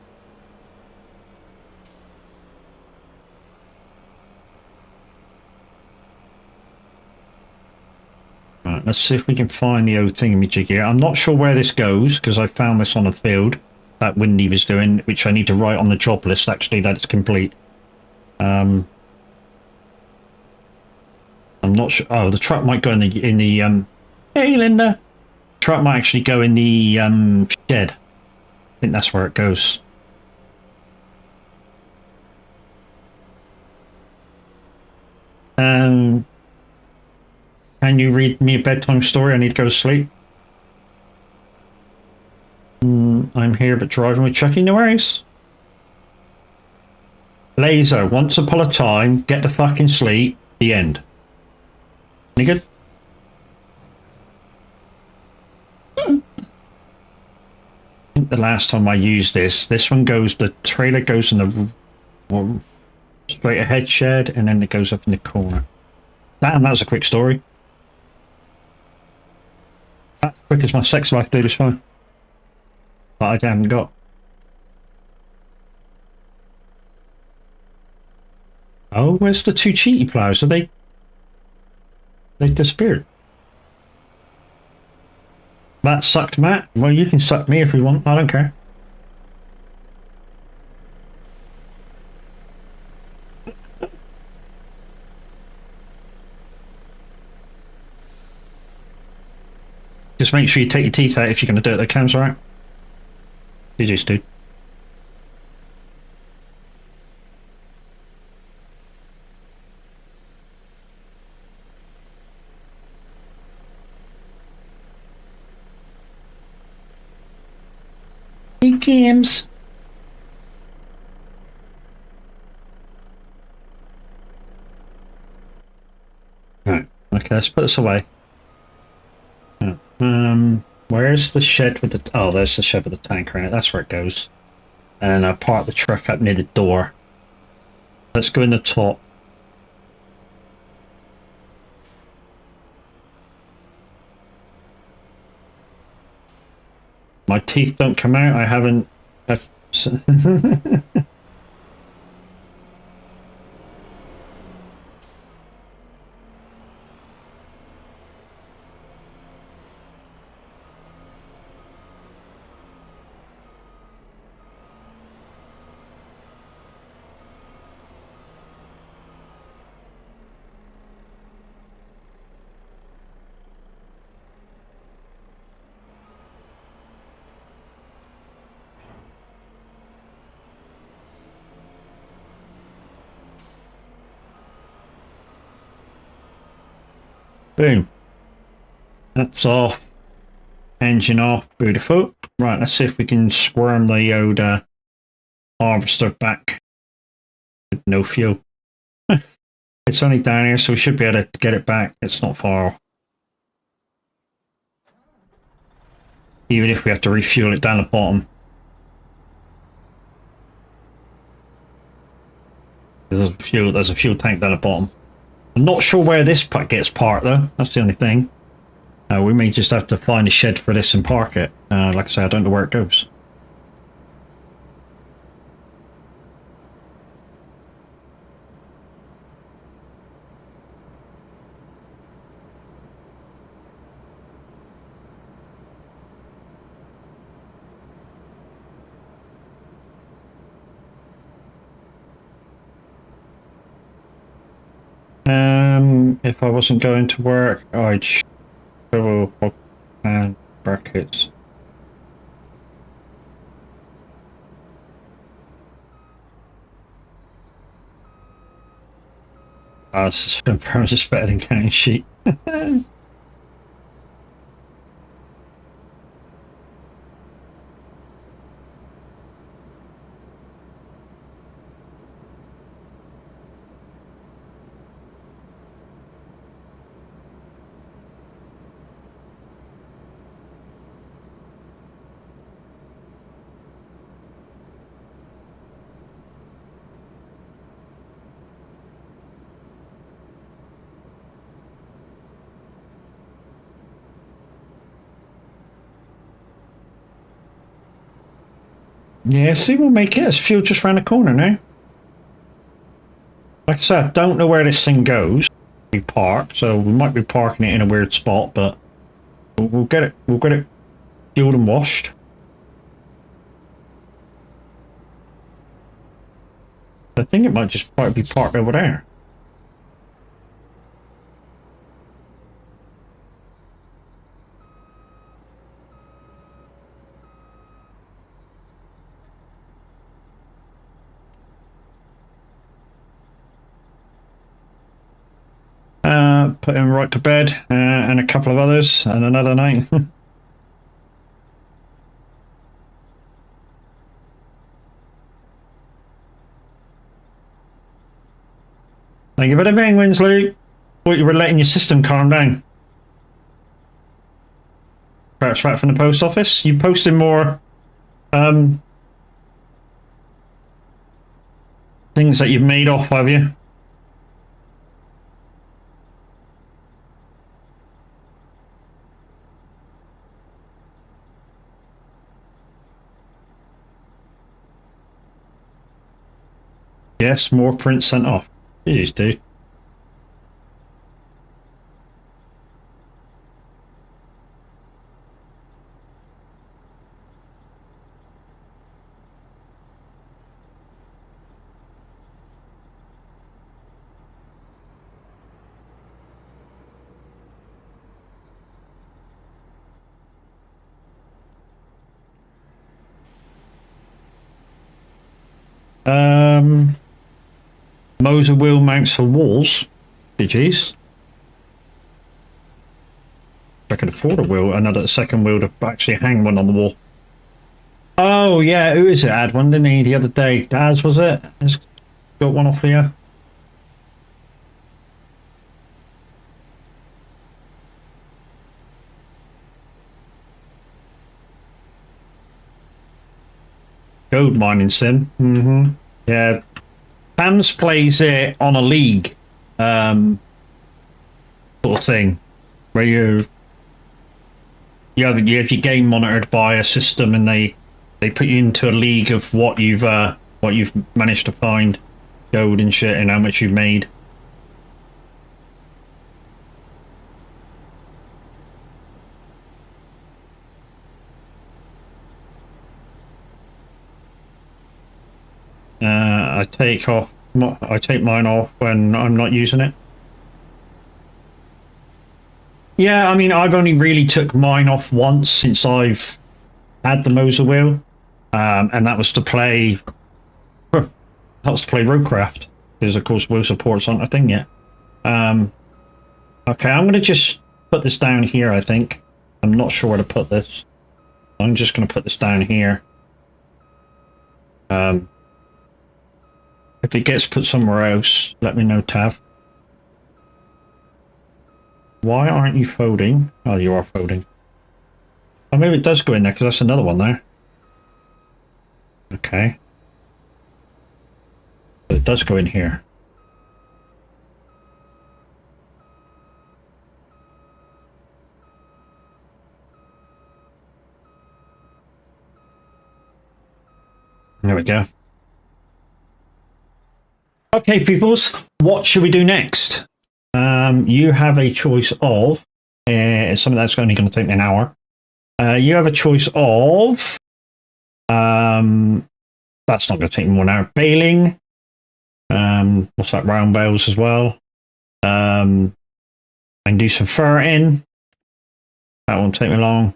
Right, let's see if we can find the old thingamajig here. I'm not sure where this goes because I found this on the field that Windy was doing, which I need to write on the job list actually that it's complete. I'm not sure. Oh, the truck might go in the hey Linda, truck might actually go in the shed. I think that's where it goes. Can you read me a bedtime story? I need to go to sleep. I'm here but driving with Chucky, no worries. Laser, once upon a time, get the fucking sleep, the end. Any good? I think the last time I used this one goes, the trailer goes in the straight ahead shed, and then it goes up in the corner. Damn, that was a quick story. That quick as my sex life, dude, is fine. But I haven't got. Oh, where's the 2 cheaty plows? Are they disappeared? That sucked, Matt. Well, you can suck me if you want. I don't care. Just make sure you take your teeth out if you're going to do it. The cam's alright. GG's, dude. Hey, Cams. Right. Okay, let's put this away. Where's the shed with the... Oh, there's the shed with the tanker in it. That's where it goes. And I park the truck up near the door. Let's go in the top. My teeth don't come out. I haven't... Boom. That's off. Engine off. Beautiful. Right, let's see if we can squirm the old harvester back with no fuel. It's only down here, so we should be able to get it back. It's not far. Even if we have to refuel it down the bottom. There's a fuel tank down the bottom. I'm not sure where this gets parked though. That's the only thing. We may just have to find a shed for this and park it. Like I say, I don't know where it goes. If I wasn't going to work, I'd shovel and brackets. This is better than counting sheep. Yeah, see, we'll make it. There's fuel just around the corner now. Like I said, I don't know where this thing goes. We park, so we might be parking it in a weird spot, but we'll get it. We'll get it fueled and washed. I think it might just be parked over there. Put him right to bed, and a couple of others, and another night. Thank you for the penguins, Luke. Thought you were letting your system calm down. Perhaps back from the post office. You posted more things that you've made off, have you? Yes, more prints sent off. Jeez, dude. Moser wheel mounts for walls. GG's. I could afford a wheel, another second wheel to actually hang one on the wall. Oh yeah, who is it? Had one, didn't he, the other day? Daz, was it? He's got one off here. Gold mining sim. Yeah. Pams plays it on a league sort of thing, where you have your game monitored by a system, and they put you into a league of what you've managed to find, gold and shit, and how much you've made. I take mine off when I'm not using it. Yeah, I mean, I've only really took mine off once since I've had the Moser wheel, and that was to play. That was to play Roadcraft, because of course wheel support's aren't a thing yet. Okay, I'm gonna just put this down here. I think I'm not sure where to put this. I'm just gonna put this down here. If it gets put somewhere else, let me know, Tav. Why aren't you folding? Oh, you are folding. Oh, maybe it does go in there, because that's another one there. Okay. But it does go in here. There we go. Okay, peoples, what should we do next? You have a choice of something that's only going to take me an hour. You have a choice of that's not going to take me 1 hour. Bailing. What's that? Round bales as well. I can do some ferreting. That won't take me long.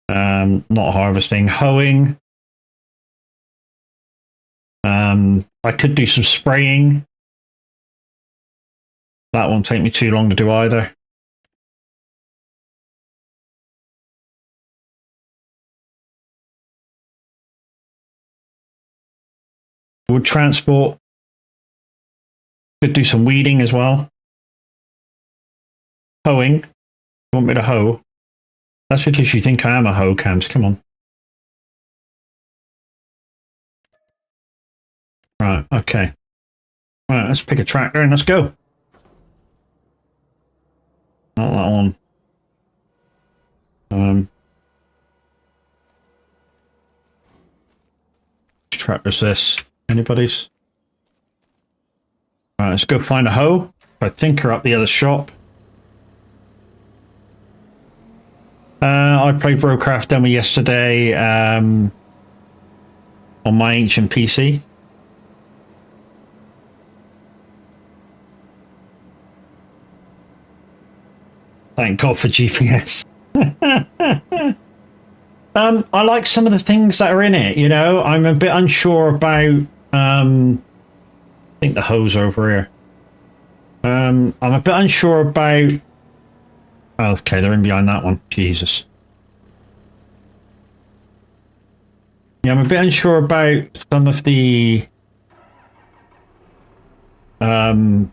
Not harvesting. Hoeing. I could do some spraying. That won't take me too long to do either. Wood transport. Could do some weeding as well. Hoeing. You want me to hoe? That's because you think I am a hoe, Cams. Come on. Right, okay. Right, let's pick a tractor and let's go. Not that one. Which tractor's this? Anybody's? Right, let's go find a hoe. I think her up the other shop. I played Roadcraft demo yesterday on my ancient PC. Thank God for GPS. I like some of the things that are in it, you know. I'm a bit unsure about I think the hoes are over here. I'm a bit unsure about okay, they're in behind that one. Jesus. Yeah, I'm a bit unsure about some of the to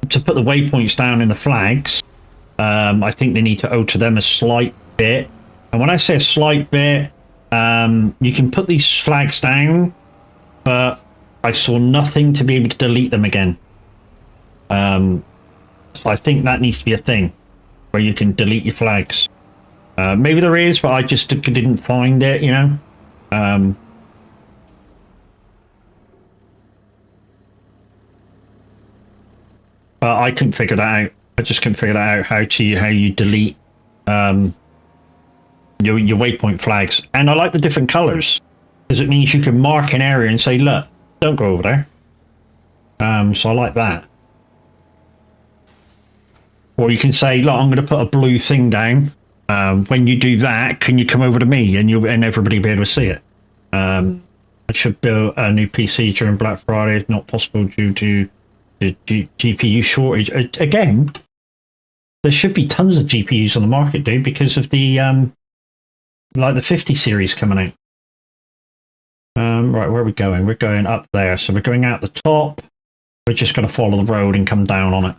put the waypoints down in the flags. I think they need to alter them a slight bit. And when I say a slight bit, you can put these flags down, but I saw nothing to be able to delete them again. So I think that needs to be a thing where you can delete your flags. Maybe there is, but I just didn't find it, you know. But I couldn't figure that out. I just couldn't figure that out how you delete your waypoint flags. And I like the different colors because it means you can mark an area and say, look, don't go over there. So I like that. Or you can say, look, I'm going to put a blue thing down. When you do that, can you come over to me and everybody will be able to see it? I I should build a new PC during Black Friday. It's not possible due to the GPU shortage. Again, there should be tons of GPUs on the market, dude, because of the like the 50 series coming out. Right, where are we going? We're going up there. So we're going out the top. We're just going to follow the road and come down on it.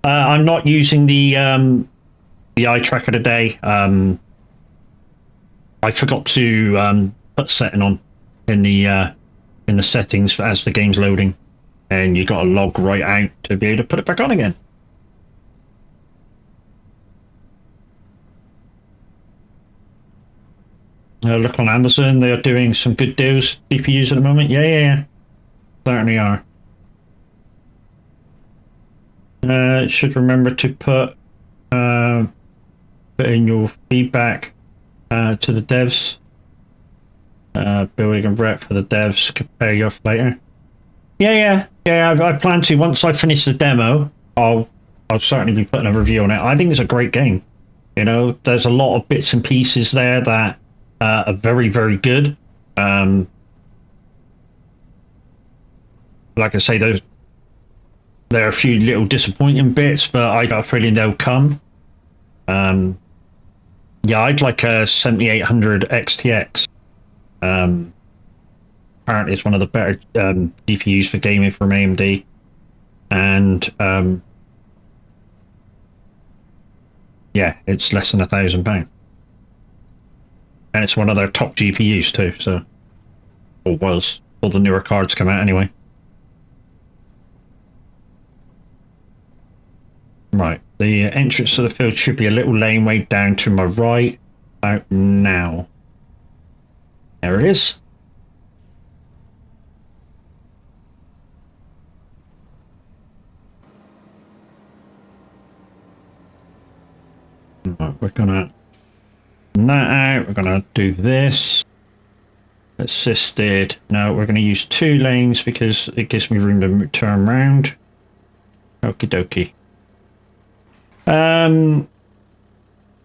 I'm not using the eye tracker today. I forgot to put setting on in the settings as the game's loading, and you got to log right out to be able to put it back on again. Look on Amazon; they are doing some good deals, GPUs at the moment. Yeah, certainly are. Should remember to put in your feedback to the devs. Building a rep for the devs. Compare you off later. Yeah. I plan to. Once I finish the demo, I'll certainly be putting a review on it. I think it's a great game. You know, there's a lot of bits and pieces there that are very, very good. Like I say, there are a few little disappointing bits, but I got a feeling they'll come. Yeah, I'd like a 7800 XTX. Apparently it's one of the better GPUs for gaming from AMD. And yeah, it's less than £1,000. And it's one of their top GPUs too, so, or was. All the newer cards come out anyway. Right, the entrance to the field should be a little laneway down to my right. Out now. There it is. Right, we're gonna that out. We're gonna do this. Assisted. No, we're gonna use 2 lanes because it gives me room to turn around. Okie dokie.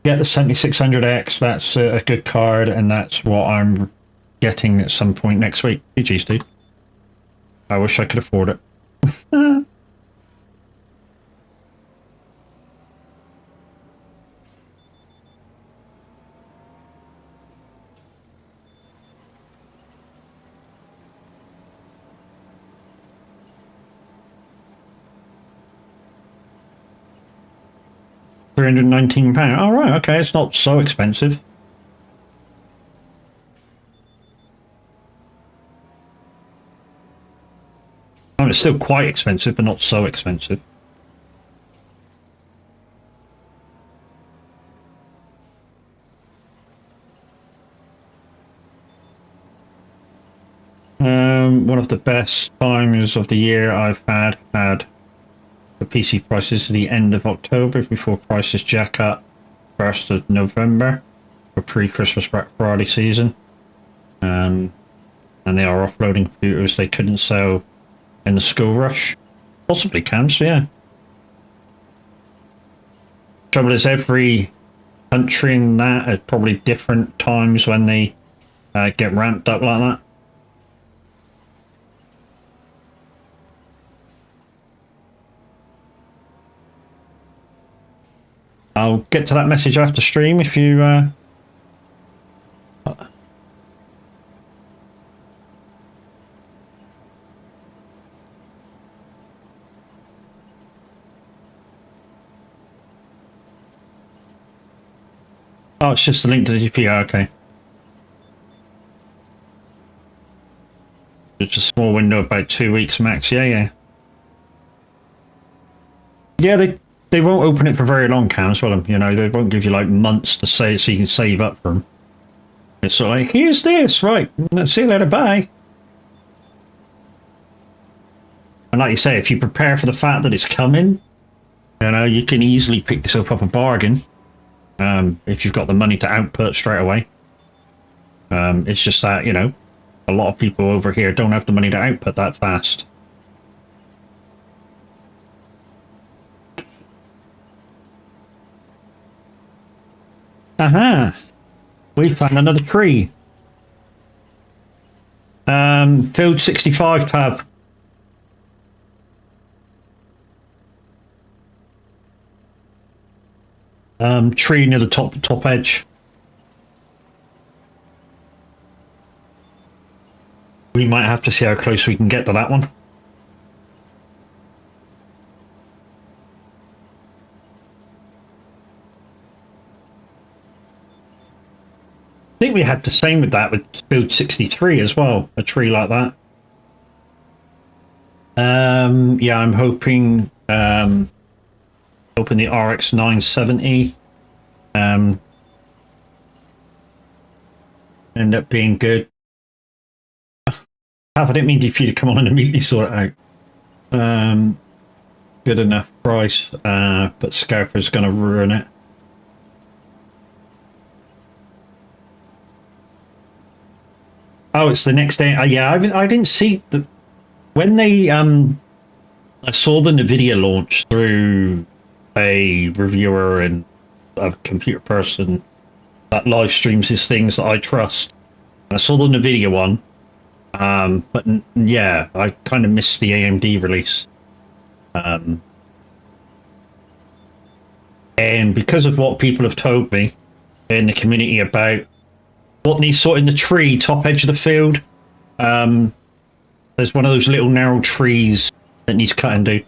Get the 7600X. That's a good card, and that's what I'm getting at some point next week. GG's, dude. I wish I could afford it. £319. All right, okay, it's not so expensive. I mean, it's still quite expensive, but not so expensive. One of the best times of the year I've had the PC prices to the end of October before prices jack up 1st of November for pre-Christmas Black Friday season. And they are offloading computers they couldn't sell in the school rush. Possibly camps, yeah. Trouble is, every country in that at probably different times when they get ramped up like that. I'll get to that message after stream if you Oh, it's just a link to the GPU, okay. It's a small window, about 2 weeks max, yeah. Yeah, they won't open it for very long, Cams, will they? You know, they won't give you like months to say so you can save up for them. It's sort of like, here's this, right, see you later, bye. And like you say, if you prepare for the fact that it's coming, you know, you can easily pick yourself up a bargain. If you've got the money to output straight away. It's just that, you know, a lot of people over here don't have the money to output that fast. Aha! We found another tree. Field 65 tab. Tree near the top edge. We might have to see how close we can get to that one. I think we had the same with that with build 63 as well, a tree like that. Yeah, I'm hoping the RX 970 end up being good. I didn't mean for you to come on and immediately sort it out. Good enough price, but Scalper's going to ruin it. Oh, it's the next day. Yeah, I didn't see the when they. I saw the NVIDIA launch through a reviewer and a computer person that live streams his things that I trust. I saw the NVIDIA one, but yeah, I kind of missed the AMD release. And because of what people have told me in the community about what needs sorting the tree, top edge of the field, there's one of those little narrow trees that needs cutting, dude.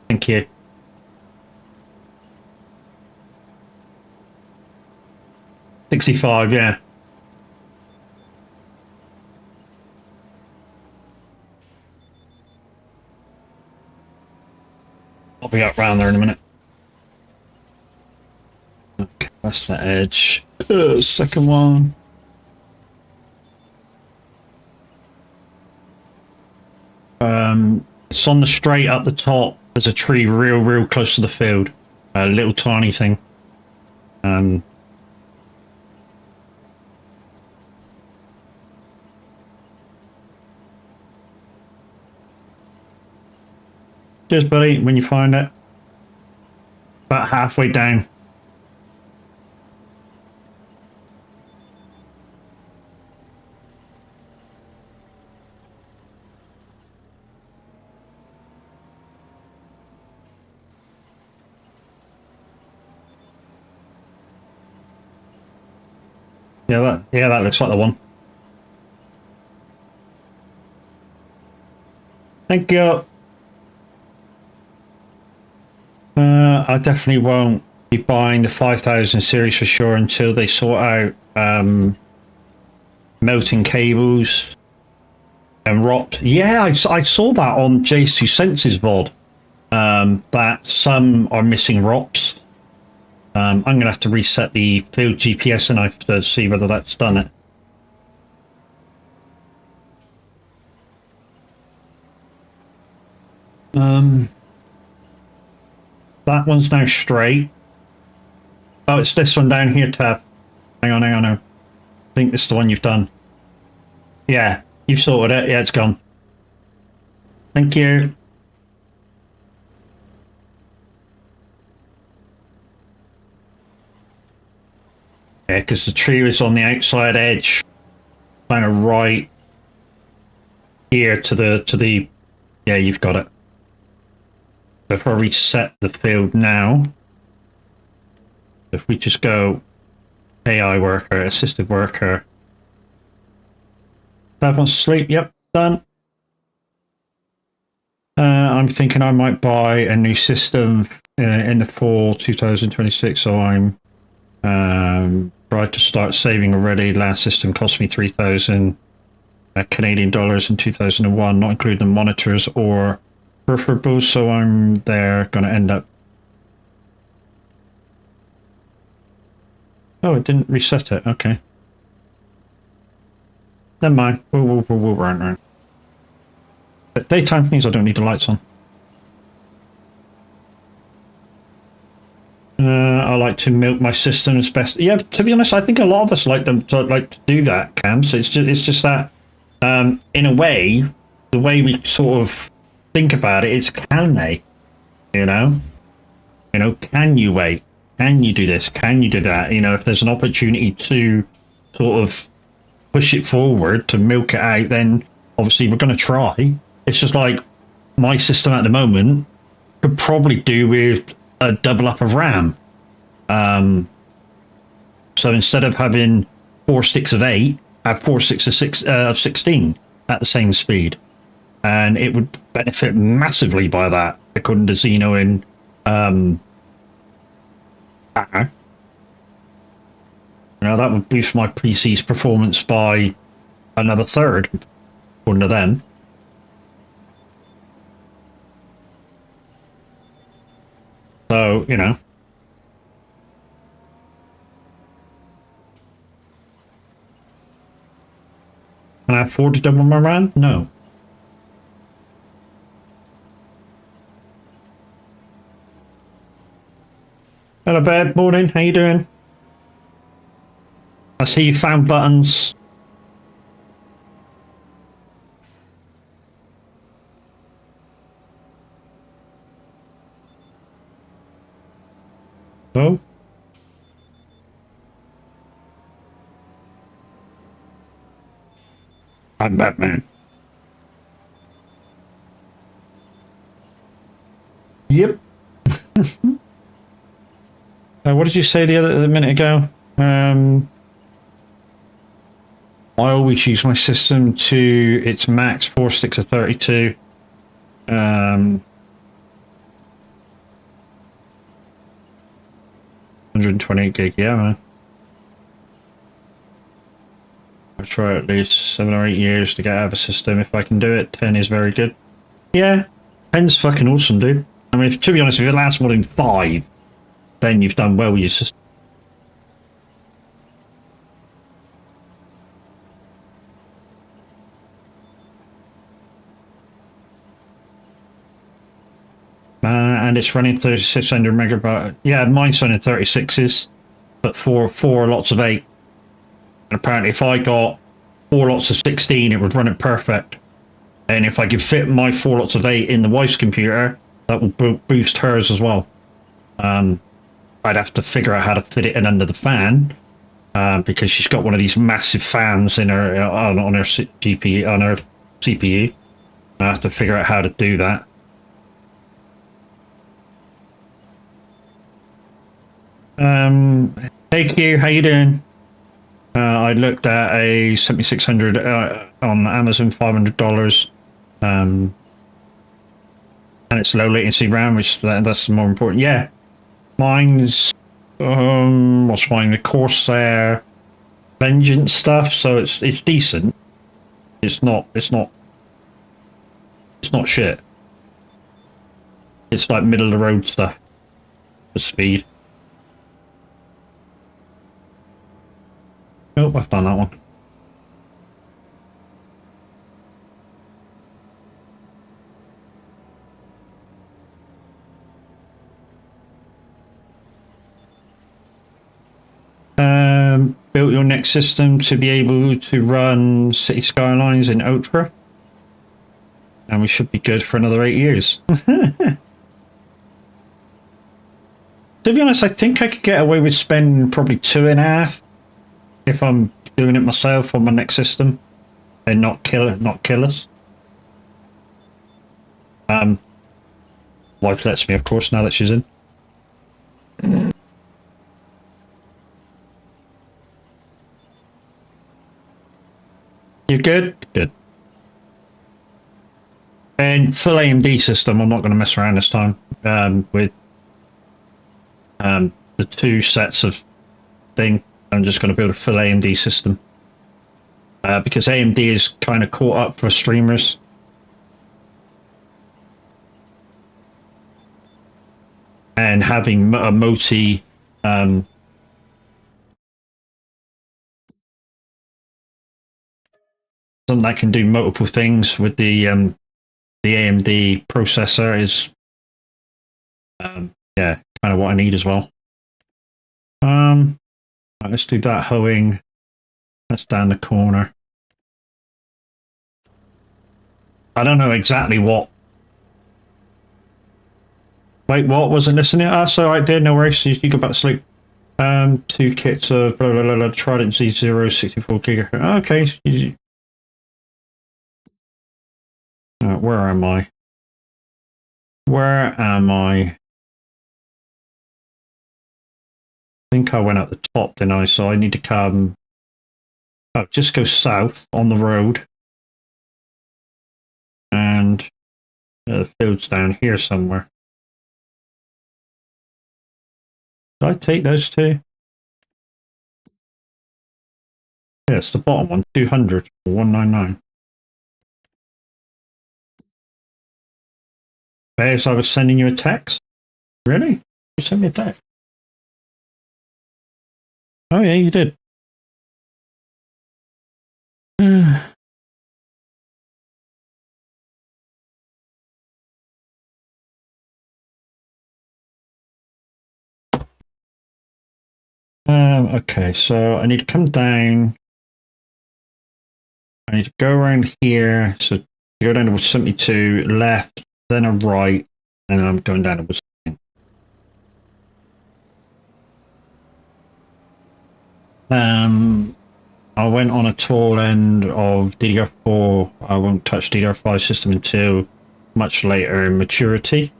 Thank you. $65, yeah. I'll be up round there in a minute. Okay, that's the edge. Second one. It's on the straight up the top. There's a tree real close to the field. A little tiny thing. Cheers, buddy, when you find it. About halfway down. Yeah, that looks like the one. Thank you. I definitely won't be buying the 5000 series for sure until they sort out melting cables and ROPs. Yeah, I saw that on J2 Senses VOD, that some are missing ROPs. I'm going to have to reset the field GPS and I have to see whether that's done it. That one's now straight. Oh, it's this one down here, Tav. Hang on. I think this is the one you've done. Yeah, you've sorted it. Yeah, it's gone. Thank you. Yeah, because the tree was on the outside edge, kind of right here to the. Yeah, you've got it. So if I reset the field now, if we just go AI worker, assisted worker, that wants to sleep. Yep, done. I'm thinking I might buy a new system in the fall 2026, so I'm tried to start saving already. Last system cost me 3,000 Canadian dollars in 2001, not including the monitors or peripherals, so I'm there going to end up. Oh, it didn't reset it. Okay, never mind. We'll run around. But daytime means I don't need the lights on. I like to milk my systems best. Yeah, to be honest, I think a lot of us like to do that, Cam. So it's just that, in a way, the way we sort of think about it is, can they? You know, can you wait? can you do this? Can you do that? You know, if there's an opportunity to sort of push it forward, to milk it out, then obviously we're going to try. It's just like my system at the moment could probably do with a double up of RAM. So instead of having 4 sticks of 8, have 4 sticks of 16 at the same speed. And it would benefit massively by that, according to Zeno in Hacker. You know, that would boost my PC's performance by another third, according to them. So, you know. Can I afford to double my RAM? No. Hello, Bed. Morning. How you doing? I see you found buttons. Oh. I'm Batman. Yep. What did you say the minute ago? I always use my system to its max 4 sticks of 32. 128 gig, yeah, man. I'll try at least 7 or 8 years to get out of a system. If I can do it, 10 is very good. Yeah, 10's fucking awesome, dude. I mean, to be honest, if it lasts more than 5, then you've done well with your system. And it's running 3600 megabyte. Yeah, mine's running 36s, but four lots of 8. And apparently, if I got 4 lots of 16, it would run it perfect. And if I could fit my 4 lots of 8 in the wife's computer, that will boost hers as well. I'd have to figure out how to fit it in under the fan, because she's got one of these massive fans in her on her GPU, on her CPU. I have to figure out how to do that. Hey Q, how you doing? I looked at a 7600 on Amazon, $500, and it's low latency RAM, which that's more important. Yeah, mine's what's mine? The Corsair Vengeance stuff, so it's decent. It's not shit. It's like middle of the road stuff for speed. Oh, I've done that one. Built your next system to be able to run City Skylines in Ultra. And we should be good for another 8 years. To be honest, I think I could get away with spending probably 2.5 if I'm doing it myself on my next system and not kill us. Wife lets me, of course, now that she's in. You good? Good. And full AMD system, I'm not going to mess around this time with the 2 sets of thing. I'm just going to build a full AMD system because AMD is kind of caught up for streamers. And having a multi something that can do multiple things with the AMD processor is yeah, kind of what I need as well. Right, let's do that hoeing. That's down the corner. I don't know exactly what Wait, what? Wasn't listening? That's all right, dear. No worries. You go back to sleep. 2 kits of blah blah blah, blah Trident Z0 64 gigahertz. Okay. Where am I? Where am I? I think I went up the top, didn't I? So I need to come. Oh, just go south on the road. And the field's down here somewhere. Did I take those two? Yeah, it's the bottom one, 200 or 199. Bears, I was sending you a text. Really? You sent me a text? Oh yeah, you did. Okay, so I need to come down. I need to go around here. So go down to 72, left, then a right, and I'm going down to 17. I went on a tall end of DDR4. I won't touch DDR5 system until much later in maturity.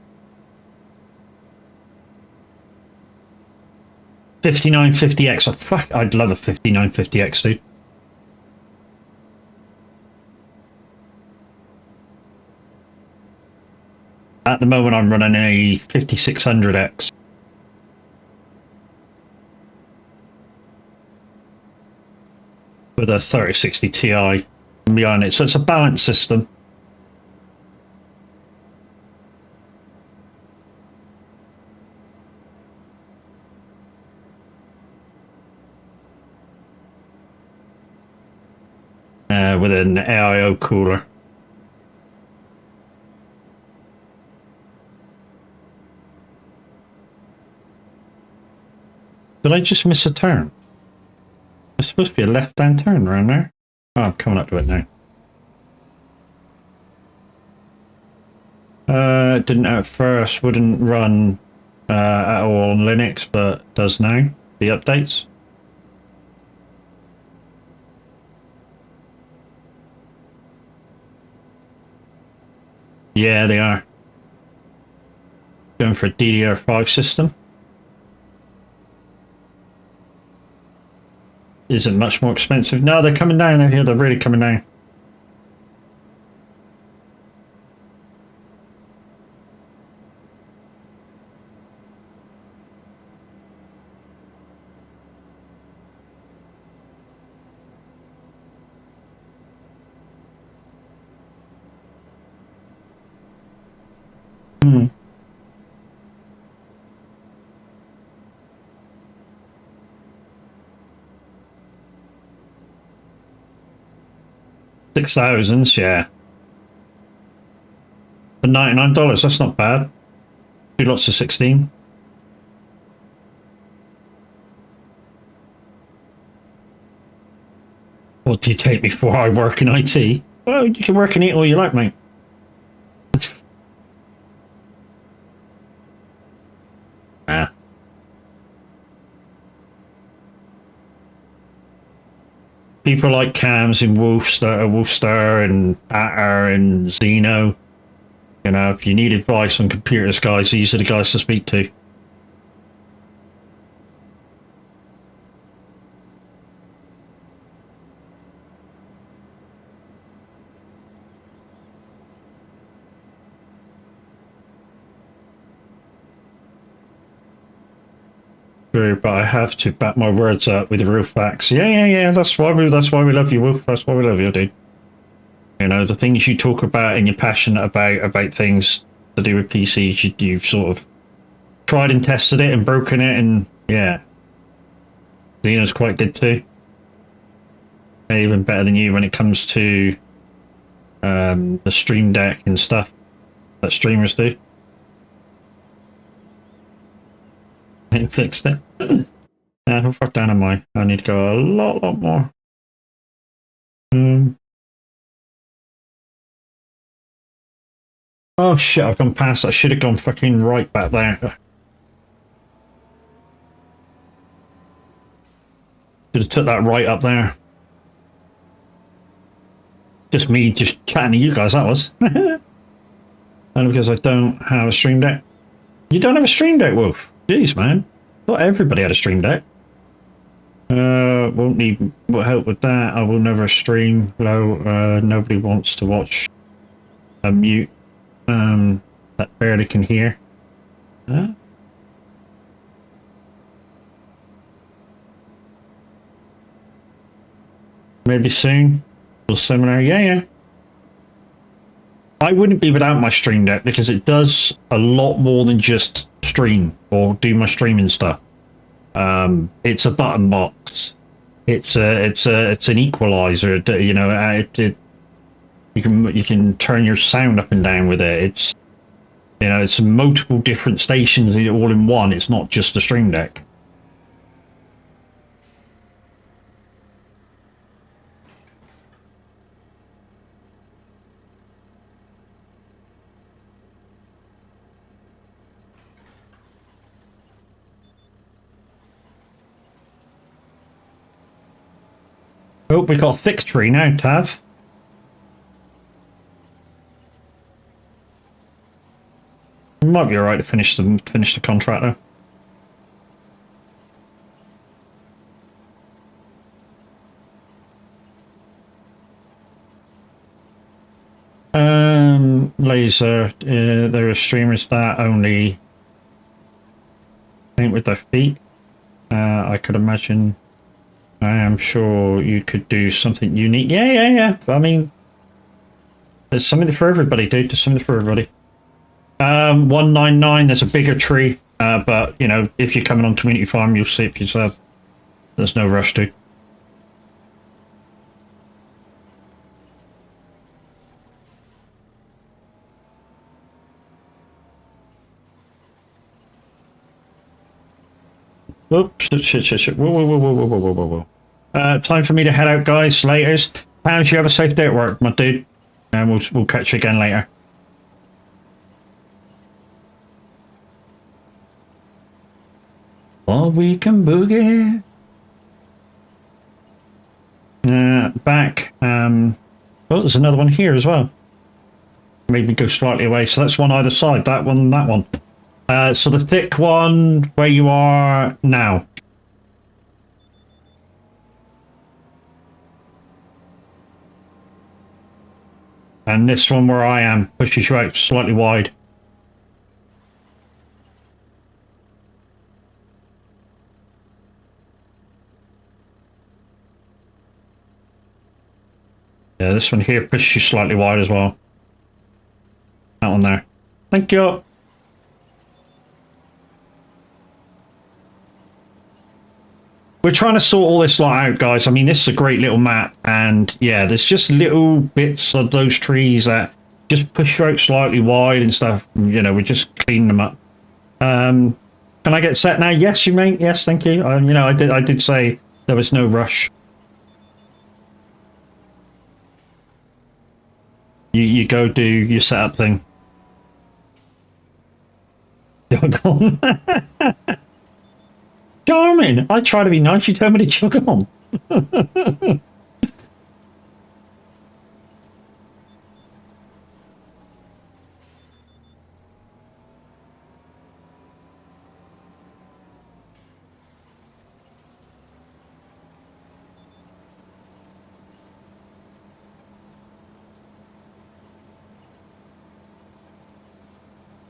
5950X. Oh, fuck, I'd love a 5950X, dude. At the moment, I'm running a 5600X. With a 3060 Ti behind it. So it's a balanced system. With an AIO cooler. Did I just miss a turn? It's supposed to be a left-hand turn around there. Oh, I'm coming up to it now. Didn't at first, wouldn't run at all on Linux, but does now. The updates. Yeah, they are. Going for a DDR5 system. Is it much more expensive? No, they're coming down. They're really coming down. Hmm. $6,000, yeah. For $99, that's not bad. 2 lots of 16. What do you take before I work in IT? Well, you can work in it all you like, mate. Ah. People like Cams in Wolfstar and Atter and Xeno. You know, if you need advice on computers, guys, these are the guys to speak to. True, but I have to back my words up with real facts. Yeah. That's why we love you, Wolf. That's why we love you, dude. You know, the things you talk about and you're passionate about things to do with PCs, you've sort of tried and tested it and broken it, and yeah. Xeno's quite good too. Even better than you when it comes to the stream deck and stuff that streamers do. It fixed it. How far down am I? I need to go a lot more. Oh shit, I've gone past. I should have gone fucking right back there. Should have took that right up there. Just me just chatting to you guys, that was. Only because I don't have a stream deck. You don't have a stream deck, Wolf? Jeez, man. Thought everybody had a stream deck. Won't need help with that. I will never stream. Low. Nobody wants to watch a mute. That barely can hear. Maybe soon. Little seminar. Yeah. I wouldn't be without my stream deck because it does a lot more than just stream or do my streaming stuff. It's a button box. It's an equalizer. You know, you can turn your sound up and down with it. It's, you know, it's multiple different stations all in one. It's not just a stream deck. Oh, we got a thick tree now, Tav. Might be alright to finish the contract though. Laser, there are streamers that only paint with their feet. I could imagine. I am sure you could do something unique. Yeah. I mean, there's something for everybody, dude. There's something for everybody. 199, there's a bigger tree. But, you know, if you're coming on Community Farm, you'll see it for yourself. There's no rush to. Oops, shit. Whoa. Time for me to head out, guys. Laters. Pounds, you have a safe day at work, my dude. And we'll catch you again later. Oh, we can boogie. Back. Oh, there's another one here as well. Maybe go slightly away. So that's one either side. That one, that one. So the thick one where you are now. And this one where I am pushes you out slightly wide. Yeah, this one here pushes you slightly wide as well. That one there. Thank you. We're trying to sort all this lot out, guys. I mean, this is a great little map. And yeah, there's just little bits of those trees that just push you out slightly wide and stuff. You know, we're just cleaning them up. Can I get set now? Yes, you may. Yes, thank you. You know, I did say there was no rush. You go do your setup thing. Jog on. Charming. I try to be nice. You tell me to jog on.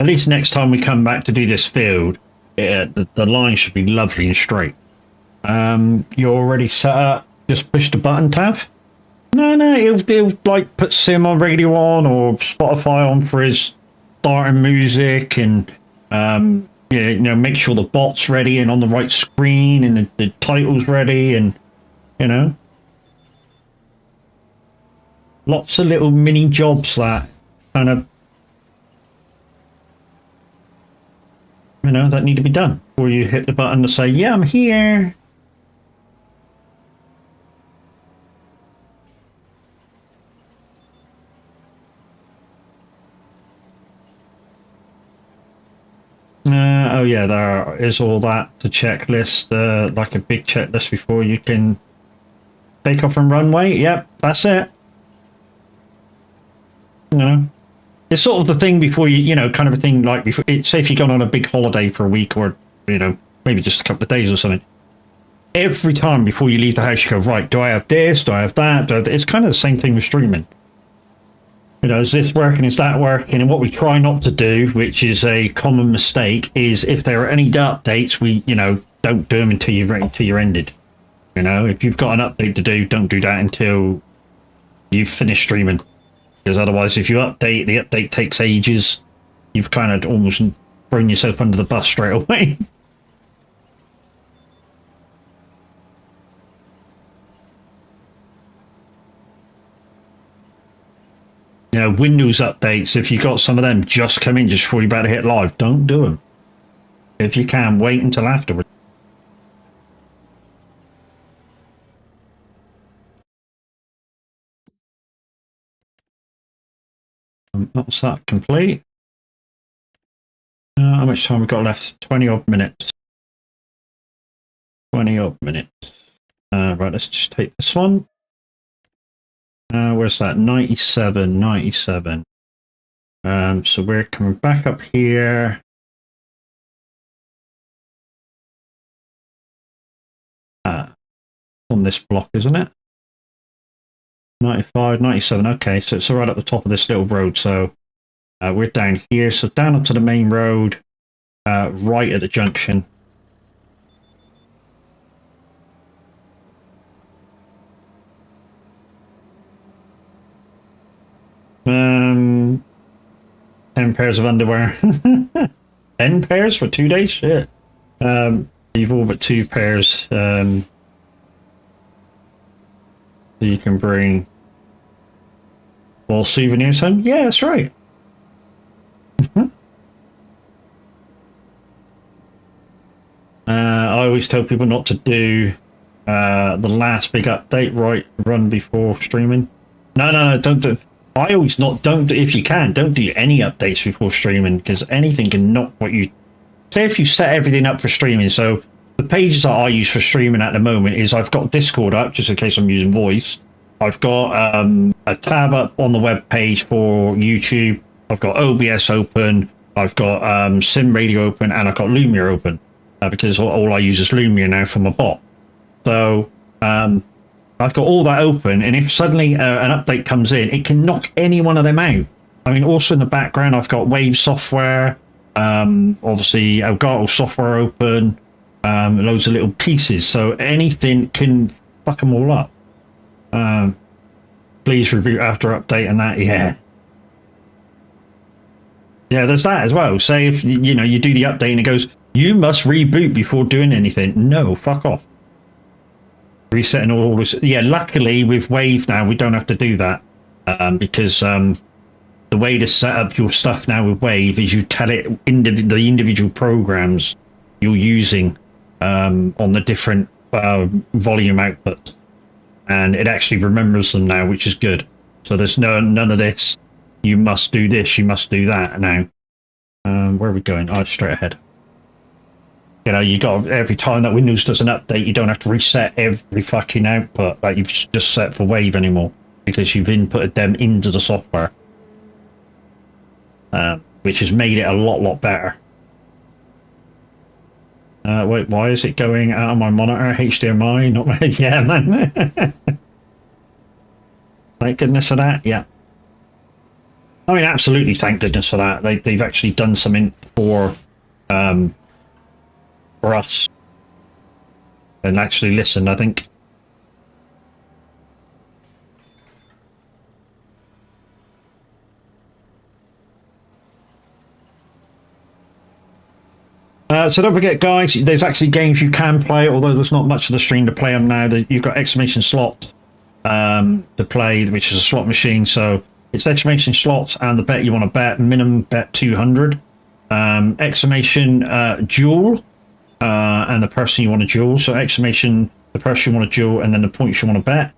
At least next time we come back to do this field, the line should be lovely and straight. You're already set up. Just push the button, Tav. No, he'll like put Sim on radio on or Spotify on for his starting music, and you know, make sure the bot's ready and on the right screen and the title's ready, and you know, lots of little mini jobs that kind of, you know, that need to be done. Or you hit the button to say, yeah, I'm here. Oh yeah, there is all that. The checklist, like a big checklist before you can take off and runway. Yep, that's it. You know, it's sort of the thing before you know, kind of a thing like before. Say if you've gone on a big holiday for a week or maybe just a couple of days or something. Every time before you leave the house, you go, right, do I have this? Do I have that? It's kind of the same thing with streaming. Is this working? Is that working? And what we try not to do, which is a common mistake, is if there are any updates, we, don't do them until you're ended. If you've got an update to do, don't do that until you've finished streaming. Because otherwise, if you update, the update takes ages. You've kind of almost thrown yourself under the bus straight away. Windows updates, if you got some of them just come in just before you're about to hit live, don't do them. If you can, wait until afterwards. That's that complete. How much time we got left? 20 odd minutes. 20 odd minutes. Right, let's just take this one. Where's that? 97, 97. So we're coming back up here. On this block, isn't it? 95, 97. Okay, so it's right at the top of this little road. So we're down here. So down onto the main road, right at the junction. Um, 10 pairs of underwear. 10 pairs for 2 days? Shit. You've all but 2 pairs. So you can bring all souvenirs home? Yeah, that's right. I always tell people not to do the last big update run before streaming. No, don't do. I always don't do, if you can, don't do any updates before streaming, because anything can knock what you say. If you set everything up for streaming, so the pages that I use for streaming at the moment is I've got Discord up just in case I'm using voice. I've got a tab up on the web page for YouTube. I've got OBS open. I've got Sim Radio open, and I've got Lumia open because all I use is Lumia now for my bot. So I've got all that open, and if suddenly an update comes in, it can knock any one of them out. I mean, also in the background, I've got Wave software, obviously Elgato software open, loads of little pieces, so anything can fuck them all up. Please reboot after update and that, yeah. Yeah, there's that as well. Say if, you do the update and it goes, you must reboot before doing anything. No, fuck off. Resetting all this. Yeah, luckily with Wave now, we don't have to do that. Because the way to set up your stuff now with Wave is you tell it the individual programs you're using on the different volume outputs. And it actually remembers them now, which is good. So there's none of this. You must do this. You must do that now. Where are we going? Oh, straight ahead. You got every time that Windows does an update, you don't have to reset every fucking output that you've just set for Wave anymore because you've inputted them into the software, which has made it a lot better. Wait, why is it going out of my monitor? HDMI, not my... Yeah, man. Thank goodness for that. Yeah. I mean, absolutely thank goodness for that. They've actually done something for us. And actually listened, I think. So don't forget, guys, there's actually games you can play, although there's not much of the stream to play on now. You've got exclamation slots to play, which is a slot machine. So it's exclamation slots and the bet you want to bet, minimum bet 200. Exclamation duel and the person you want to duel. So exclamation, the person you want to duel, and then the points you want to bet.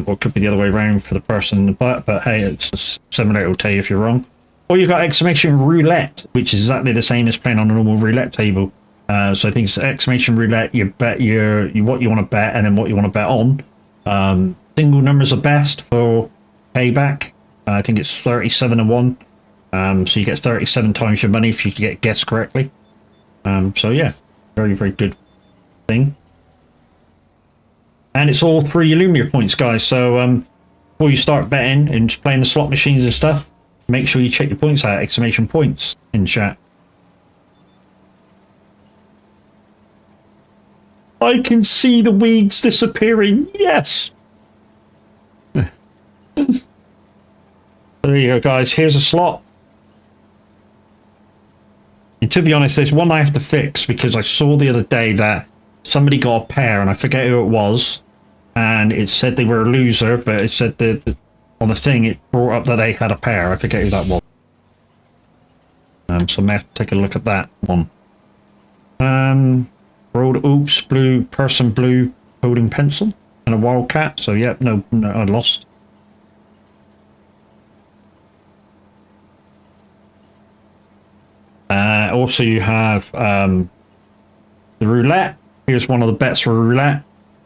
Or it could be the other way around for the person in the bet, but hey, it's the simulator will tell you if you're wrong. Or you've got exclamation roulette, which is exactly the same as playing on a normal roulette table. So I think it's exclamation roulette. You bet what you want to bet, and then what you want to bet on. Single numbers are best for payback. I think it's 37 and 1. So you get 37 times your money if you get guessed correctly. So yeah, very, very good thing. And it's all 3 Illumia points, guys. So before you start betting and playing the slot machines and stuff, make sure you check your points out. Exclamation points in chat. I can see the weeds disappearing. Yes. There you go, guys. Here's a slot. And to be honest, there's one I have to fix because I saw the other day that somebody got a pair, and I forget who it was, and it said they were a loser, but it said that on the thing it brought up that they had a pair. I forget who that was. So I may have to take a look at that one. Rolled oops, blue person, blue holding pencil, and a wildcat. So yeah, no, I lost. Also, you have the roulette. Here's one of the bets for roulette.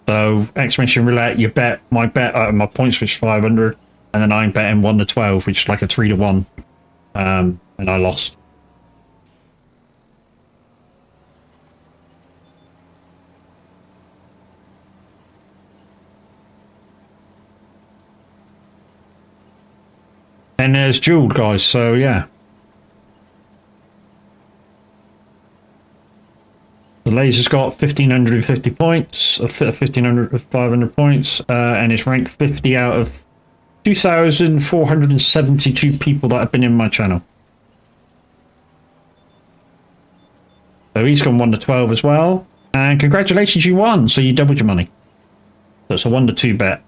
So exclamation roulette, you bet my points, which is 500, and then I'm betting 1 to 12, which is like a 3 to 1, and I lost. And there's jeweled, guys. So yeah. The laser's got 1,550 points, 500 points, and it's ranked 50 out of 2,472 people that have been in my channel. So he's gone 1 to 12 as well. And congratulations, you won. So you doubled your money. So it's a 1 to 2 bet.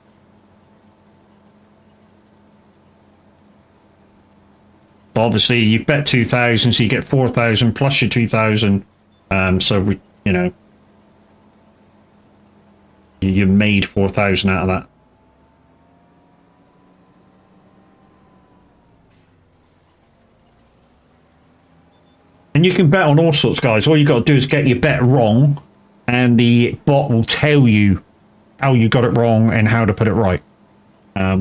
But obviously, you've bet 2,000, so you get 4,000 plus your 2,000. So we, you know, you made 4,000 out of that. And you can bet on all sorts, guys. All you got to do is get your bet wrong, and the bot will tell you how you got it wrong and how to put it right.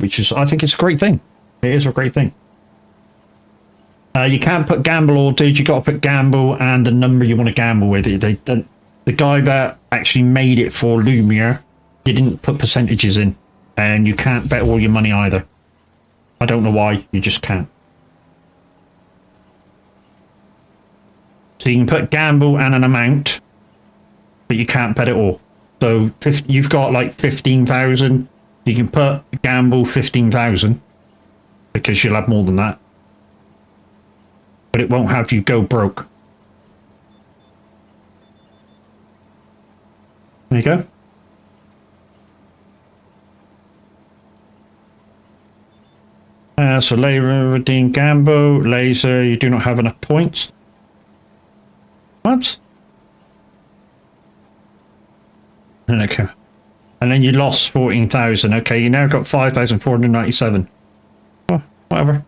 Which is, I think it's a great thing. It is a great thing. You can't put gamble ordered. You got to put gamble and the number you want to gamble with. The guy that actually made it for Lumia didn't put percentages in, and you can't bet all your money either. I don't know why. You just can't. So you can put gamble and an amount, but you can't bet it all. So you've got like 15,000. You can put gamble 15,000 because you'll have more than that. But it won't have you go broke. There you go. So laser, redeem gamble, laser, you do not have enough points. What? Okay. And then you lost 14,000. Okay, you now got 5,497. Oh, whatever.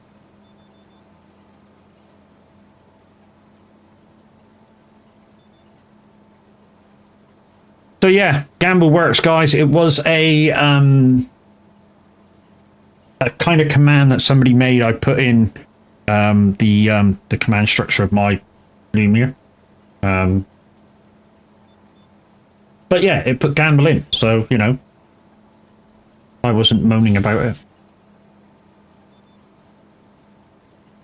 So yeah, gamble works, guys. It was a kind of command that somebody made. I put in the command structure of my Lumia. But yeah, it put gamble in, so you know, I wasn't moaning about it.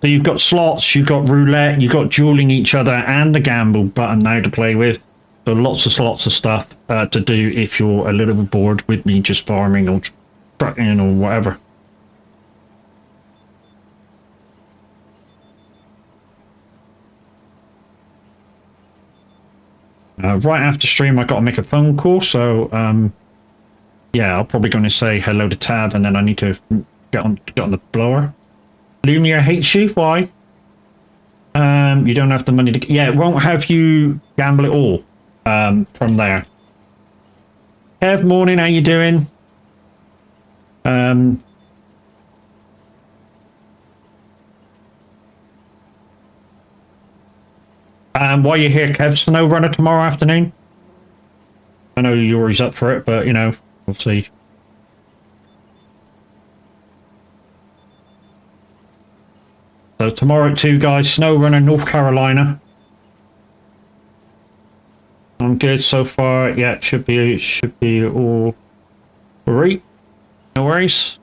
So you've got slots, you've got roulette, you've got dueling each other, and the gamble button now to play with. So lots of stuff to do if you're a little bit bored with me just farming or trucking or whatever. Right after stream, I got to make a phone call, so yeah, I'm probably going to say hello to Tab, and then I need to get on the blower. Lumia hates you. Why? You don't have the money to. Yeah, it won't have you gamble it all. From there. Kev, morning, how you doing? While you're here, Kev, snow runner tomorrow afternoon. I know you're always up for it, but you know, we'll see. So tomorrow at 2, guys, snow runner, North Carolina. I'm good so far. Yeah, it should be all right. No worries.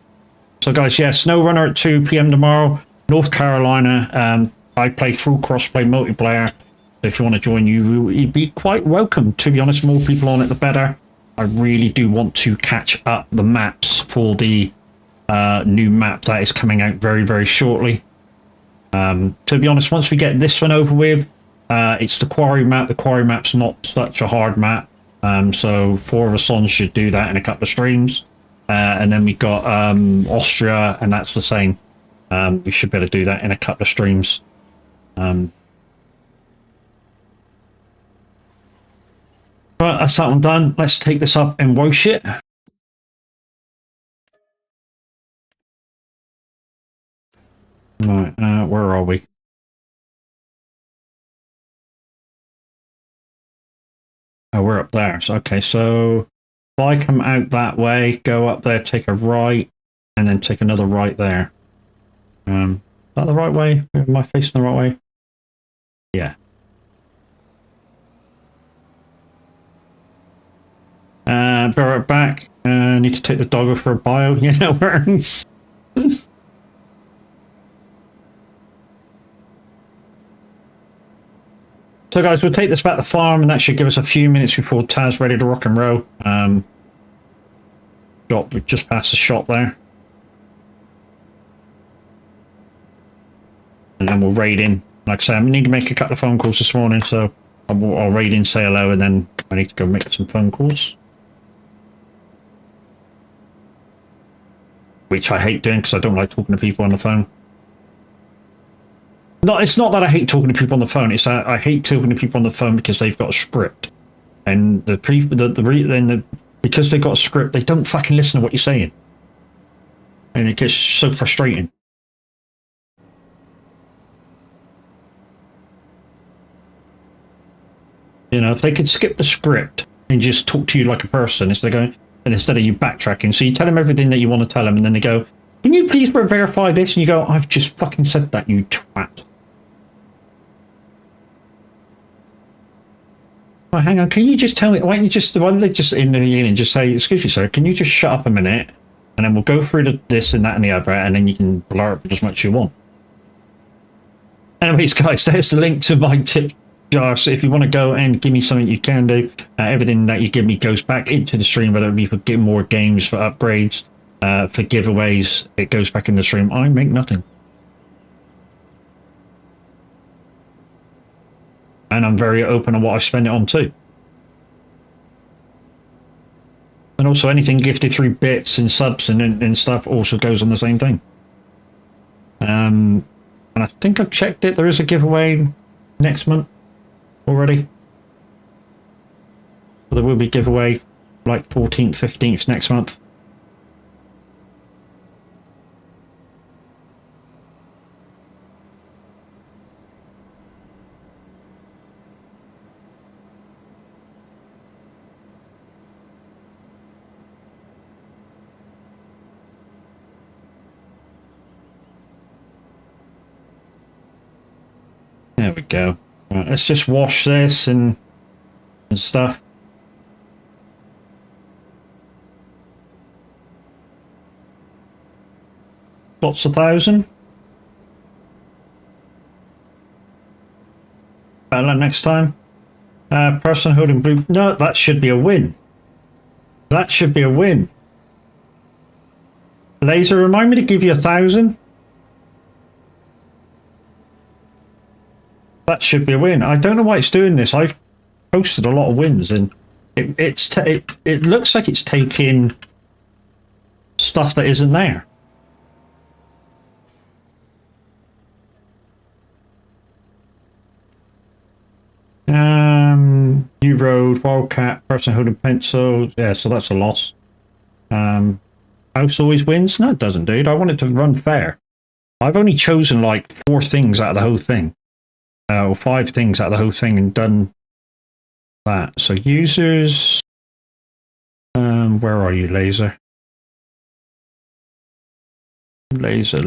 So guys, yeah, snow runner at 2 p.m. tomorrow, North Carolina. I play full crossplay multiplayer. So if you want to join, you'd be quite welcome. To be honest, more people on it, the better. I really do want to catch up the maps for the new map that is coming out very, very shortly. To be honest, once we get this one over with, it's the quarry map. The quarry map's not such a hard map. So 4 of us on should do that in a couple of streams. And then we got Austria, and that's the same. We should be able to do that in a couple of streams. Right, that's that one done. Let's take this up and wash it. Right, where are we? Oh, we're up there. So, okay, so if I come out that way, go up there, take a right, and then take another right there. Is that the right way? Am I facing the right way? Yeah. Bear it back. Need to take the doggo for a bio. You know where he's... So guys, we'll take this back to the farm, and that should give us a few minutes before Taz ready to rock and roll. Got just past the shop there. And then we'll raid in. Like I say, I need to make a couple of phone calls this morning, so I'll raid in, say hello, and then I need to go make some phone calls. Which I hate doing because I don't like talking to people on the phone. No, it's not that I hate talking to people on the phone. It's that I hate talking to people on the phone because they've got a script, and because they've got a script, they don't fucking listen to what you're saying, and it gets so frustrating. You know, if they could skip the script and just talk to you like a person instead of you backtracking. So you tell them everything that you want to tell them, and then they go, "Can you please verify this?" And you go, "I've just fucking said that, you twat." Oh, hang on, can you just tell me, why don't you just in the beginning just say, "Excuse me, sir, can you just shut up a minute?" And then we'll go through this and that and the other, and then you can blurb as much as you want. Anyways, guys, there's the link to my tip jar. So if you want to go and give me something, you can do. Everything that you give me goes back into the stream, whether it be for getting more games, for upgrades, for giveaways, it goes back in the stream. I make nothing. And I'm very open on what I spend it on too. And also anything gifted through bits and subs and stuff also goes on the same thing. And I think I've checked it. There is a giveaway next month already. So there will be a giveaway like 14th, 15th next month. There we go. Right, let's just wash this and stuff. What's 1,000? Better next time. Person holding blue. No, that should be a win. That should be a win. Laser, remind me to give you 1,000. That should be a win. I don't know why it's doing this. I've posted a lot of wins, and it looks like it's taking stuff that isn't there. New road, wildcat, person holding pencil. Yeah, so that's a loss. House always wins. No, it doesn't, dude. I want it to run fair. I've only chosen like 4 things out of the whole thing. or 5 things out of the whole thing and done that. So users, where are you, laser? Laser.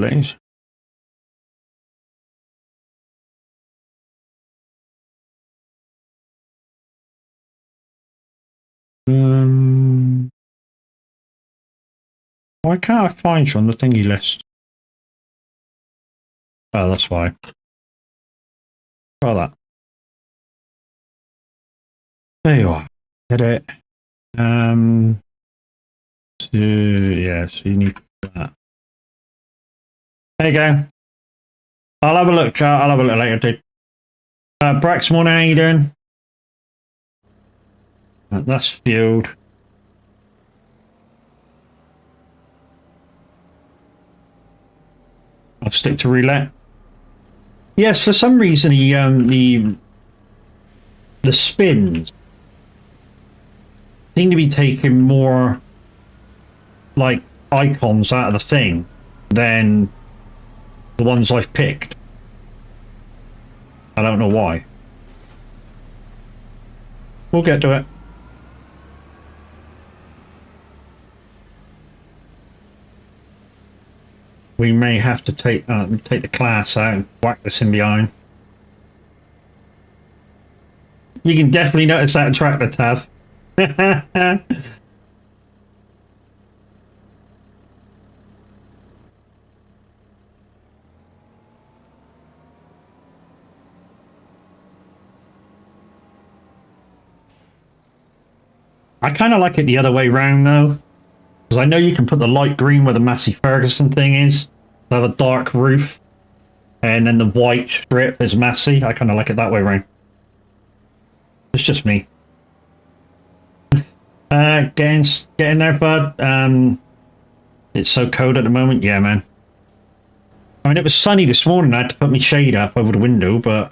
Why can't I find you on the thingy list? Oh, that's why. Try that. There you are. Hit it. Yeah, so you need that. There you go. I'll have a look. I'll have a look later, dude. Brax, morning, how you doing? That's fueled. I'll stick to roulette. Yes, for some reason the spins seem to be taking more like icons out of the thing than the ones I've picked. I don't know why. We'll get to it. We may have to take the class out and whack this in behind. You can definitely notice that tractor, Tav. I kind of like it the other way round though, because I know you can put the light green where the Massey Ferguson thing is, have a dark roof, and then the white strip is Massey. I kind of like it that way round. It's just me. Getting there, bud. It's so cold at the moment. Yeah, man. I mean, it was sunny this morning. I had to put my shade up over the window, but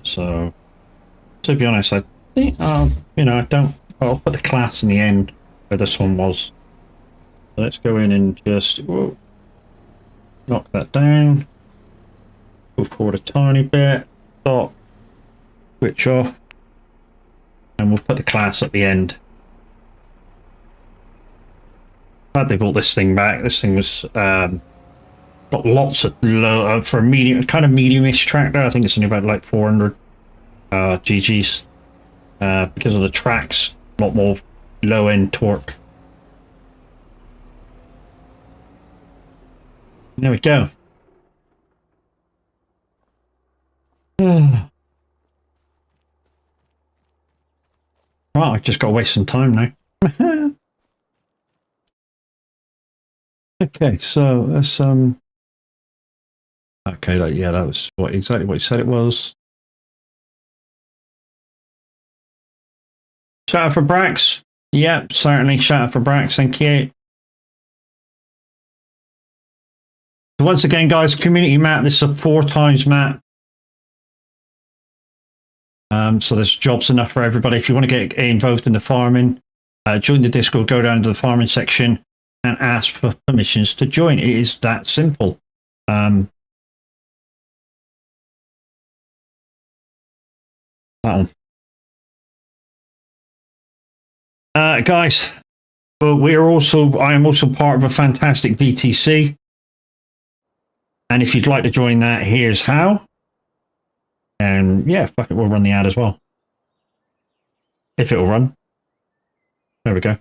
so to be honest, I think you know, I'll put the class in the end where this one was. So let's go in and just knock that down. Go forward a tiny bit. Stop. Switch off. And we'll put the class at the end. Glad they brought this thing back. This thing was got lots of low for a medium, kind of medium-ish tractor. I think it's only about like 400 GGs because of the tracks. A lot more low-end torque. There we go. Right, I've just got to waste some time now. Okay, so that's okay, yeah, that was exactly what you said it was. Shout out for Brax. Yep, certainly shout out for Brax, thank you. So once again, guys, community map, this is a 4 times map. So there's jobs enough for everybody. If you want to get involved in the farming, join the Discord, go down to the farming section and ask for permissions to join. It is that simple. That one. Guys, but I am also part of a fantastic VTC. And if you'd like to join that, here's how. And yeah, fuck it, we'll run the ad as well. If it'll run. There we go.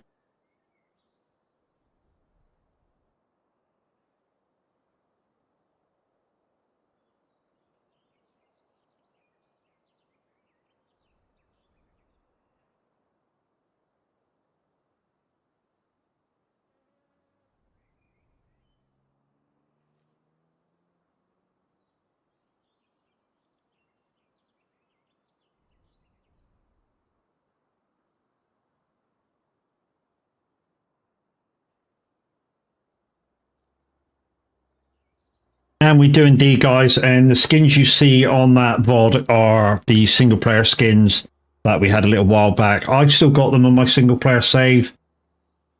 And we do indeed, guys. And the skins you see on that VOD are the single player skins that we had a little while back. I've still got them on my single player save.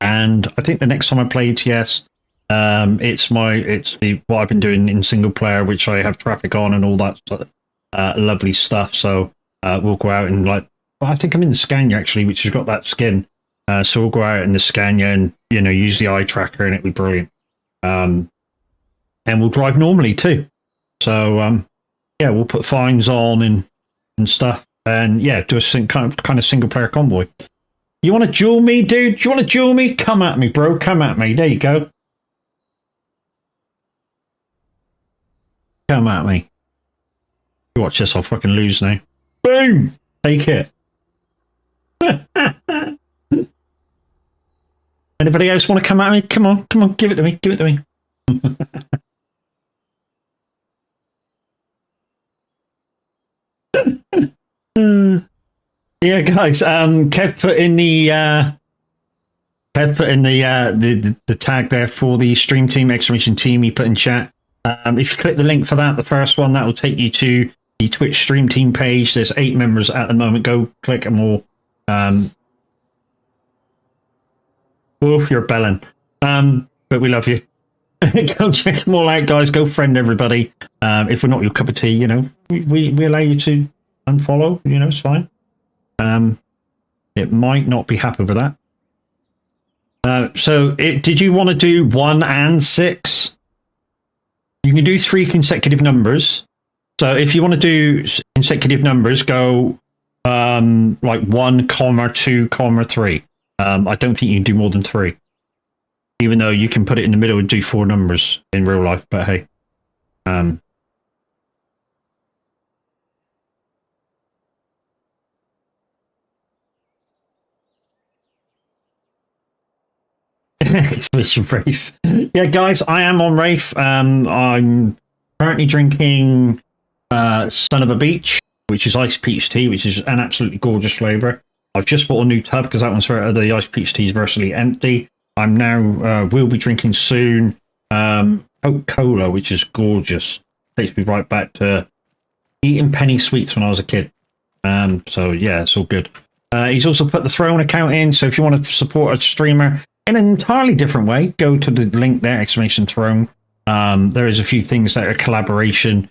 And I think the next time I play ETS, it's what I've been doing in single player, which I have traffic on and all that lovely stuff. So we'll go out and I think I'm in the Scania actually, which has got that skin. So we'll go out in the Scania and use the eye tracker, and it'll be brilliant. And we'll drive normally too. So yeah, we'll put fines on and stuff, and yeah, do a kind of single player convoy. You want to duel me, dude? You want to duel me? Come at me, bro. Come at me. There you go. Come at me. You watch this, I'll fucking lose now. Boom! Take it. Anybody else want to come at me? Come on, give it to me. Give it to me. Yeah, guys. Kev put in the tag there for the stream team, exclamation team. He put in chat. If you click the link for that, the first one, that will take you to the Twitch stream team page. There's 8 members at the moment. Go click them all. Wolf, you're belling. But we love you. Go check them all out, guys. Go friend everybody. If we're not your cup of tea, we allow you to unfollow. It's fine. It might not be happy with that. Did you want to do 1 and 6? You can do 3 consecutive numbers. So if you want to do consecutive numbers, go 1, 2, 3. I don't think you can do more than 3. Even though you can put it in the middle and do 4 numbers in real life, but hey. Expedition Wraith. Yeah, guys, I am on Wraith. I'm currently drinking Son of a Beach, which is iced peach tea, which is an absolutely gorgeous flavour. I've just bought a new tub because that one's the iced peach tea is virtually empty. I'm now will be drinking soon Coca-Cola, which is gorgeous. Takes me right back to eating penny sweets when I was a kid. So yeah, it's all good. He's also put the Throne account in, so if you want to support a streamer in an entirely different way, go to the link there, exclamation Throne. There is a few things that are collaboration,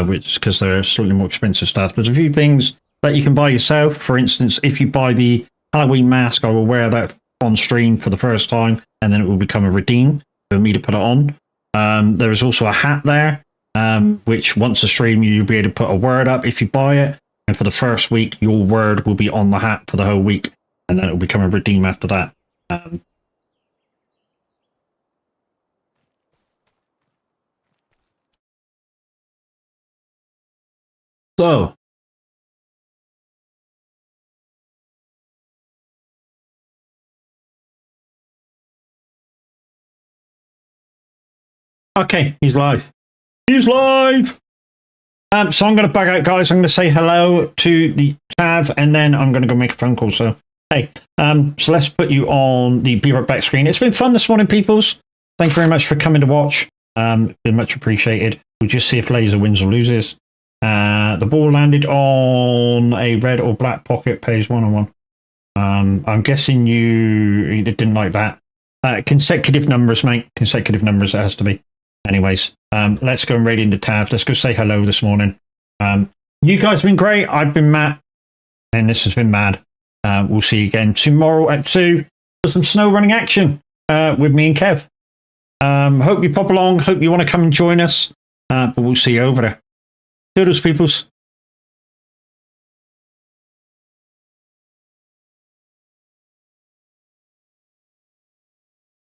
which because they're slightly more expensive stuff. There's a few things that you can buy yourself. For instance, if you buy the Halloween mask, I will wear that on stream for the first time, and then it will become a redeem for me to put it on. There is also a hat there, which once a stream you'll be able to put a word up if you buy it, and for the first week your word will be on the hat for the whole week, and then it will become a redeem after that. So okay, he's live. He's live. So I'm going to bug out, guys. I'm going to say hello to the Tav, and then I'm going to go make a phone call. So hey, so let's put you on the Be Right Back screen. It's been fun this morning, peoples. Thank you very much for coming to watch. Been much appreciated. We'll just see if Laser wins or loses. The ball landed on a red or black pocket. Pays 1-on-1. I'm guessing you didn't like that. Consecutive numbers, mate. Consecutive numbers. It has to be. Anyways, let's go and raid into Tav. Let's go say hello this morning. You guys have been great. I've been Matt, and this has been Mad. We'll see you again tomorrow at 2 for some snow running action with me and Kev. Hope you pop along. Hope you want to come and join us. But we'll see you over there. Toodles, peoples.